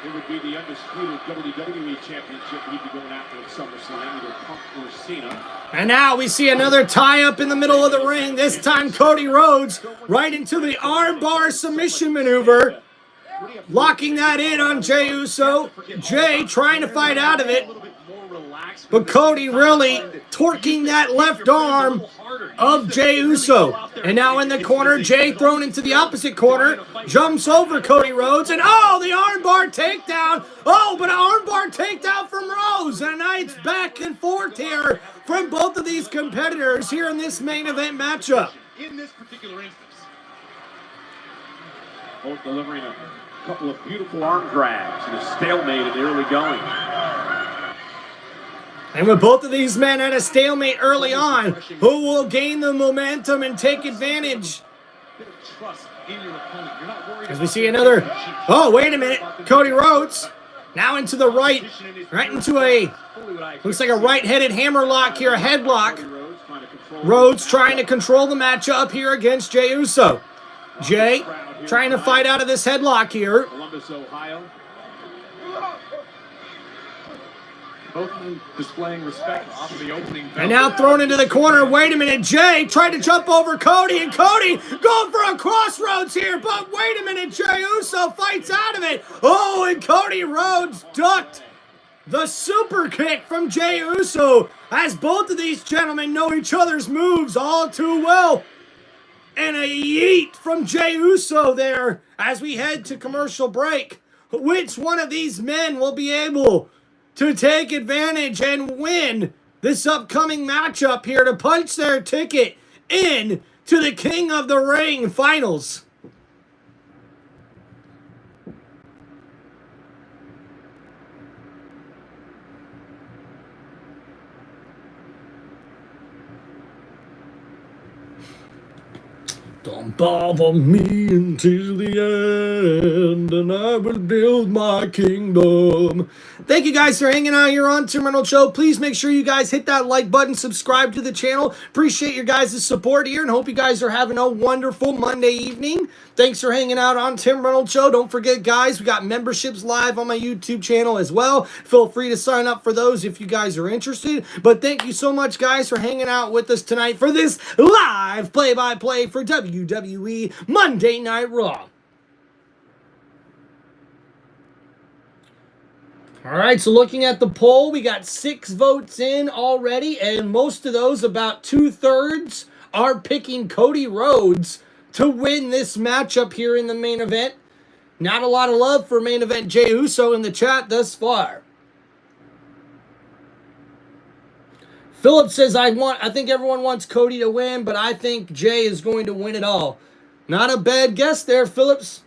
It would be the undisputed WWE Championship he'd be going after at SummerSlam, either Punk or Cena. And now we see another tie-up in the middle of the ring. This time Cody Rhodes right into the armbar submission maneuver, locking that in on Jey Uso. Jey trying to fight out of it, but Cody really torquing that left arm of Jey Uso. And now in the corner, Jey thrown into the opposite corner, jumps over Cody Rhodes, and oh, the armbar takedown. Oh, but an armbar takedown from Rhodes. And a nice back and forth here from both of these competitors here in this main event matchup. In this particular instance, both delivering a couple of beautiful arm drags and a stalemate in the early going. And with both of these men at a stalemate early on, who will gain the momentum and take advantage? As we see another, oh, wait a minute, Cody Rhodes now into the right into a, looks like a right-headed hammerlock here, a headlock. Rhodes trying to control the matchup here against Jey Uso. Jey trying to fight out of this headlock here. Columbus, Ohio. Both of them displaying respect off of the opening. And now thrown into the corner. Wait a minute. Jey tried to jump over Cody, and Cody going for a crossroads here. But wait a minute. Jey Uso fights out of it. Oh, and Cody Rhodes ducked the super kick from Jey Uso, as both of these gentlemen know each other's moves all too well. And a yeet from Jey Uso there as we head to commercial break. Which one of these men will be able to take advantage and win this upcoming matchup here to punch their ticket in to the King of the Ring finals? Don't bother me until the end, and I will build my kingdom. Thank you guys for hanging out here on Tim Reynolds Show. Please make sure you guys hit that like button, subscribe to the channel. Appreciate your guys' support here, and hope you guys are having a wonderful Monday evening. Thanks for hanging out on Tim Reynolds Show. Don't forget, guys, we got memberships live on my YouTube channel as well. Feel free to sign up for those if you guys are interested. But thank you so much, guys, for hanging out with us tonight for this live play-by-play for WWE Monday Night Raw. All right, so looking at the poll, we got 6 votes in already, and most of those, about 2/3, are picking Cody Rhodes to win this matchup here in the main event. Not a lot of love for main event Jey Uso in the chat thus far. Philip says, I think everyone wants Cody to win, but I think Jey is going to win it all. Not a bad guess there, Phillips.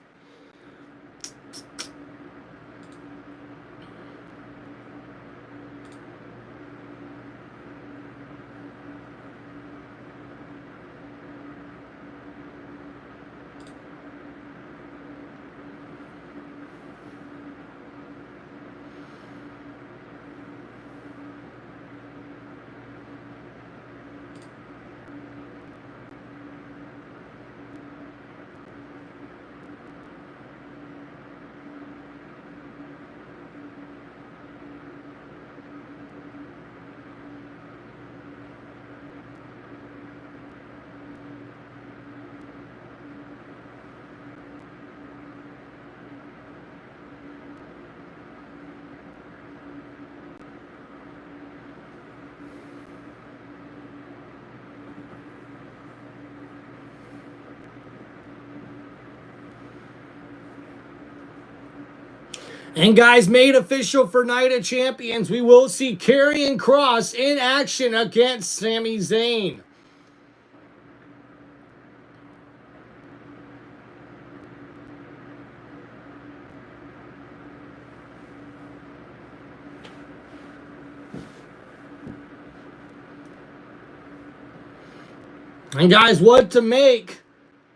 And guys, made official for Night of Champions, we will see Karrion Kross in action against Sami Zayn. And guys, what to make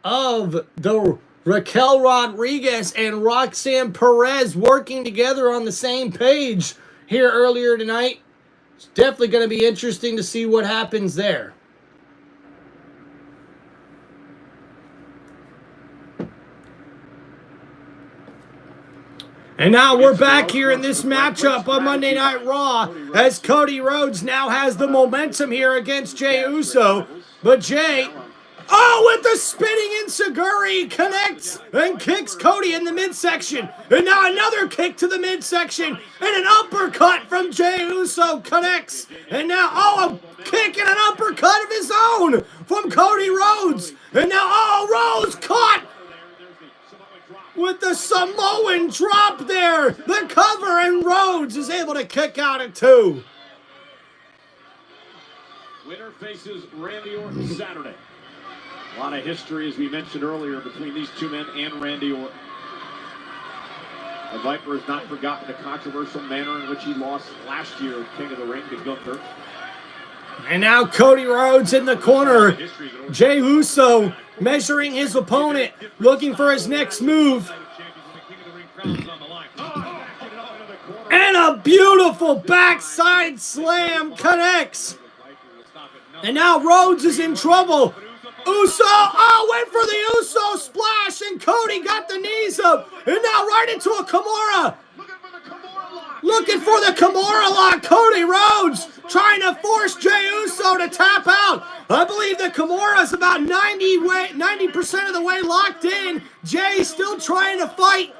of the Raquel Rodriguez and Roxan Perez working together on the same page here earlier tonight? It's definitely going to be interesting to see what happens there. And now we're back here in this matchup on Monday Night Raw as Cody Rhodes now has the momentum here against Jey Uso. But Jey, with the spinning enziguri, connects and kicks Cody in the midsection. And now another kick to the midsection and an uppercut from Jey Uso connects. And now, a kick and an uppercut of his own from Cody Rhodes. And now, Rhodes caught with the Samoan drop there. The cover, and Rhodes is able to kick out at 2. Winner faces Randy Orton Saturday. A lot of history, as we mentioned earlier, between these two men and Randy Orton. The Viper has not forgotten the controversial manner in which he lost last year at King of the Ring to Gunther. And now Cody Rhodes in the corner. Jey Uso measuring his opponent, looking for his next move. And a beautiful backside slam connects. And now Rhodes is in trouble. Uso, went for the Uso splash, and Cody got the knees up. And now right into a Kimura. Looking for the Kimura lock. Cody Rhodes trying to force Jey Uso to tap out. I believe the Kimura is about 90% of the way locked in. Jey still trying to fight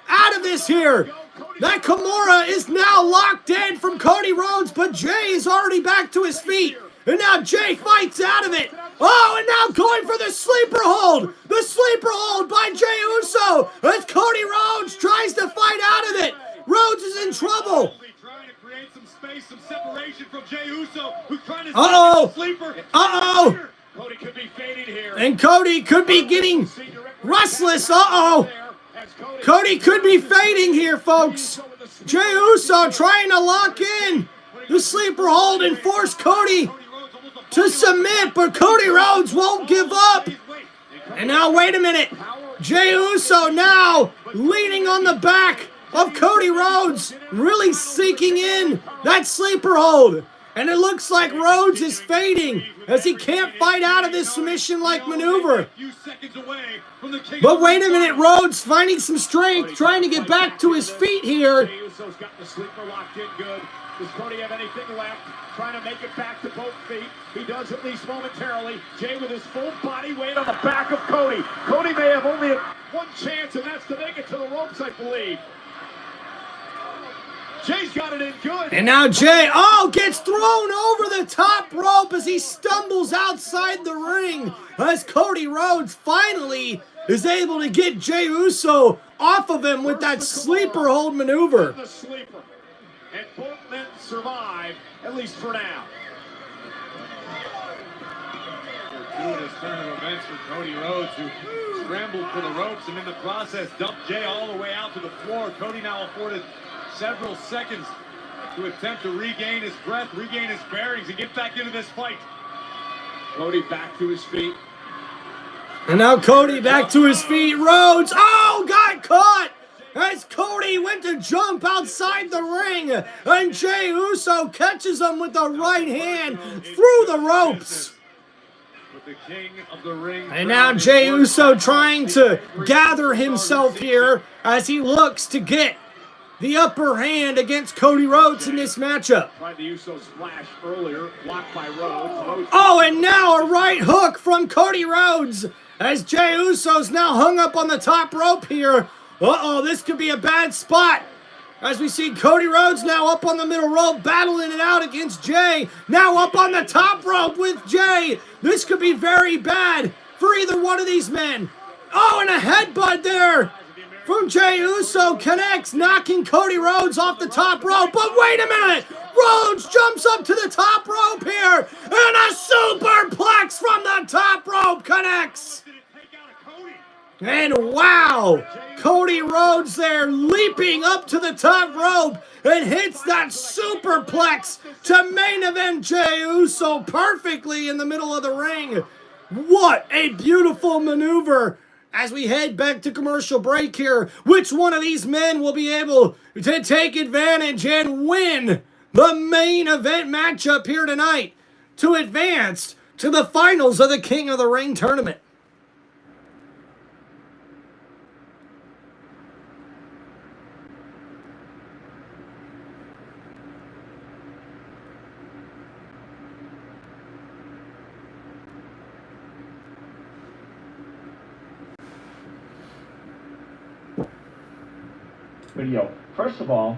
out of this here. That Kimura is now locked in from Cody Rhodes, but Jey is already back to his feet. And now Jey fights out of it. And now going for the sleeper hold. The sleeper hold by Jey Uso as Cody Rhodes tries to fight out of it. Rhodes is in trouble. Trying to create some space, some separation from Jey Uso, who's trying to sleeper. Cody could be faded here. And Cody could be getting restless. Cody could be fading here, folks. Jey Uso trying to lock in the sleeper hold and force Cody to submit, but Cody Rhodes won't give up. And now, wait a minute. Jey Uso now leaning on the back of Cody Rhodes, really sinking in that sleeper hold. And it looks like Rhodes is fading as he can't fight out of this submission-like maneuver. But wait a minute, Rhodes finding some strength, trying to get back to his feet here. Jey Uso's got the sleeper locked in good. Does Cody have anything left? Trying to make it back to both feet. He does at least momentarily. Jey with his full body weight on the back of Cody. Cody may have only one chance, and that's to make it to the ropes, I believe. Jey's got it in good. And now Jey, gets thrown over the top rope as he stumbles outside the ring. As Cody Rhodes finally is able to get Jey Uso off of him with that sleeper hold maneuver. The sleeper. And both men survive, at least for now. Fortuitous turn of events for Cody Rhodes, who scrambled for the ropes and in the process dumped Jey all the way out to the floor. Cody now afforded several seconds to attempt to regain his breath, regain his bearings, and get back into this fight. Cody back to his feet. And now Cody back to his feet. Rhodes, got caught as Cody went to jump outside the ring. And Jey Uso catches him with the right hand through the ropes. The king of the ring. And now Jey Uso trying to gather himself here as he looks to get the upper hand against Cody Rhodes in this matchup. Tried the Uso splash earlier, blocked by Rhodes. And now a right hook from Cody Rhodes as Jey Uso's now hung up on the top rope here. This could be a bad spot. As we see Cody Rhodes now up on the middle rope, battling it out against Jey. Now up on the top rope with Jey. This could be very bad for either one of these men. And a headbutt there from Jey Uso connects, knocking Cody Rhodes off the top rope. But wait a minute! Rhodes jumps up to the top rope here, and a superplex from the top rope connects. And wow, Cody Rhodes there leaping up to the top rope and hits that superplex to main event Jey Uso perfectly in the middle of the ring. What a beautiful maneuver. As we head back to commercial break here, which one of these men will be able to take advantage and win the main event matchup here tonight to advance to the finals of the King of the Ring tournament? Video. First of all,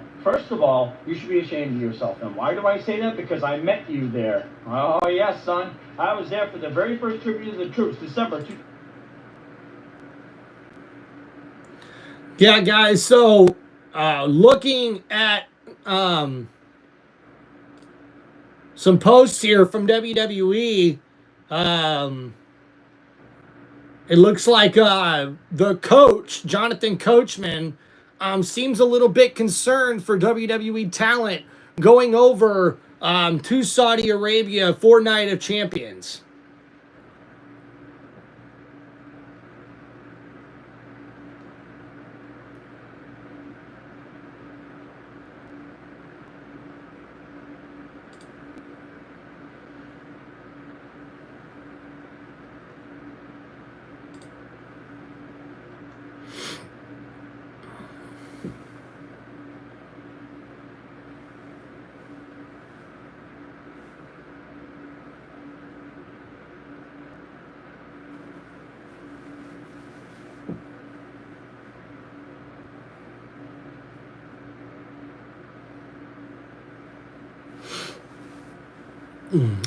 you should be ashamed of yourself. And why do I say that? Because I met you there. Oh yes, son. I was there for the very first tribute to the troops, December 2. Yeah, guys. So, looking at some posts here from WWE, it looks like the coach, Jonathan Coachman, seems a little bit concerned for WWE talent going over to Saudi Arabia for Night of Champions.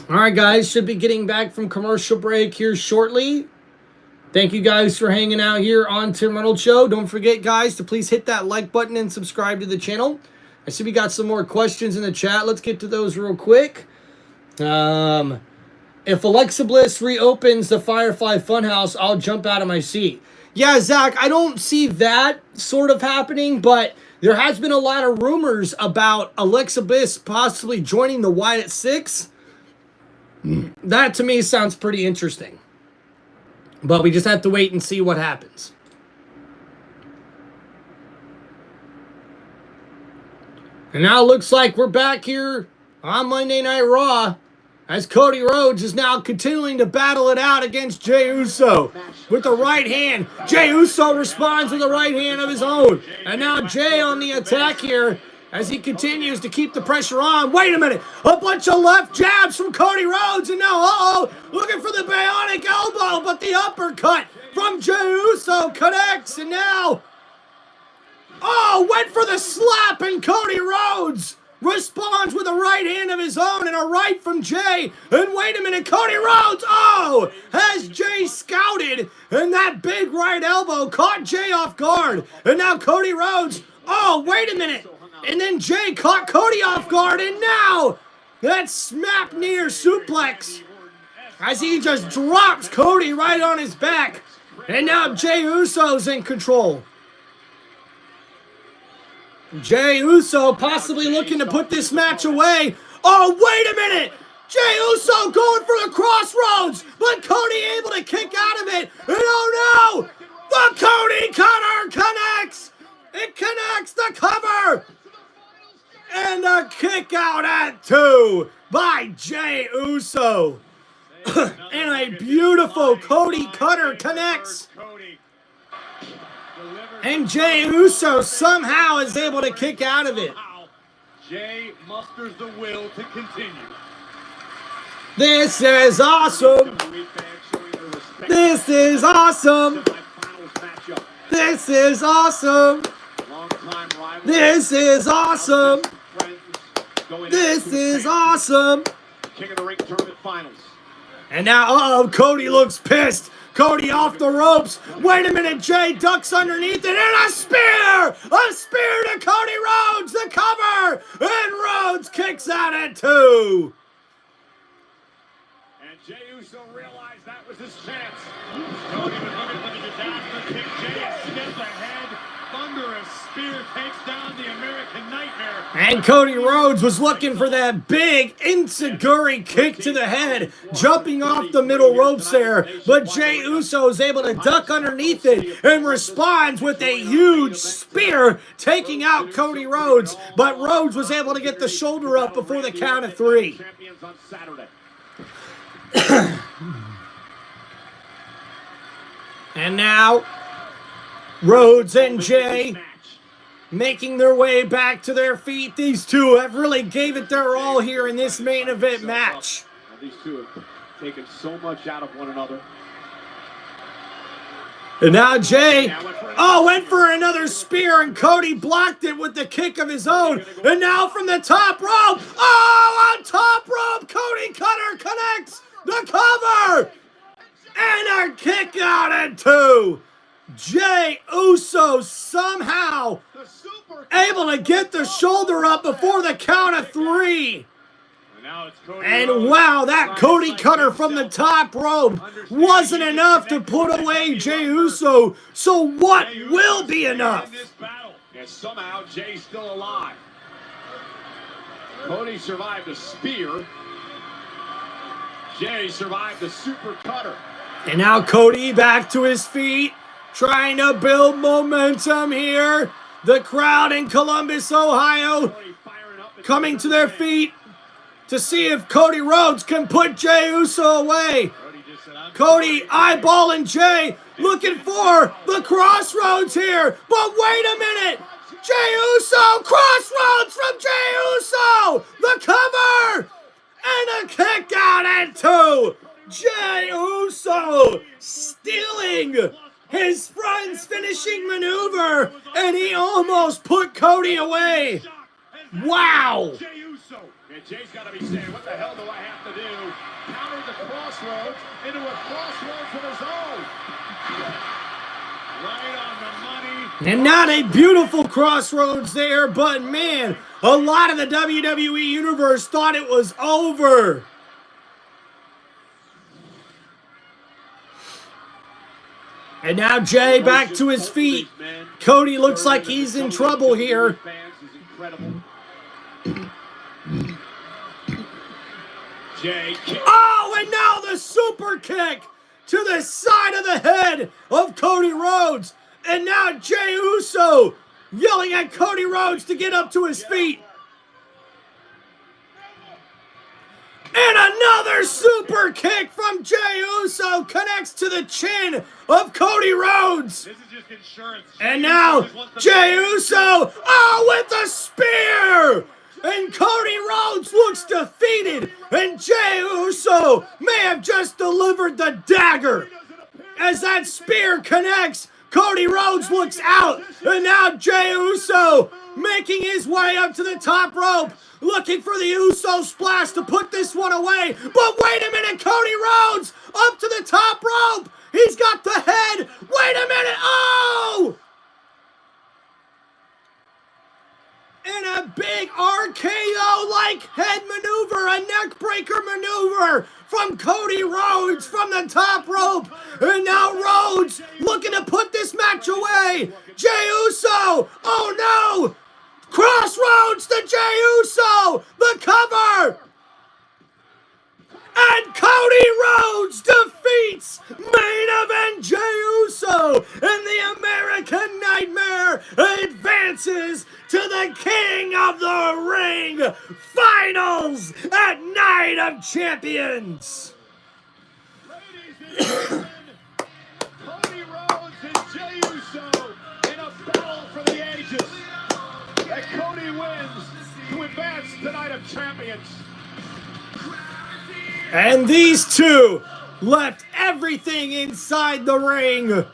All right, guys, should be getting back from commercial break here shortly. Thank you guys for hanging out here on Tim Reynolds Show. Don't forget, guys, to please hit that like button and subscribe to the channel. I see we got some more questions in the chat. Let's get to those real quick. If Alexa Bliss reopens the Firefly Funhouse, I'll jump out of my seat. Yeah, Zach, I don't see that sort of happening, but there has been a lot of rumors about Alexa Bliss possibly joining the Ep.6. That, to me, sounds pretty interesting. But we just have to wait and see what happens. And now it looks like we're back here on Monday Night Raw as Cody Rhodes is now continuing to battle it out against Jey Uso with the right hand. Jey Uso responds with the right hand of his own. And now Jey on the attack here as he continues to keep the pressure on. Wait a minute. A bunch of left jabs from Cody Rhodes. And now, looking for the bionic elbow. But the uppercut from Jey Uso connects. And now, went for the slap. And Cody Rhodes responds with a right hand of his own and a right from Jey. And wait a minute. Cody Rhodes, has Jey scouted. And that big right elbow caught Jey off guard. And now Cody Rhodes, wait a minute. And then Jey caught Cody off guard, and now that snap near suplex as he just drops Cody right on his back. And now Jey Uso's in control. Jey Uso possibly looking to put this match away. Wait a minute! Jey Uso going for the crossroads, but Cody able to kick out of it. And the Cody cutter connects. It connects the cover. And a kick out at 2 by Jey Uso. And a beautiful Cody cutter connects. And Jey Uso somehow is able to kick out of it. Jey musters the will to continue. This is awesome. This is awesome. This is awesome. This is awesome. This is awesome. King of the Ring tournament finals. And now, Cody looks pissed. Cody off the ropes. Wait a minute, Jay ducks underneath it, and a spear! A spear to Cody Rhodes, the cover! And Rhodes kicks out at 2. And Jey Uso realized that was his chance. Cody was looking for the disaster kick. Jey steps ahead. Thunderous spear takes down the American Nightmare. And Cody Rhodes was looking for that big enziguri kick to the head, jumping off the middle ropes there. But Jey Uso is able to duck underneath it and responds with a huge spear, taking out Cody Rhodes. But Rhodes was able to get the shoulder up before the count of 3. And now, Rhodes and Jay making their way back to their feet. These two have really gave it their all here in this main event match. These two have taken so much out of one another. And now Jay, went for another spear, and Cody blocked it with the kick of his own. And now from the top rope, on top rope, Cody Cutter connects the cover! And a kick out at 2. Jey Uso somehow able to get the shoulder up before the count of 3. And wow, that Cody Cutter from the top rope wasn't enough to put away Jey Uso. So what will be enough? And somehow Jay's still alive. Cody survived a spear. Jey survived the super cutter. And now Cody back to his feet, trying to build momentum here. The crowd in Columbus, Ohio, coming to their feet to see if Cody Rhodes can put Jey Uso away. Cody eyeballing Jey, looking for the crossroads here. But wait a minute! Jey Uso, crossroads from Jey Uso! The cover! And a kick out at 2! Jey Uso stealing his friend's finishing maneuver, and he almost put Cody away. Wow! And Jay's got to be saying, what the hell do I have to do? Counter the crossroads into a crossroads of his own. Right on the money. And not a beautiful crossroads there, but man, a lot of the WWE Universe thought it was over. And now Jay back to his feet. Cody looks like he's in trouble here. And now the super kick to the side of the head of Cody Rhodes. And now Jey Uso yelling at Cody Rhodes to get up to his feet. And another super kick from Jey Uso connects to the chin of Cody Rhodes. This is just insurance. And now Jey Uso, with a spear. And Cody Rhodes looks defeated. And Jey Uso may have just delivered the dagger. As that spear connects, Cody Rhodes looks out. And now Jey Uso making his way up to the top rope, looking for the Uso splash to put this one away. But wait a minute, Cody Rhodes up to the top rope. He's got the head. Wait a minute. And a big RKO-like head maneuver, a neck breaker maneuver from Cody Rhodes from the top rope. And now Rhodes looking to put this match away. Jey Uso, no! Crossroads to Jey Uso, the cover! And Cody Rhodes defeats main event Jey Uso, and the American Nightmare advances to the King of the Ring Finals at Night of Champions. Cody Rhodes and Jey Uso in a battle for the ages. And Cody wins to advance to Night of Champions. And these two left everything inside the ring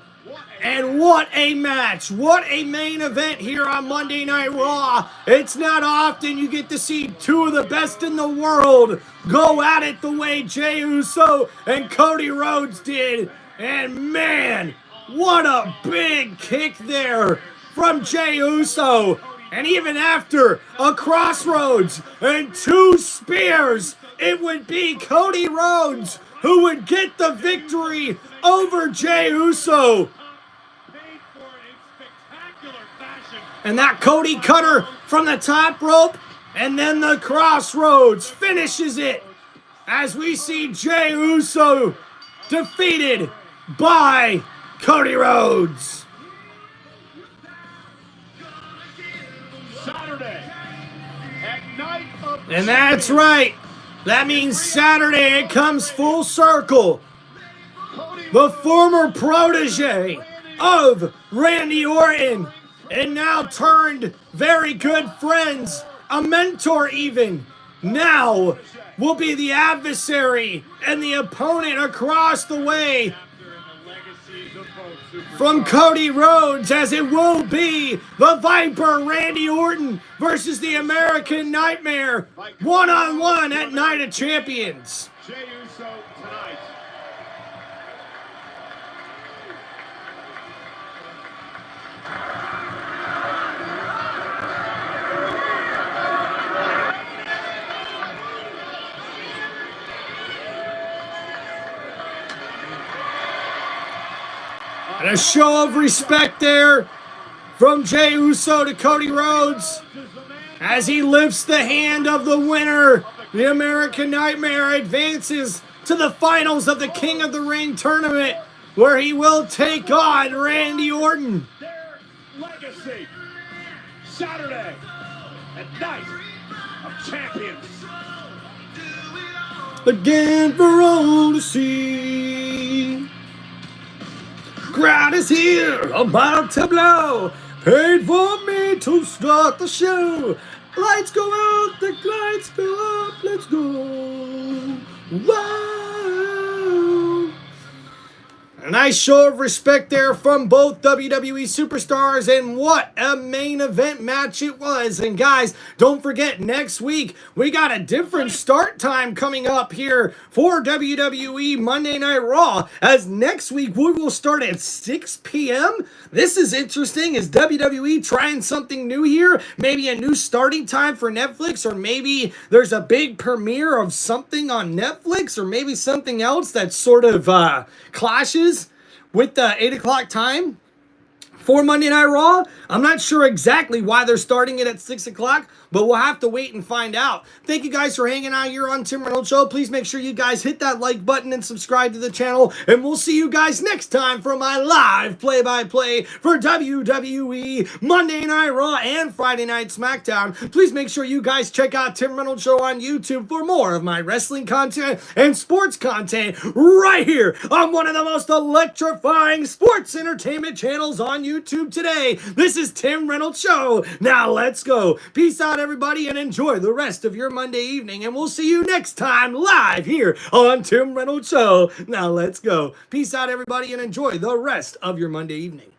And what a match. What a main event here on Monday Night Raw. It's not often you get to see two of the best in the world go at it the way Jey Uso and Cody Rhodes did. And man, what a big kick there from Jey Uso. And even after a crossroads and two spears, it would be Cody Rhodes who would get the victory over Jey Uso. And that Cody cutter from the top rope, and then the crossroads finishes it as we see Jey Uso defeated by Cody Rhodes. Saturday at Night of And that's right. That means Saturday it comes full circle. The former protege of Randy Orton, and now turned very good friends, a mentor even, now will be the adversary and the opponent across the way from Cody Rhodes, as it will be the Viper Randy Orton versus the American Nightmare, one-on-one at Night of Champions. Jey Uso tonight. And a show of respect there from Jey Uso to Cody Rhodes as he lifts the hand of the winner. The American Nightmare advances to the finals of the King of the Ring tournament, where he will take on Randy Orton. Their legacy. Saturday at Night of Champions. Again for all to see. Crowd is here, about to blow. Paid for me to start the show. Lights go out, the lights go up, let's go. Wow. A nice show of respect there from both WWE superstars, and what a main event match it was. And guys, don't forget, next week we got a different start time coming up here for WWE Monday Night Raw, as next week we will start at 6 p.m. This is interesting. Is WWE trying something new here? Maybe a new starting time for Netflix, or maybe there's a big premiere of something on Netflix, or maybe something else that sort of clashes with the 8 o'clock time for Monday Night Raw. I'm not sure exactly why they're starting it at 6 o'clock, but we'll have to wait and find out. Thank you guys for hanging out here on Tim Reynolds Show. Please make sure you guys hit that like button and subscribe to the channel, and we'll see you guys next time for my live play-by-play for WWE Monday Night Raw and Friday Night SmackDown. Please make sure you guys check out Tim Reynolds Show on YouTube for more of my wrestling content and sports content right here on one of the most electrifying sports entertainment channels on YouTube today. This is Tim Reynolds Show. Now let's go. Peace out, everybody, and enjoy the rest of your Monday evening, and we'll see you next time live here on Tim Reynolds Show. Now let's go. Peace out, everybody, and enjoy the rest of your Monday evening.